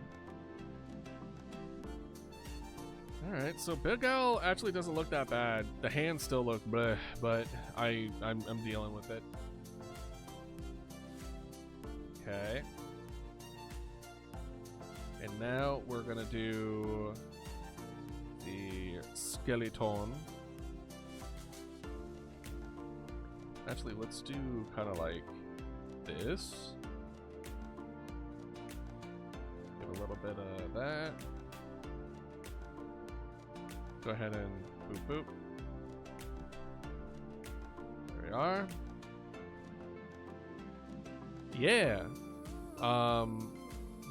Alright, so Big L actually doesn't look that bad. The hands still look bleh, but I'm dealing with it. Okay. And now we're gonna do the skeleton. Actually, let's do kind of like this. Give a little bit of that. Go ahead and boop boop. There we are. Yeah.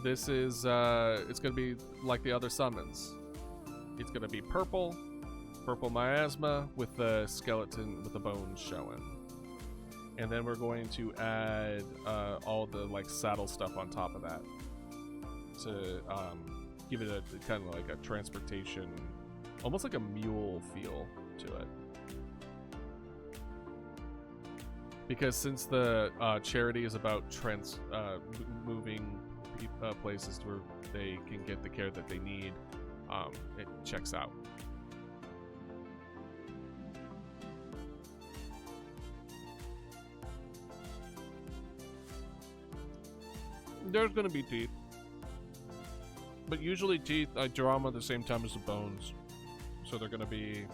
This is it's gonna be like the other summons. It's gonna be purple miasma with the skeleton with the bones showing. And then we're going to add all the like saddle stuff on top of that to give it a kind of like a transportation, almost like a mule feel to it. Because since the charity is about moving places where they can get the care that they need, it checks out. There's gonna be teeth, but usually teeth I draw them at the same time as the bones, so they're gonna be.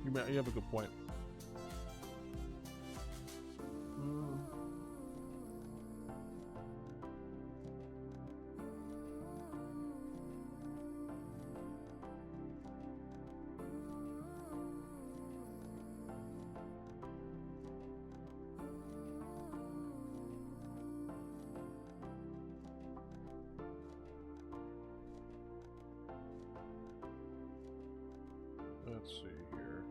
You have a good point. Let's see here.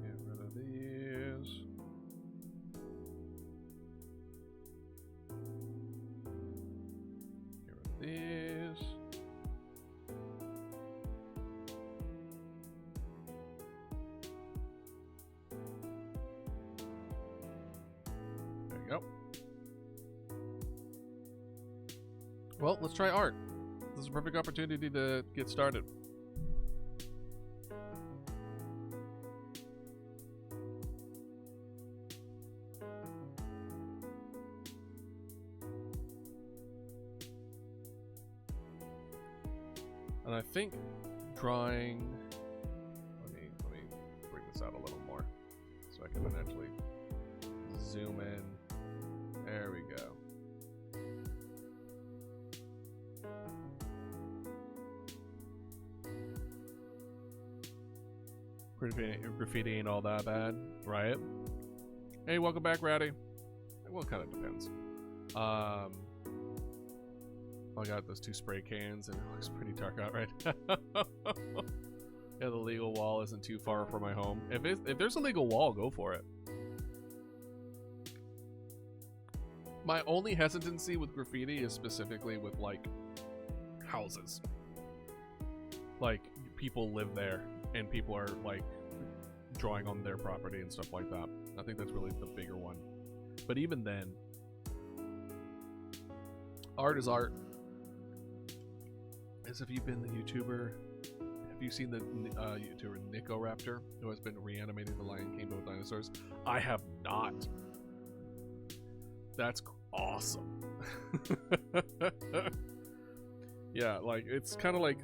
Get rid of these. Get rid of these. we go. Well, let's try art. This is a perfect opportunity to get started. And I think drawing, let me bring this out a little more so I can actually zoom in. There we go. Graffiti ain't all that bad, right? Hey, welcome back, Ratty. Well, it kind of depends. I got those 2 spray cans, and it looks pretty dark out right now. Yeah, the legal wall isn't too far from my home. If there's a legal wall, go for it. My only hesitancy with graffiti is specifically with, like, houses. Like, people live there, and people are, like, drawing on their property and stuff like that. I think that's really the bigger one. But even then, art is art. As if you've been the YouTuber, have you seen the YouTuber Nico Raptor, who has been reanimating the Lion King with dinosaurs? I have not. That's awesome. Yeah, like it's kind of like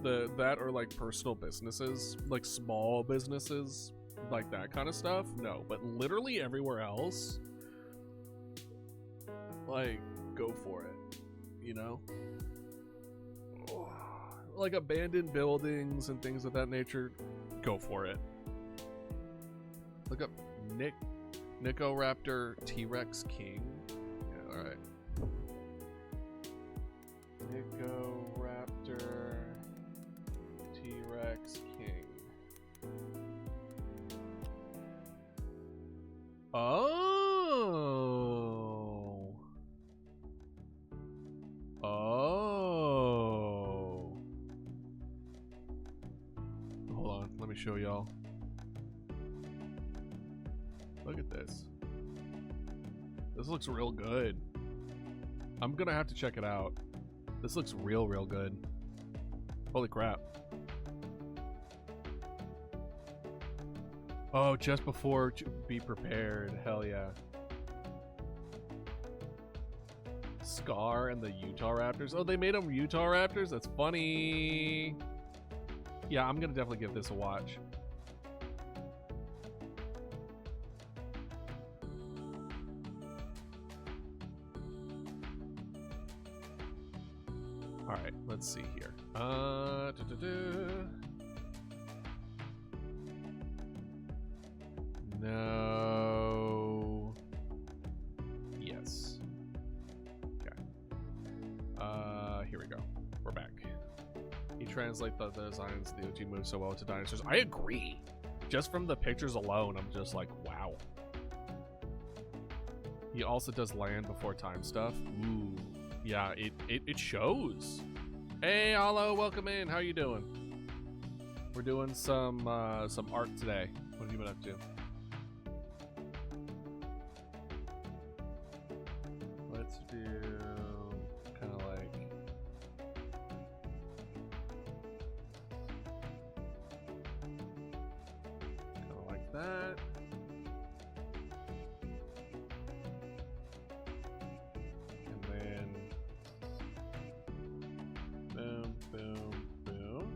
that or like personal businesses, like small businesses, like that kind of stuff. No, but literally everywhere else, like go for it, you know? Like abandoned buildings and things of that nature, go for it. Look up Nico Raptor T-Rex King. Yeah, alright. Nico Raptor T-Rex King. Oh. Oh. Hold on, let me show y'all. Look at this. This looks real good. I'm gonna have to check it out. This looks real good. Holy crap. Oh, just before be prepared. Hell yeah. Scar and the Utah Raptors. Oh, they made them Utah Raptors? That's funny. Yeah, I'm gonna definitely give this a watch. Alright, let's see here. No. Yes. Okay. Here we go. We're back. He translates the designs the OG moves so well to dinosaurs. I agree. Just from the pictures alone, I'm just like, wow. He also does land before time stuff. Ooh. Yeah, it shows. Hey, Allo, welcome in. How you doing? We're doing some art today. What have you been up to? Let's do kind of like that. And then boom, boom, boom.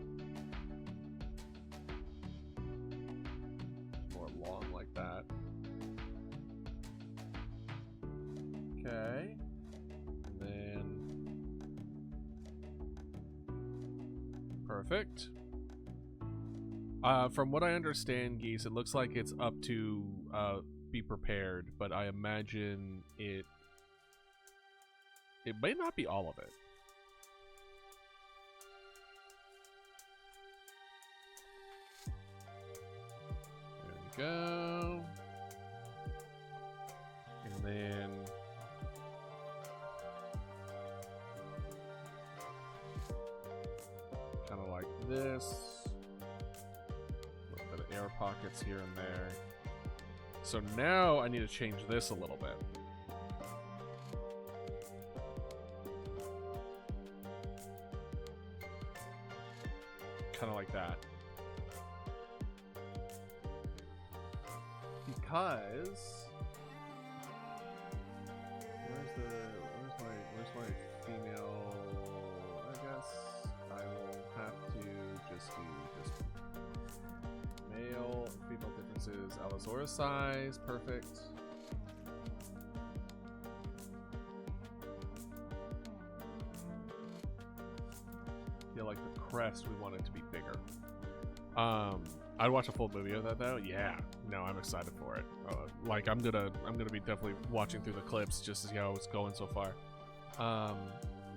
More long like that. Okay. And then perfect. From what I understand, Geese, it looks like it's up to be prepared, but I imagine it may not be all of it. There we go. And then kind of like this. A little bit of air pockets here and there. So now I need to change this a little bit. kind of like that. Because where's my female? I guess I will have to just do this one. Male, female differences, Allosaurus size, perfect. Yeah, like the crest, we want it to be bigger. I'd watch a full movie of that though. Yeah, no, I'm excited for it. Like I'm gonna be definitely watching through the clips just to see how it's going so far.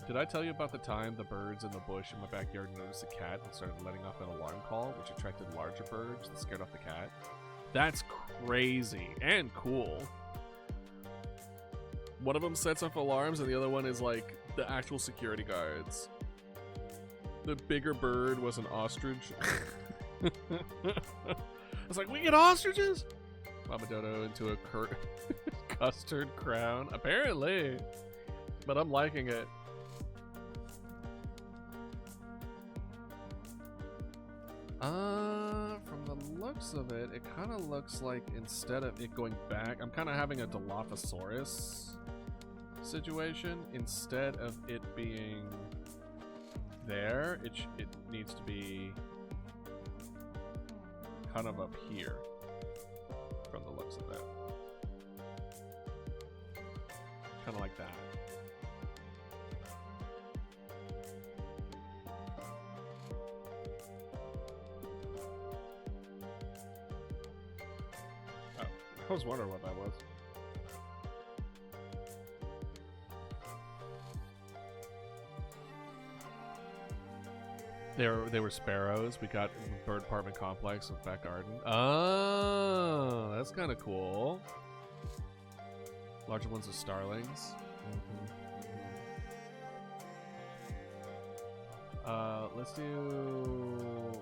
Did I tell you about the time the birds in the bush in my backyard noticed a cat and started letting off an alarm call, which attracted larger birds that scared off the cat? That's crazy and cool. One of them sets off alarms and the other one is like the actual security guards. The bigger bird was an ostrich. I was like, we get ostriches? Mama Dodo into a custard crown. Apparently. But I'm liking it. From the looks of it, it kind of looks like instead of it going back, I'm kind of having a Dilophosaurus situation. Instead of it being there, it needs to be kind of up here from the looks of it. Kind of like that. Oh, I was wondering what that was. They were sparrows. We got bird apartment complex with back garden. Oh, that's kind of cool. Larger ones are starlings. Let's do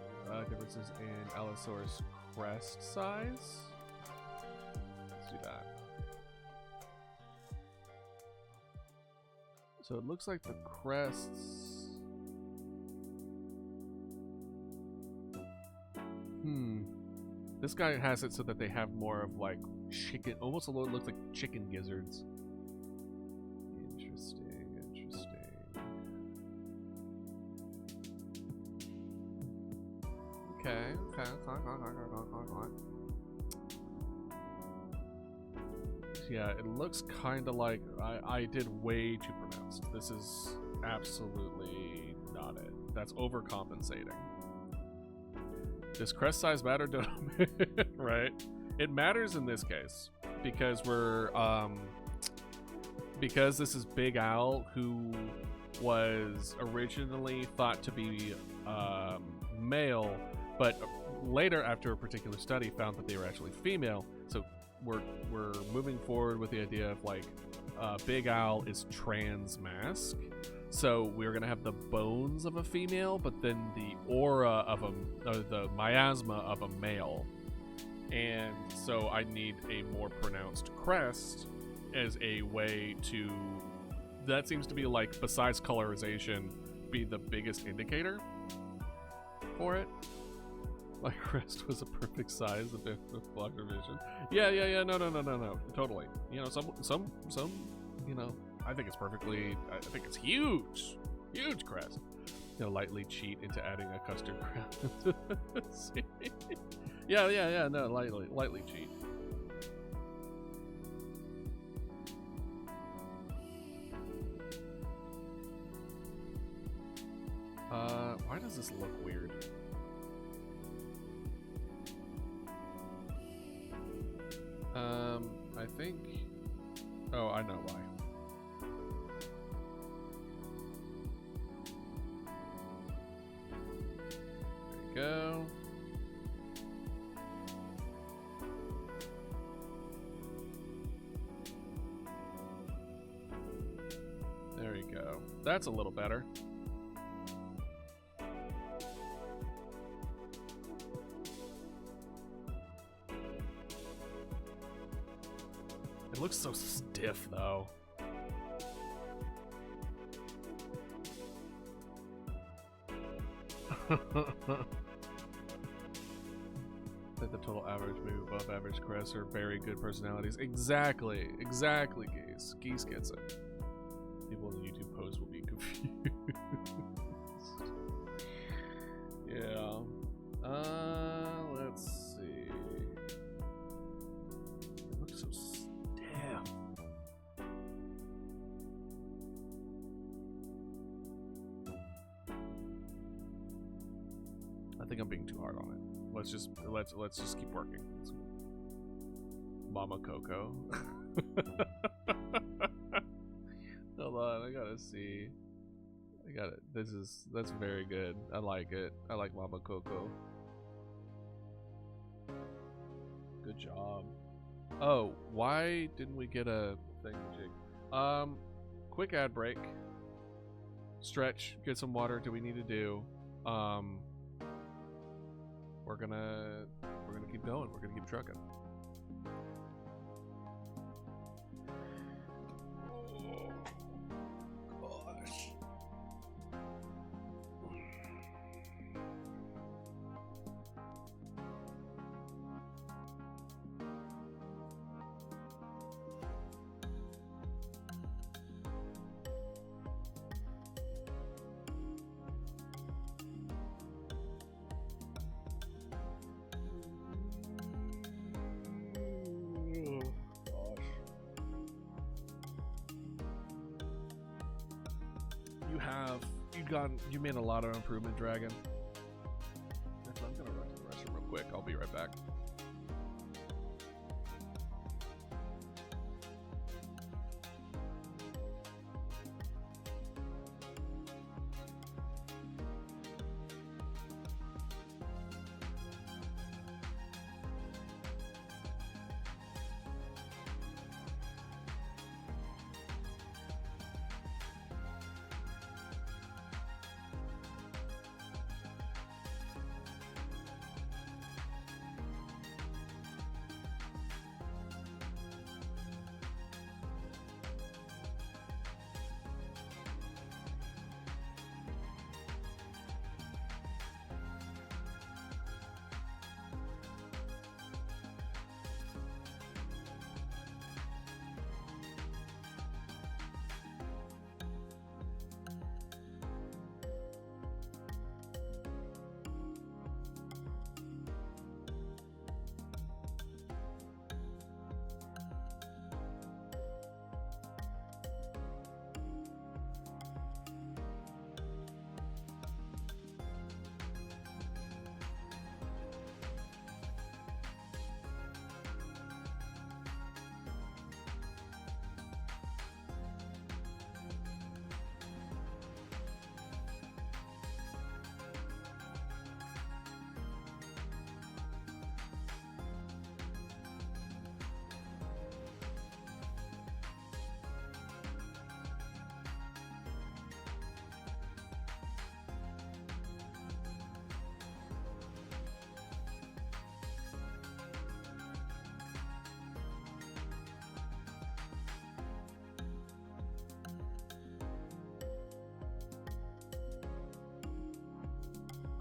differences in Allosaurus crest size. Let's do that. So it looks like the crests. This guy has it so that they have more of like chicken, almost a little looks like chicken gizzards. Interesting, interesting. Okay. Yeah, it looks kind of like I did way too pronounced. This is absolutely not it. That's overcompensating. Does crest size matter? Right? It matters in this case because we're because this is Big Al, who was originally thought to be male, but later after a particular study found that they were actually female. So we're moving forward with the idea of like Big Al is trans mask. So we're gonna have the bones of a female, but then the aura of the miasma of a male. And so I need a more pronounced crest as a way to, that seems to be like, besides colorization, be the biggest indicator for it. Like crest was a perfect size, a bit of blocker vision. Yeah, no, totally. You know, some, you know, I think it's perfectly, I think it's huge crest. You know, lightly cheat into adding a custard crown. yeah, no, lightly cheat. Why does this look weird? I think, oh, I know why. Go. There you go. That's a little better. It looks so stiff though. That the total average, maybe above average crests are very good personalities. Exactly, Geese. Geese gets it. People in the YouTube post will be confused. Yeah. Let's see. It looks so stiff. I think I'm being too hard on it. Let's just keep working. Mama Coco. Hold on, I gotta see. I got it. That's very good. I like it. I like Mama Coco. Good job. Oh, why didn't we get a thing, Jig? Quick ad break. Stretch, get some water. Do we need to do? We're gonna keep going. We're gonna keep trucking. Oh, gosh. You made a lot of improvement, Dragon. I'm gonna run to the restroom real quick. I'll be right back.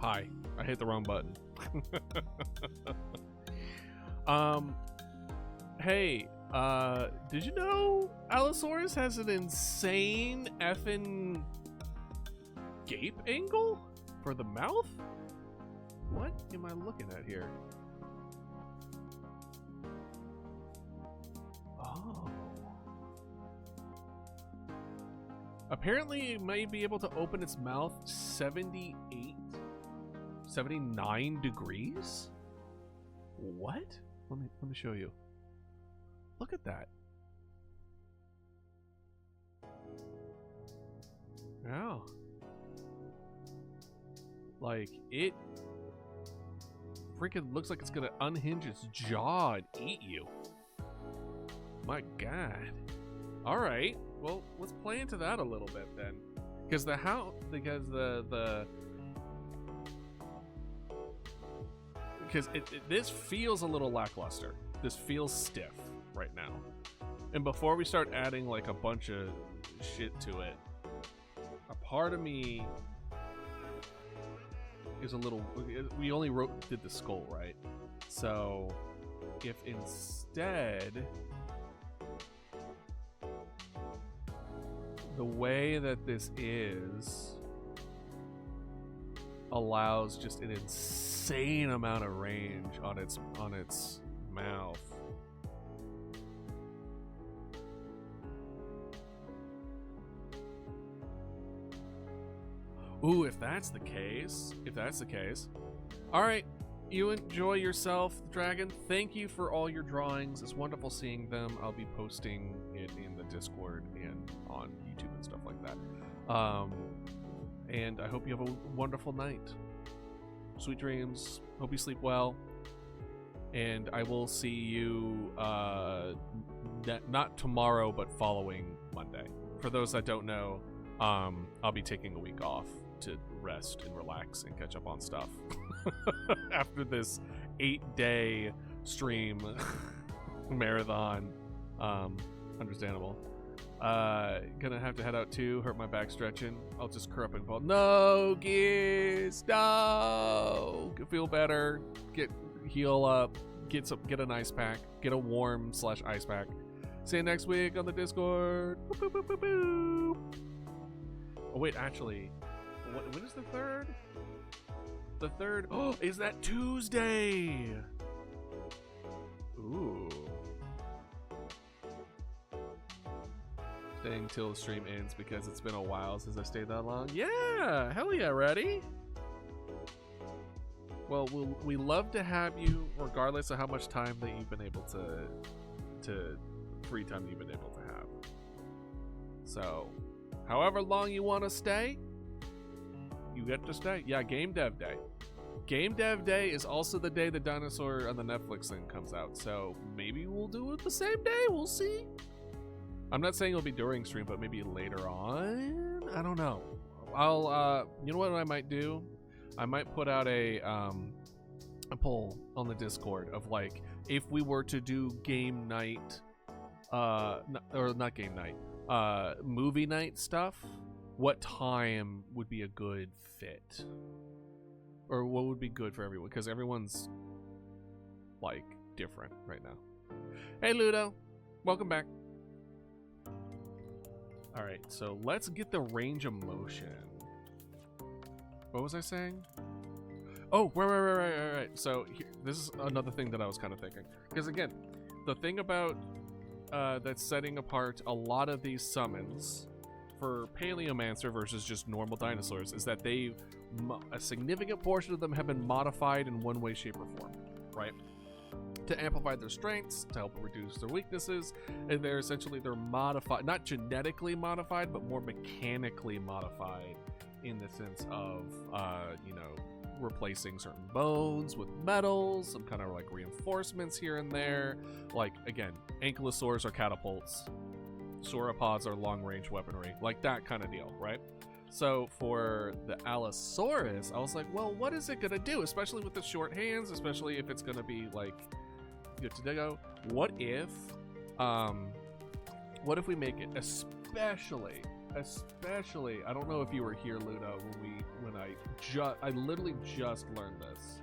Hi, I hit the wrong button. Hey, did you know Allosaurs has an insane effing gape angle for the mouth? What am I looking at here? Oh. Apparently it may be able to open its mouth 79 degrees? What? Let me show you. Look at that. Yeah. Like, it freaking looks like it's gonna unhinge its jaw and eat you. My god. Alright. Well, let's play into that a little bit then. Because this feels a little lackluster. This feels stiff right now. And before we start adding like a bunch of shit to it, a part of me is a little. We only did the skull, right? So if instead the way that this is allows just an insane amount of range on its mouth. Ooh, if that's the case, all right, you enjoy yourself, Dragon. Thank you for all your drawings. It's wonderful seeing them. I'll be posting it in the Discord and on YouTube and stuff like that. And I hope you have a wonderful night. Sweet dreams. Hope you sleep well. And I will see you not tomorrow, but following Monday. For those that don't know, I'll be taking a week off to rest and relax and catch up on stuff after this 8-day stream marathon. Understandable. Gonna have to head out too. Hurt my back stretching. I'll just curl up and fall. No, Gears, no. Feel better. Heal up. Get an ice pack. Get a warm / ice pack. See you next week on the Discord. Boop, boop, boop, boop, boop. Oh wait, actually, when is the 3rd? The 3rd. Oh, is that Tuesday? Ooh. Staying till the stream ends because it's been a while since I stayed that long. Yeah, hell yeah, ready? Well, we love to have you, regardless of how much time that you've been able to free time you've been able to have. So, however long you want to stay, you get to stay. Yeah, Game Dev Day. Game Dev Day is also the day the dinosaur on the Netflix thing comes out. So maybe we'll do it the same day. We'll see. I'm not saying it'll be during stream, but maybe later on. I don't know. I'll you know what I might do? I might put out a poll on the Discord of like if we were to do game night, or not game night, movie night stuff. What time would be a good fit? Or what would be good for everyone? Because everyone's like different right now. Hey Ludo, welcome back. All right, so let's get the range of motion. What was I saying? Oh, right. So here, this is another thing that I was kind of thinking. Because again, the thing about that's setting apart a lot of these summons for Paleomancer versus just normal dinosaurs is that a significant portion of them have been modified in one way, shape, or form, right? To amplify their strengths, to help reduce their weaknesses, and they're modified, not genetically modified, but more mechanically modified in the sense of, replacing certain bones with metals, some kind of like reinforcements here and there. Like, again, Ankylosaurs are catapults, sauropods are long-range weaponry, like that kind of deal, right? So for the Allosaurus, I was like, well, what is it gonna do? Especially with the short hands, especially if it's gonna be like good to go. What if we make it especially, I don't know if you were here, Ludo, when I literally just learned this,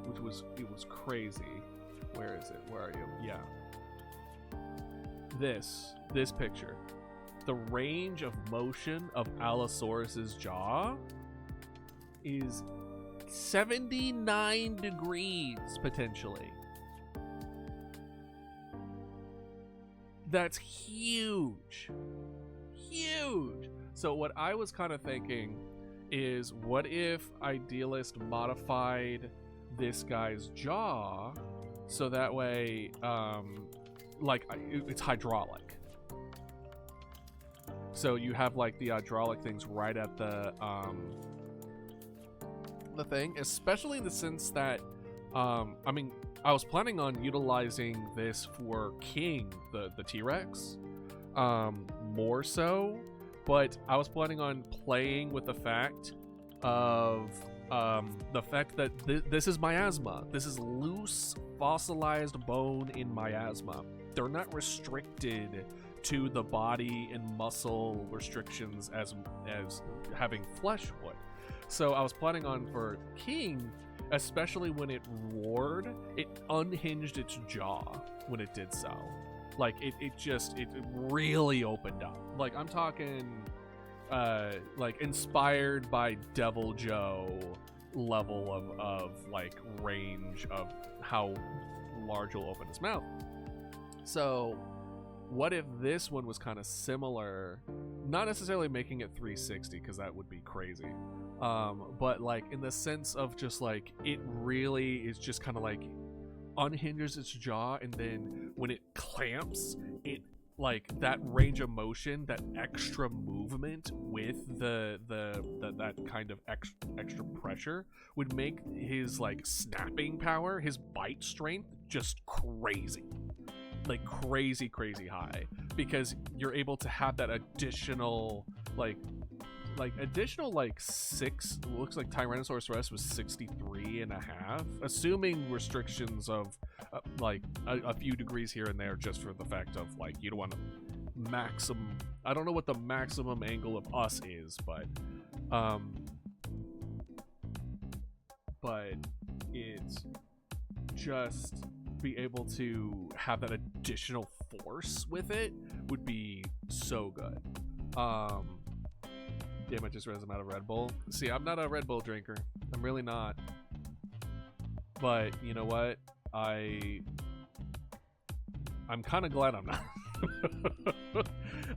it was crazy. Where is it? Where are you? Yeah. This picture. The range of motion of Allosaurus's jaw is 79 degrees, potentially. That's huge. Huge. So what I was kind of thinking is, what if Idealist modified this guy's jaw so that way, it's hydraulic. So you have like the hydraulic things right at the thing, especially in the sense that, I was planning on utilizing this for King, the T-Rex, more so, but I was planning on playing with the fact of that this is miasma. This is loose, fossilized bone in miasma. They're not restricted to the body and muscle restrictions as having flesh would. So I was planning on for King, especially when it roared, it unhinged its jaw when it did so. Like it really opened up. Like I'm talking like inspired by Devil Joe level of like range of how large he'll open his mouth. So what if this one was kind of similar, not necessarily making it 360 because that would be crazy, but like in the sense of just like it really is just kind of like unhinges its jaw, and then when it clamps, it like that range of motion, that extra movement with that kind of extra pressure would make his like snapping power, his bite strength just crazy. Like crazy high, because you're able to have that additional like additional like 6, looks like Tyrannosaurus Rex was 63.5, assuming restrictions of like a few degrees here and there, just for the fact of like you don't want to maximum, I don't know what the maximum angle of us is, but it's just be able to have that additional force with it would be so good. Damn, I just realized I'm out of Red Bull. See, I'm not a Red Bull drinker. I'm really not. But you know what? I'm kind of glad I'm not.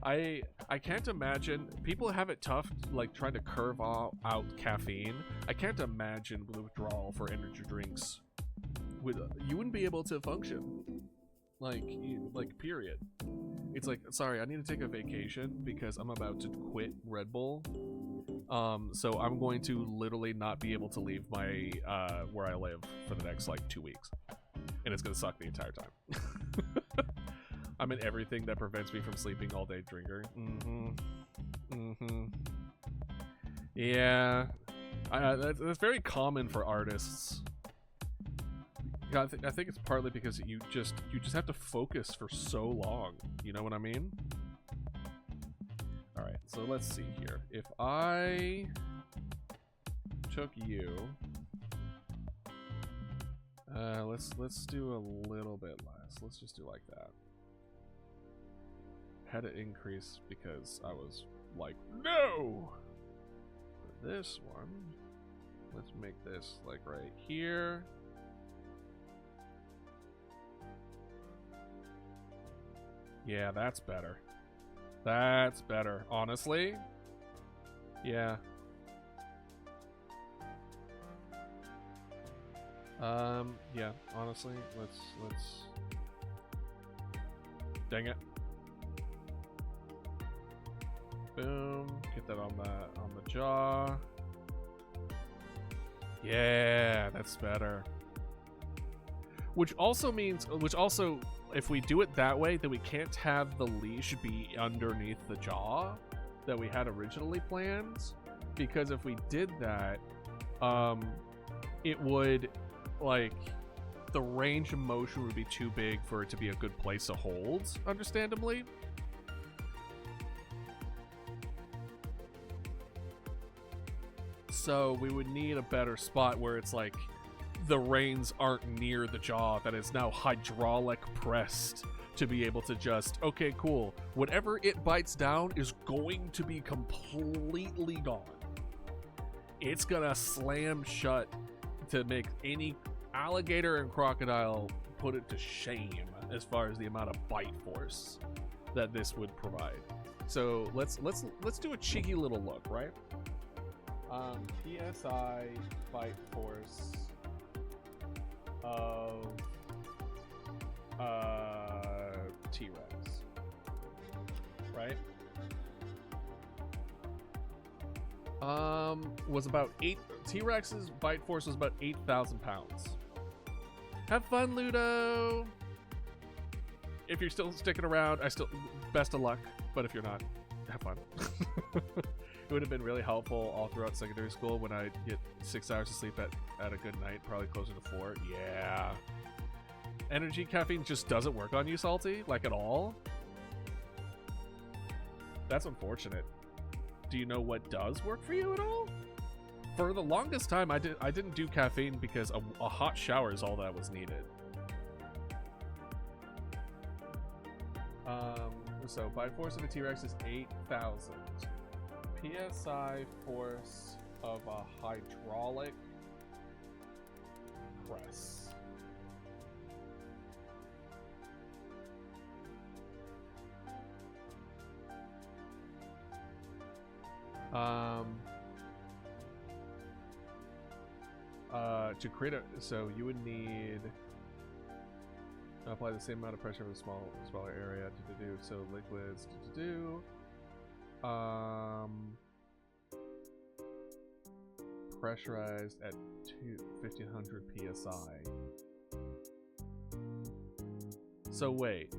I can't imagine, people have it tough like trying to curve out caffeine. I can't imagine the withdrawal for energy drinks. You wouldn't be able to function, like period. It's like, sorry, I need to take a vacation because I'm about to quit Red Bull, so I'm going to literally not be able to leave my where I live for the next like 2 weeks, and it's gonna suck the entire time. I'm in everything that prevents me from sleeping all day drinker. Yeah, that's very common for artists. I think it's partly because you just have to focus for so long. You know what I mean? All right, so let's see here. If I took you, let's do a little bit less. Let's just do like that. Had to increase because I was like, no. For this one, let's make this like right here. Yeah, that's better. That's better, honestly. Yeah. Yeah, honestly, let's dang it. Boom, get that on the jaw. Yeah, that's better. Which also means, if we do it that way, then we can't have the leash be underneath the jaw that we had originally planned. Because if we did that, it would, like, the range of motion would be too big for it to be a good place to hold, understandably. So we would need a better spot where it's like, the reins aren't near the jaw, that is now hydraulic pressed to be able to just, okay, cool, whatever it bites down is going to be completely gone. It's gonna slam shut to make any alligator and crocodile put it to shame as far as the amount of bite force that this would provide. So let's do a cheeky little look, right? PSI bite force of T-Rex, right? Was about 8. T-Rex's bite force was about 8,000 pounds. Have fun, Ludo. If you're still sticking around, best of luck. But if you're not, have fun. It would have been really helpful all throughout secondary school when I get 6 hours of sleep at a good night, probably closer to 4. Yeah. Energy caffeine just doesn't work on you, Salty, like at all. That's unfortunate. Do you know what does work for you at all? For the longest time, I didn't do caffeine because a hot shower is all that was needed. So by force of a T-Rex is 8,000. PSI force of a hydraulic press. To create so you would need apply the same amount of pressure with a smaller area to do. So liquids to do. Pressurized at 1500 psi. So wait.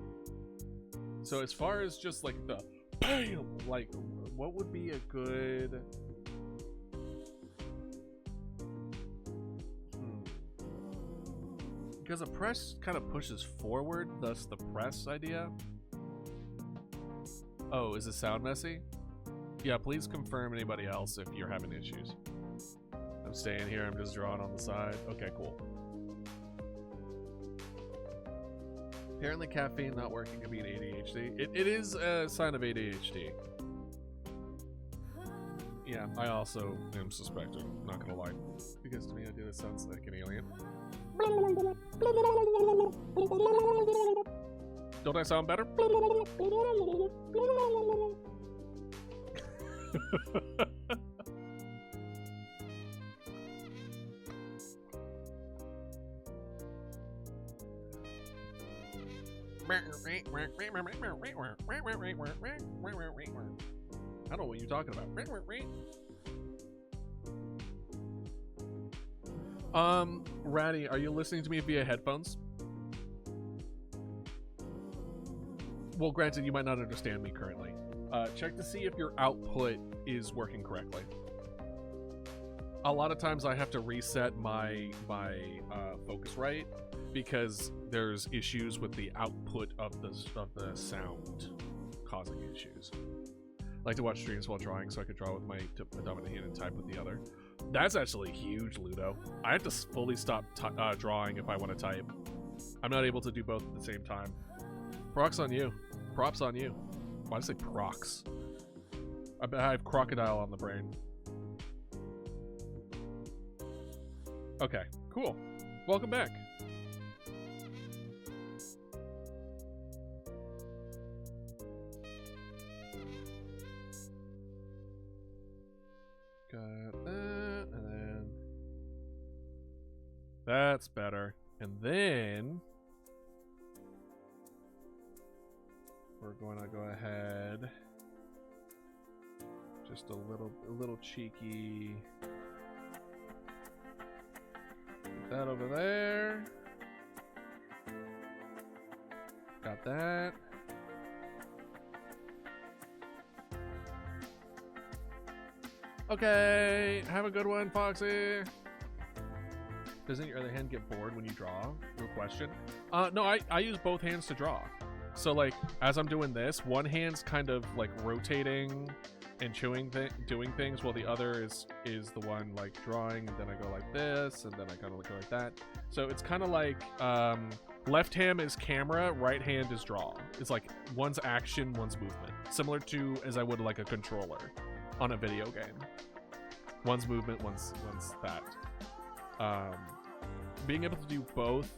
So as far as just like the bam, like what would be a good because a press kind of pushes forward, thus the press idea. Oh, is the sound messy? Yeah, please confirm anybody else if you're having issues. I'm staying here, I'm just drawing on the side. Okay, cool. Apparently caffeine not working could be an ADHD. It is a sign of ADHD. Yeah, I also am suspecting, not gonna lie. Because to me, I do this sounds like an alien. Don't I sound better? I don't know what you're talking about. Ratty, are you listening to me via headphones? Well, granted, you might not understand me currently. Check to see if your output is working correctly. A lot of times I have to reset my Focusrite because there's issues with the output of the sound causing issues. I like to watch streams while drawing so I could draw with my dominant hand and type with the other. That's actually huge, Ludo. I have to fully stop drawing if I want to type. I'm not able to do both at the same time. Props on you. Props on you. Why did I say procs? I have crocodile on the brain. Okay, cool. Welcome back. Got that, and then that's better. And then we're going to go ahead, just a little cheeky. Put that over there. Got that. Okay, have a good one, Foxy. Doesn't your other hand get bored when you draw? No question. No, I use both hands to draw. So like, as I'm doing this, one hand's kind of like rotating and doing things, while the other is the one like drawing, and then I go like this, and then I kind of go like that. So it's kind of like left hand is camera, right hand is draw. It's like one's action, one's movement, similar to as I would like a controller on a video game. One's movement, one's that. Being able to do both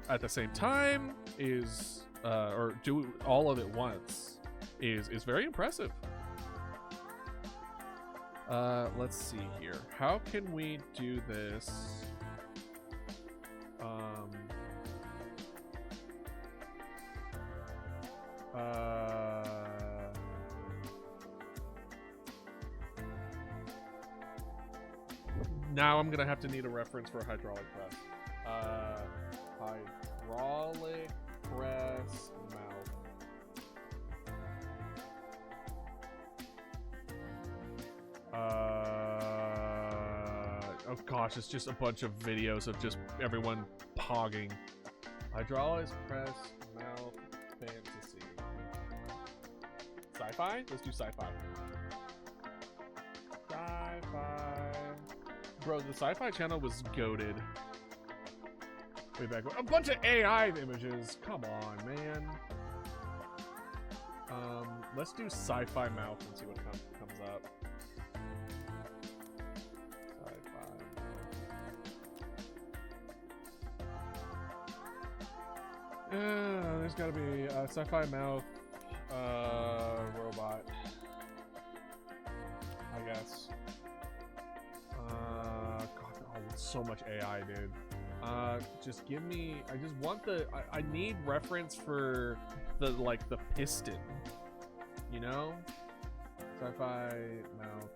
at the same time is, or do all of it once, is very impressive. Let's see here. How can we do this? Now I'm gonna have to need a reference for a hydraulic press. Hydraulic press mouth. Oh gosh, it's just a bunch of videos of just everyone pogging. Hydraulic press mouth fantasy. Sci-fi? Let's do sci-fi. Sci-fi. Bro, the Sci-Fi Channel was goated. Way back when. A bunch of AI images. Come on, man. Let's do Sci-Fi Mouth and see what comes up. Sci-Fi Mouth. There's gotta be a Sci-Fi Mouth robot. I guess. God, oh, so much AI, dude. Just give me. I just want the. I need reference for the the piston. You know, Sci-Fi Mouth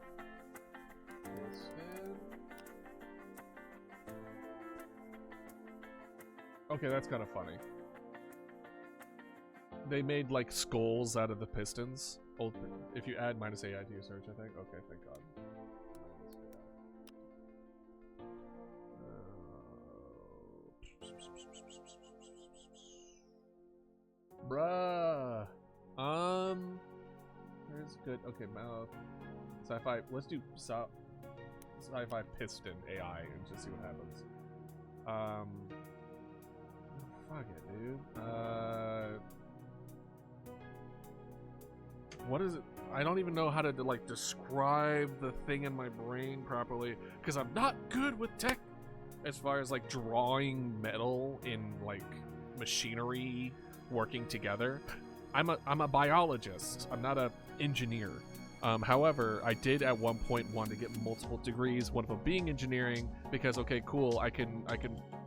piston. Okay, that's kind of funny. They made like skulls out of the pistons. If you add -AI to your search, I think. Okay, thank God. Bruh. Where's good? Okay, mouth. Sci-fi. Let's do sci-fi piston AI and just see what happens. Fuck it, dude. What is it? I don't even know how to like describe the thing in my brain properly because I'm not good with tech as far as like drawing metal in like machinery working together. I'm a biologist. I'm not a engineer. However, I did at one point want to get multiple degrees, one of them being engineering, because okay, cool, I can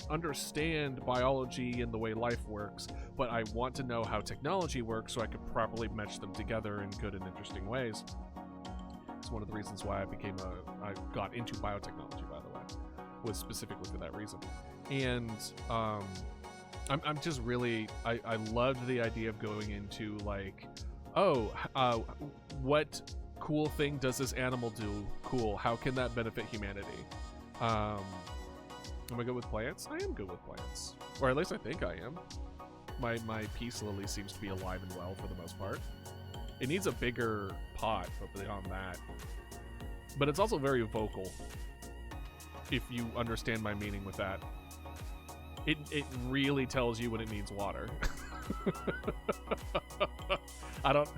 understand biology and the way life works, but I want to know how technology works so I can properly mesh them together in good and interesting ways. It's one of the reasons why I got into biotechnology, by the way, was specifically for that reason. And I'm just really, I loved the idea of going into like, oh, what cool thing does this animal do? Cool. How can that benefit humanity? Am I good with plants? I am good with plants, or at least I think I am. My peace lily seems to be alive and well for the most part. It needs a bigger pot, but beyond that, but it's also very vocal. If you understand my meaning with that, it really tells you when it needs water. I don't.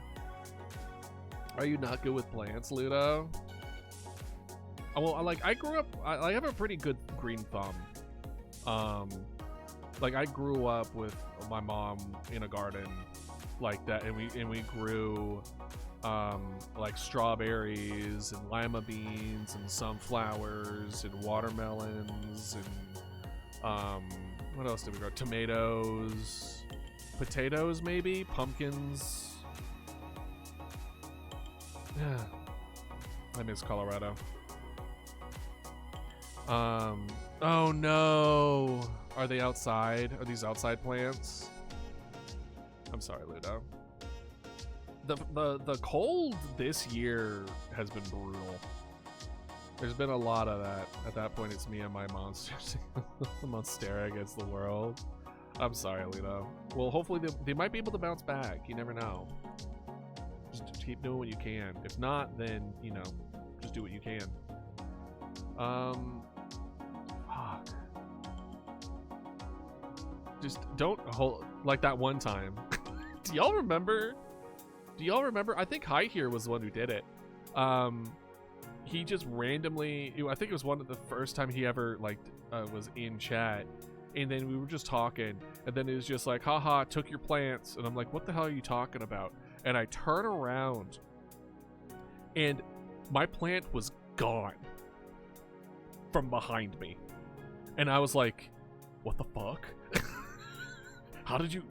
Are you not good with plants, Ludo? Well, I grew up. I have a pretty good green thumb. Like I grew up with my mom in a garden like that, and we grew like strawberries and lima beans and sunflowers and watermelons and what else did we grow? Tomatoes, potatoes, maybe pumpkins. Yeah, I miss Colorado. Oh no, are they outside? Are these outside plants? I'm sorry, Ludo. The cold this year has been brutal. There's been a lot of that. At that point, it's me and my monsters. Monstera against the world. I'm sorry, Ludo. Well, hopefully they might be able to bounce back. You never know. Just keep doing what you can. If not, then, you know, just do what you can. Fuck. Just don't hold, like that one time. Do y'all remember? I think Hi Here was the one who did it. He just randomly, I think it was one of the first time he ever like was in chat, and then we were just talking, and then it was just like, haha, took your plants, and I'm like, what the hell are you talking about? And I turn around, and my plant was gone from behind me, and I was like, what the fuck? How did you,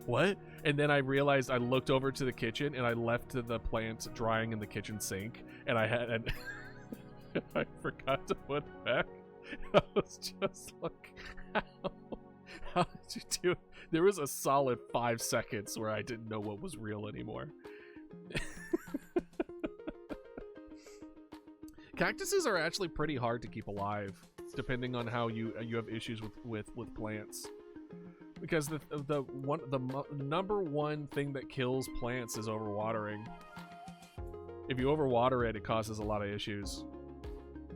what? And then I realized I looked over to the kitchen and I left the plant drying in the kitchen sink, and I forgot to put it back. I was just like, how did you do it? There was a solid 5 seconds where I didn't know what was real anymore. Cactuses are actually pretty hard to keep alive, depending on how you have issues with plants. Because the number one thing that kills plants is overwatering. If you overwater it, it causes a lot of issues.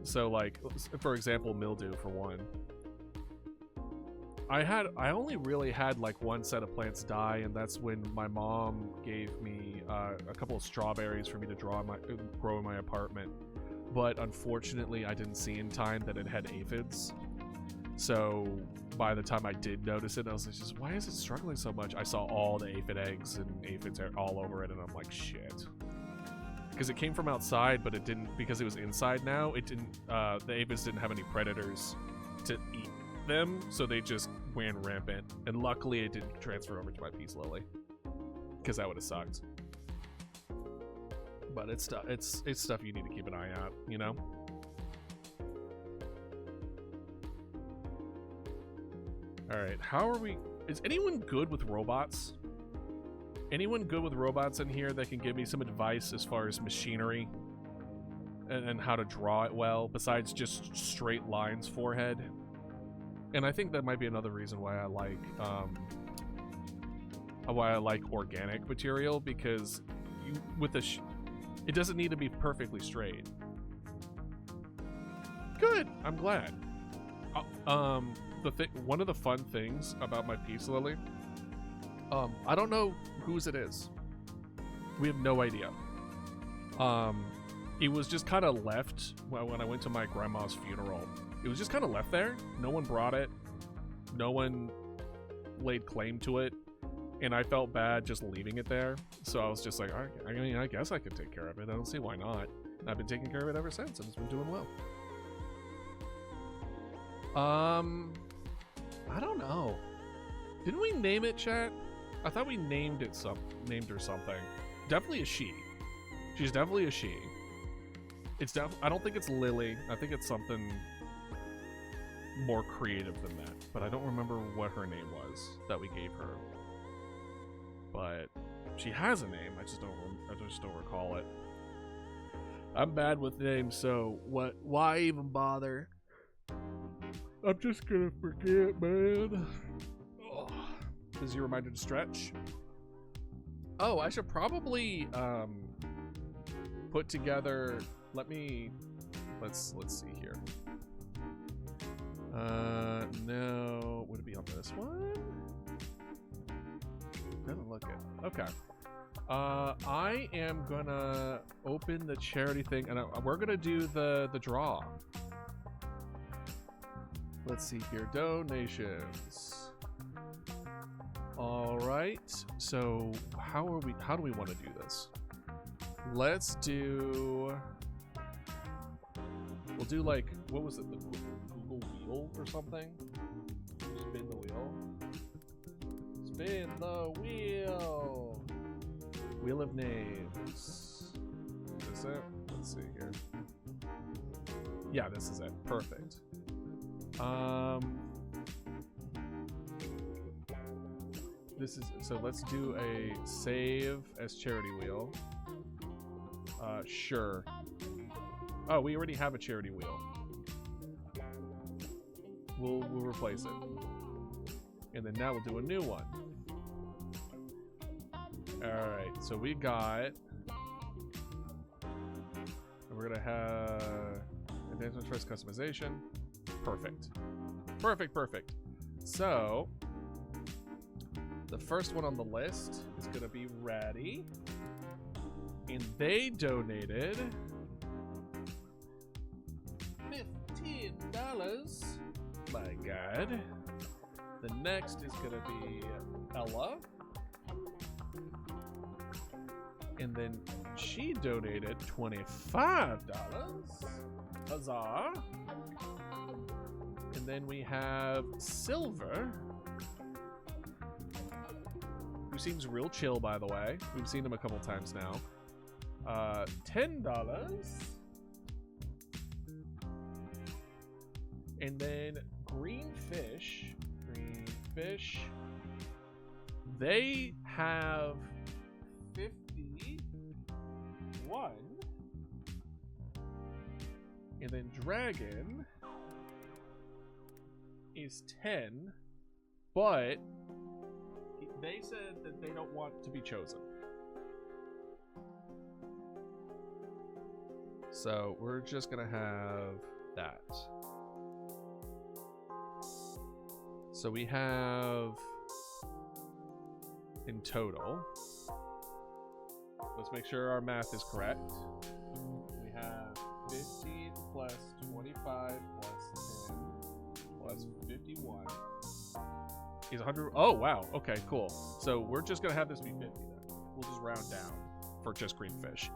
So like, for example, mildew for one. I only really had like one set of plants die, and that's when my mom gave me a couple of strawberries for me to grow in my apartment. But unfortunately, I didn't see in time that it had aphids. So by the time I did notice it, I was like, just, why is it struggling so much? I saw all the aphid eggs and aphids are all over it, and I'm like, shit. Because it came from outside, but it didn't, because it was inside now, it didn't, the aphids didn't have any predators to eat them, so they just ran rampant. And luckily it didn't transfer over to my peace lily, because that would have sucked. But it's stuff you need to keep an eye out, you know? Alright, how are we... Is anyone good with robots? Anyone good with robots in here that can give me some advice as far as machinery and how to draw it well, besides just straight lines forehead? And I think that might be another reason why I like organic material, because it doesn't need to be perfectly straight. Good, I'm glad. One of the fun things about my peace lily, I don't know whose it is. We have no idea. It was just kind of left when I went to my grandma's funeral. It was just kind of left there. No one brought it. No one laid claim to it. And I felt bad just leaving it there. So I was just like, I mean, I guess I could take care of it. I don't see why not. And I've been taking care of it ever since, and it's been doing well. I don't know. Didn't we name it, chat? I thought we named her something. Definitely a she. She's definitely a she. I don't think it's Lily. I think it's something more creative than that. But I don't remember what her name was that we gave her. But she has a name. I just don't recall it. I'm bad with names, so why even bother? I'm just gonna forget, man. Oh. Is your reminder to stretch? Oh, I should probably put together. Let's see here. No, would it be on this one? Doesn't look it. Okay. I am gonna open the charity thing, and we're gonna do the draw. Let's see here, donations. All right. So how do we want to do this? Let's do. We'll do like, what was it? The Google wheel or something? Spin the wheel. Spin the wheel. Wheel of names. Is this it? Let's see here. Yeah, this is it. Perfect. This is, so let's do a save as charity wheel. Sure. Oh, we already have a charity wheel. We'll replace it. And then now we'll do a new one. Alright, so we got, we're gonna have advancement first customization. Perfect. Perfect. So the first one on the list is gonna be Ratty. And they donated $15. My God. The next is gonna be Ella. And then she donated $25. Huzzah. And then we have Silver, who seems real chill, by the way. We've seen him a couple times now. $10. And then Greenfish, they have 51. And then Dragon is 10, but they said that they don't want to be chosen. So we're just gonna have that. So we have in total, let's make sure our math is correct. We have 15 plus 25 plus 10 plus 51 is 100. Oh, wow. Okay, cool. So we're just going to have this be 50 then. We'll just round down for just Greenfish.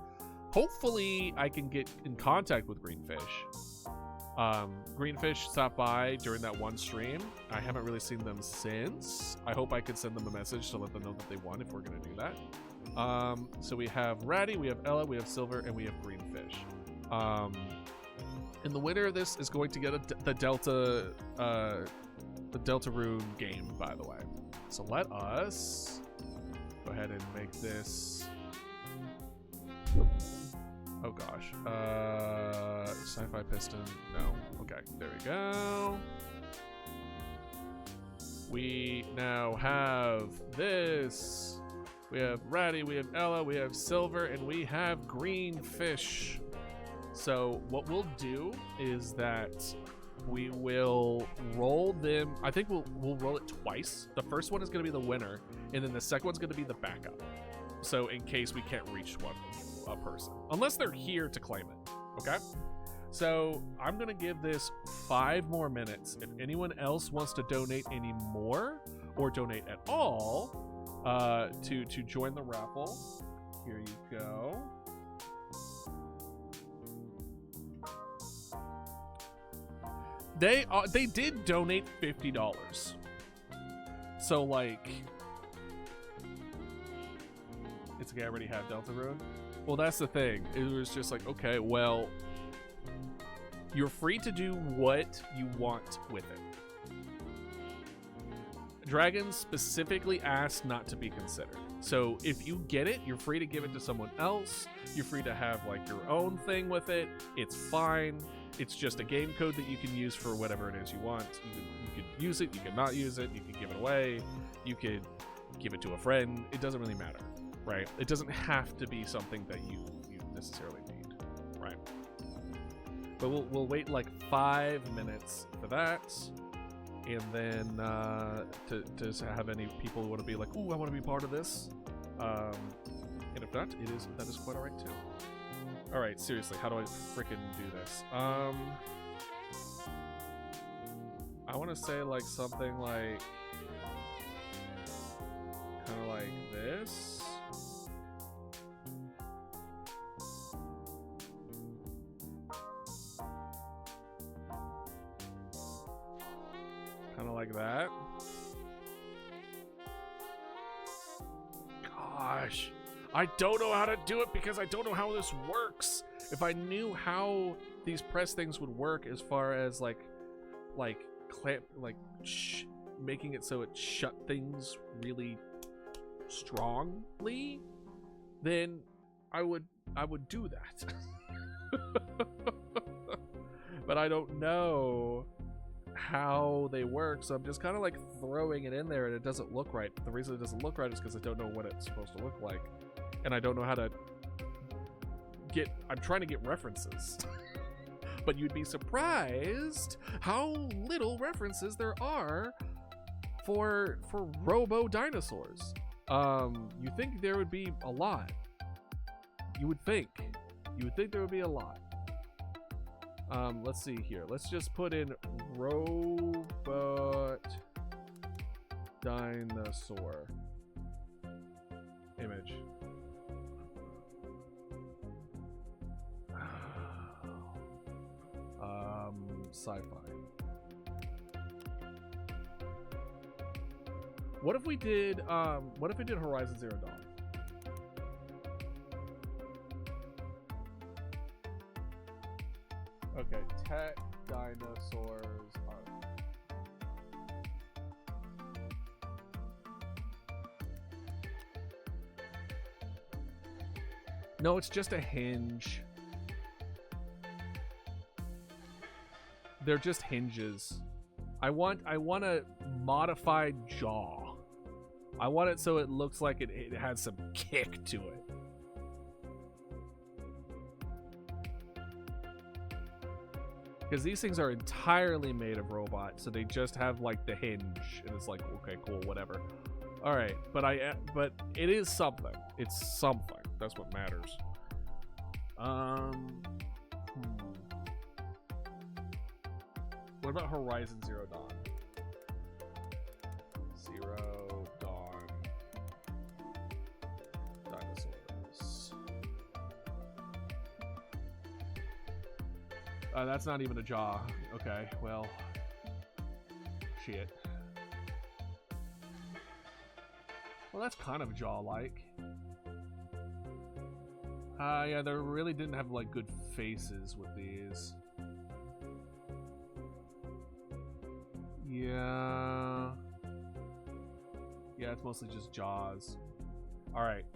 Hopefully I can get in contact with Greenfish. Greenfish stopped by during that one stream. I haven't really seen them since. I hope I can send them a message to let them know that they won if we're going to do that. So we have Ratty, we have Ella, we have Silver, and we have Greenfish. And the winner of this is going to get the Delta Rune game, by the way. So let us go ahead and make this. Oh gosh. Sci-fi piston. No. Okay, there we go. We now have this. We have Ratty, we have Ella, we have Silver, and we have Greenfish. So what we'll do is that we will roll them. I think we'll roll it twice. The first one is going to be the winner, and then the second one's going to be the backup. So in case we can't reach a person, unless they're here to claim it. Okay. So I'm going to give this 5 more minutes. If anyone else wants to donate any more or donate at all to join the raffle, here you go. They did donate $50. So like, it's okay, I already have Delta Rune. Well, that's the thing. It was just like, okay, well, you're free to do what you want with it. Dragons specifically asked not to be considered. So if you get it, you're free to give it to someone else. You're free to have like your own thing with it. It's fine. It's just a game code that you can use for whatever it is you want. You could use it, you could not use it, you could give it away, you could give it to a friend. It doesn't really matter, right? It doesn't have to be something that you necessarily need, right? But we'll wait like 5 minutes for that, and then to have any people who want to be like, ooh, I want to be part of this. And if not, that is quite alright too. Alright, seriously, how do I freaking do this? I want to say like something like kind of like this. Kind of like that. Gosh. I don't know how to do it because I don't know how this works. If I knew how these press things would work as far as making it so it shut things really strongly, then I would do that. But I don't know how they work, so I'm just kind of like throwing it in there and it doesn't look right. The reason it doesn't look right is because I don't know what it's supposed to look like. And I don't know how to I'm trying to get references. But you'd be surprised how little references there are for robo dinosaurs. You think there would be a lot. You would think there would be a lot. Let's see here. Let's just put in robot dinosaur image. Sci-fi. What if we did Horizon Zero Dawn? Okay, tech dinosaurs are. No, it's just a hinge. They're just hinges. I want a modified jaw. I want it so it looks like it has some kick to it. Because these things are entirely made of robots, so they just have like the hinge, and it's like, okay, cool, whatever. All right, but it is something. It's something. That's what matters. What about Horizon Zero Dawn? Zero Dawn. Dinosaurs. That's not even a jaw. Okay, well, shit. Well, that's kind of jaw-like. Yeah, they really didn't have, like, good faces with these. Yeah. Yeah, it's mostly just jaws. Alright.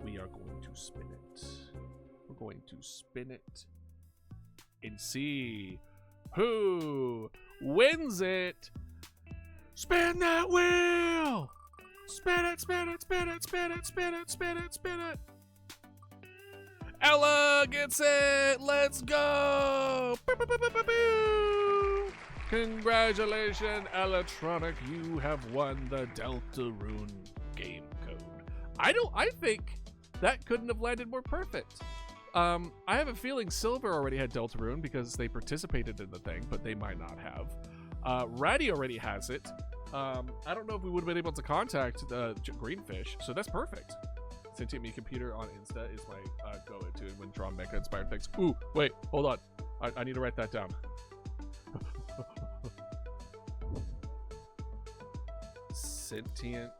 We are going to spin it. We're going to spin it and see who wins it. Spin that wheel! Spin it, spin it, spin it, spin it, spin it, spin it, spin it. Ella gets it! Let's go! Boop, boop, boop, boop, boop. Congratulations, Electronic. You have won the Deltarune game code. I think that couldn't have landed more perfect. I have a feeling Silver already had Deltarune because they participated in the thing, but they might not have. Ratty already has it. I don't know if we would have been able to contact Greenfish, so that's perfect. Sentient Me Computer on Insta is my go-to when drawing mecha-inspired things. Ooh, wait, hold on. I need to write that down. Sentient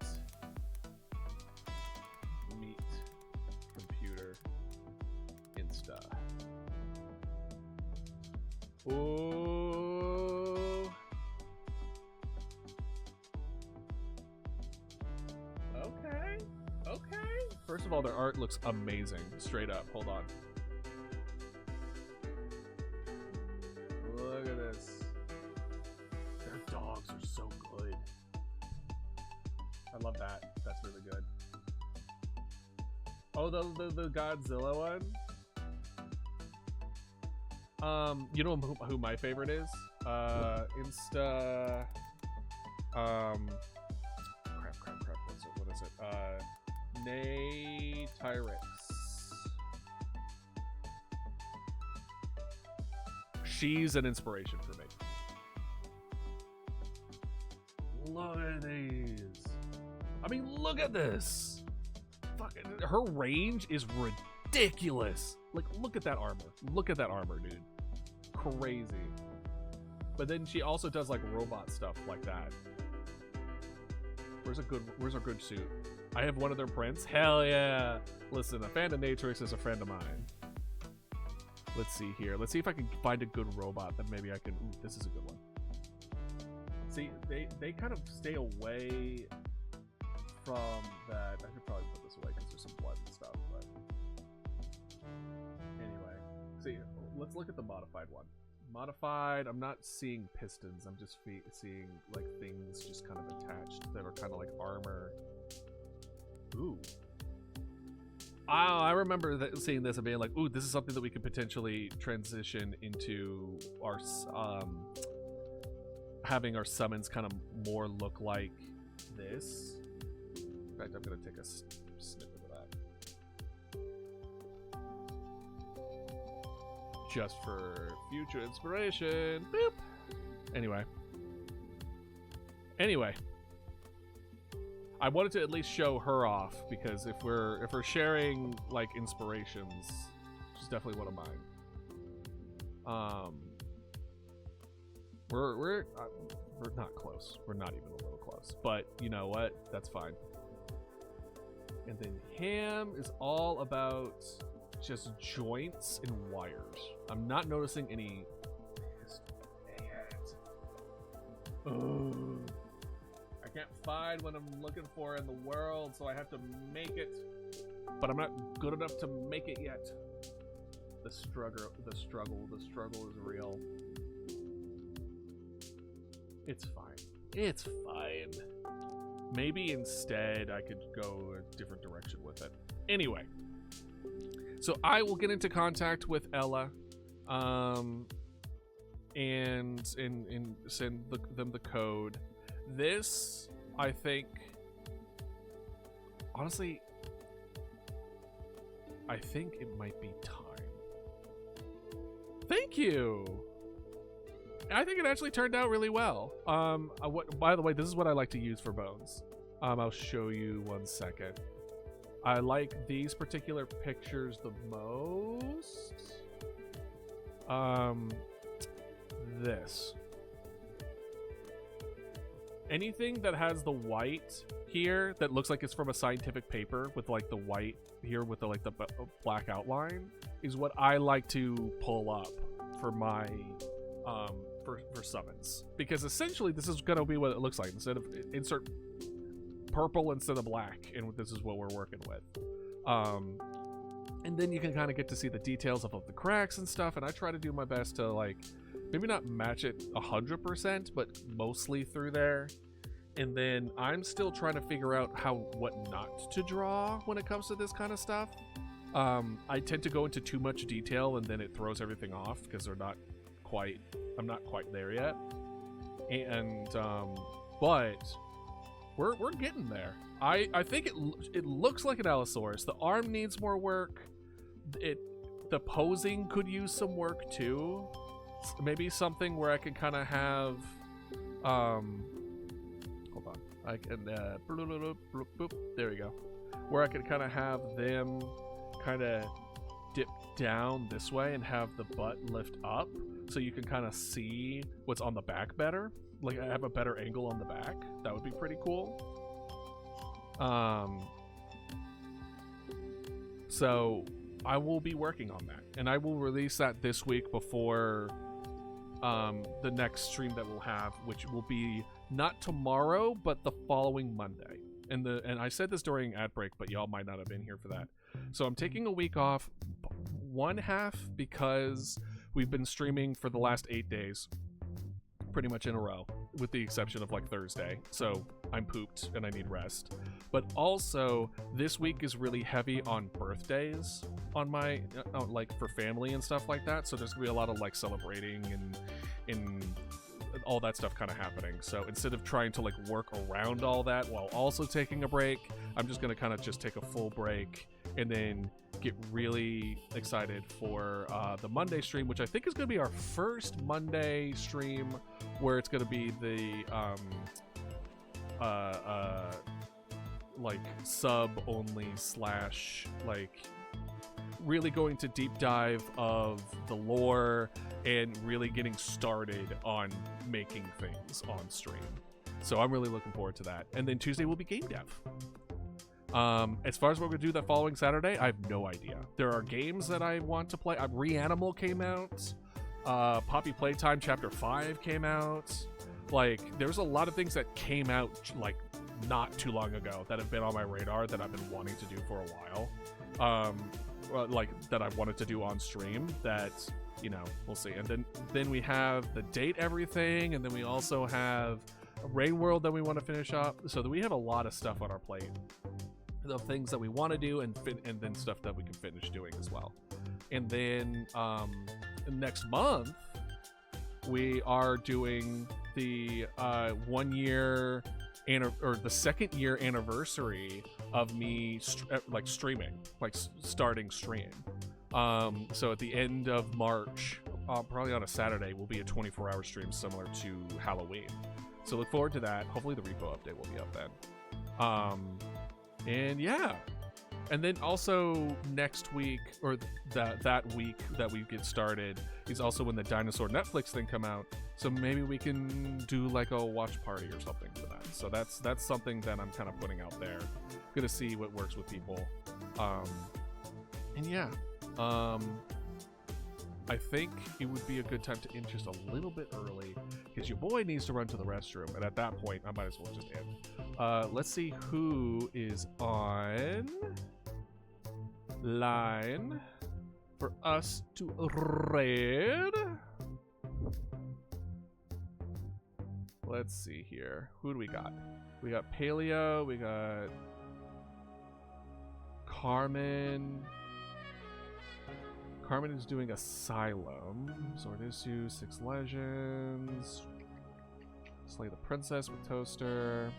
Meat Computer Insta. Ooh. Okay. First of all, their art looks amazing. Straight up. Hold on. Look at this. Their dogs are so good. I love that. That's really good. Oh, the Godzilla one? You know who my favorite is? Insta... Crap. What is it? Nay Tyrix. She's an inspiration for me. Look at these. I mean, look at this. Fucking, her range is ridiculous. Like, look at that armor. Look at that armor, dude. Crazy. But then she also does like robot stuff like that. Where's a good suit? I have one of their prints. Hell yeah. Listen, a fan of Natrix is a friend of mine. Let's see here. Let's see if I can find a good robot that maybe I can... Ooh, this is a good one. See, they kind of stay away from that. I could probably put this away because there's some blood and stuff, but... Anyway. See, let's look at the modified one. Modified, I'm not seeing pistons. I'm just seeing, like, things just kind of attached that are kind of like armor. Ooh. Oh, I remember seeing this and being like, ooh, this is something that we could potentially transition into our, having our summons kind of more look like this. In fact, I'm going to take a snippet of that. Just for future inspiration. Boop. Anyway. I wanted to at least show her off because if we're sharing like inspirations, she's definitely one of mine. We're not close. We're not even a little close. But you know what? That's fine. And then Ham is all about just joints and wires. I'm not noticing any. Oh. I can't find what I'm looking for in the world, so I have to make it. But I'm not good enough to make it yet. The struggle is real. It's fine. Maybe instead I could go a different direction with it. Anyway, so I will get into contact with Ella. and send them the code. This, I think, honestly, I think it might be time. Thank you. I think it actually turned out really well. By the way, this is what I like to use for bones. I'll show you 1 second. I like these particular pictures the most. This. Anything that has the white here that looks like it's from a scientific paper with like the white here with the like the black outline is what I like to pull up for my for summons, because essentially this is gonna be what it looks like. Instead of insert purple instead of black, and this is what we're working with. And then you can kind of get to see the details of the cracks and stuff, and I try to do my best to like maybe not match it 100%, but mostly through there. And then I'm still trying to figure out what not to draw when it comes to this kind of stuff. I tend to go into too much detail and then it throws everything off because I'm not quite there yet. And but we're getting there. I think it looks like an Allosaurus. The arm needs more work. The posing could use some work too. Maybe something where I can kind of have hold on. I can there we go. Where I can kind of have them kind of dip down this way and have the butt lift up, so you can kind of see what's on the back better. Like I have a better angle on the back. That would be pretty cool. So I will be working on that, and I will release that this week before the next stream that we'll have, which will be not tomorrow but the following Monday. And I said this during ad break, but y'all might not have been here for that. So I'm taking a week off, one half because we've been streaming for the last 8 days pretty much in a row, with the exception of like Thursday, so I'm pooped and I need rest. But also this week is really heavy on birthdays on my like for family and stuff like that, so there's gonna be a lot of like celebrating and all that stuff kind of happening. So instead of trying to like work around all that while also taking a break, I'm just gonna kind of just take a full break and then get really excited for the Monday stream, which I think is going to be our first Monday stream where it's going to be the like sub only / like really going to deep dive of the lore and really getting started on making things on stream. So I'm really looking forward to that. And then Tuesday will be game dev. As far as what we're gonna do that following Saturday, I have no idea. There are games that I want to play. Reanimal came out. Poppy Playtime Chapter 5 came out. Like, there's a lot of things that came out like not too long ago that have been on my radar that I've been wanting to do for a while. Like that I wanted to do on stream. That, you know, we'll see. And then we have the date everything, and then we also have Rain World that we want to finish up. So that we have a lot of stuff on our plate. The things that we want to do and then stuff that we can finish doing as well. And then next month we are doing the 1 year or the 2nd year anniversary of me streaming, like starting stream. So at the end of March, probably on a Saturday, will be a 24-hour stream similar to Halloween. So look forward to that. Hopefully the repo update will be up then. And yeah, and then also next week, or that week that we get started, is also when the dinosaur Netflix thing come out. So maybe we can do like a watch party or something for that. So that's something that I'm kind of putting out there. Gonna see what works with people. And yeah, I think it would be a good time to end just a little bit early because your boy needs to run to the restroom, and at that point I might as well just end. Let's see who is on line for us to raid. Let's see here. Who do we got? We got Paleo, we got Carmen is doing Asylum. Sword Issue, 6 Legends. Slay the Princess with Toaster.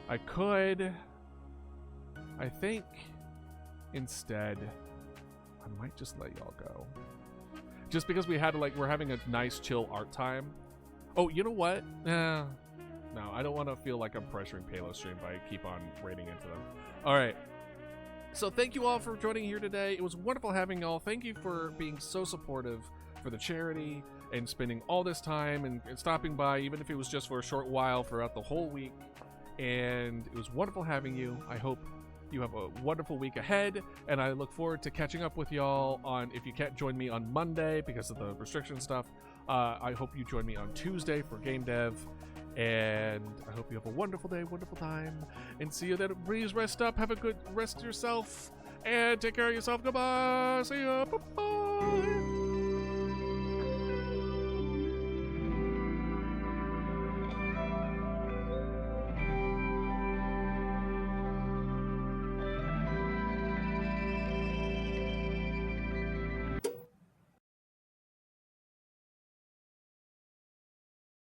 I think instead I might just let y'all go. Just because we had to, we're having a nice chill art time. Oh, you know what? No, I don't want to feel like I'm pressuring Palostream by keep on raiding into them. All right. So thank you all for joining here today. It was wonderful having y'all. Thank you for being so supportive for the charity and spending all this time and stopping by, even if it was just for a short while throughout the whole week. And it was wonderful having you. I hope you have a wonderful week ahead, and I look forward to catching up with y'all on, if you can't join me on Monday because of the restriction stuff, I hope you join me on Tuesday for Game Dev. And I hope you have a wonderful day, wonderful time, and see you then. Please rest up, have a good rest yourself, and take care of yourself. Goodbye. See ya. Bye-bye.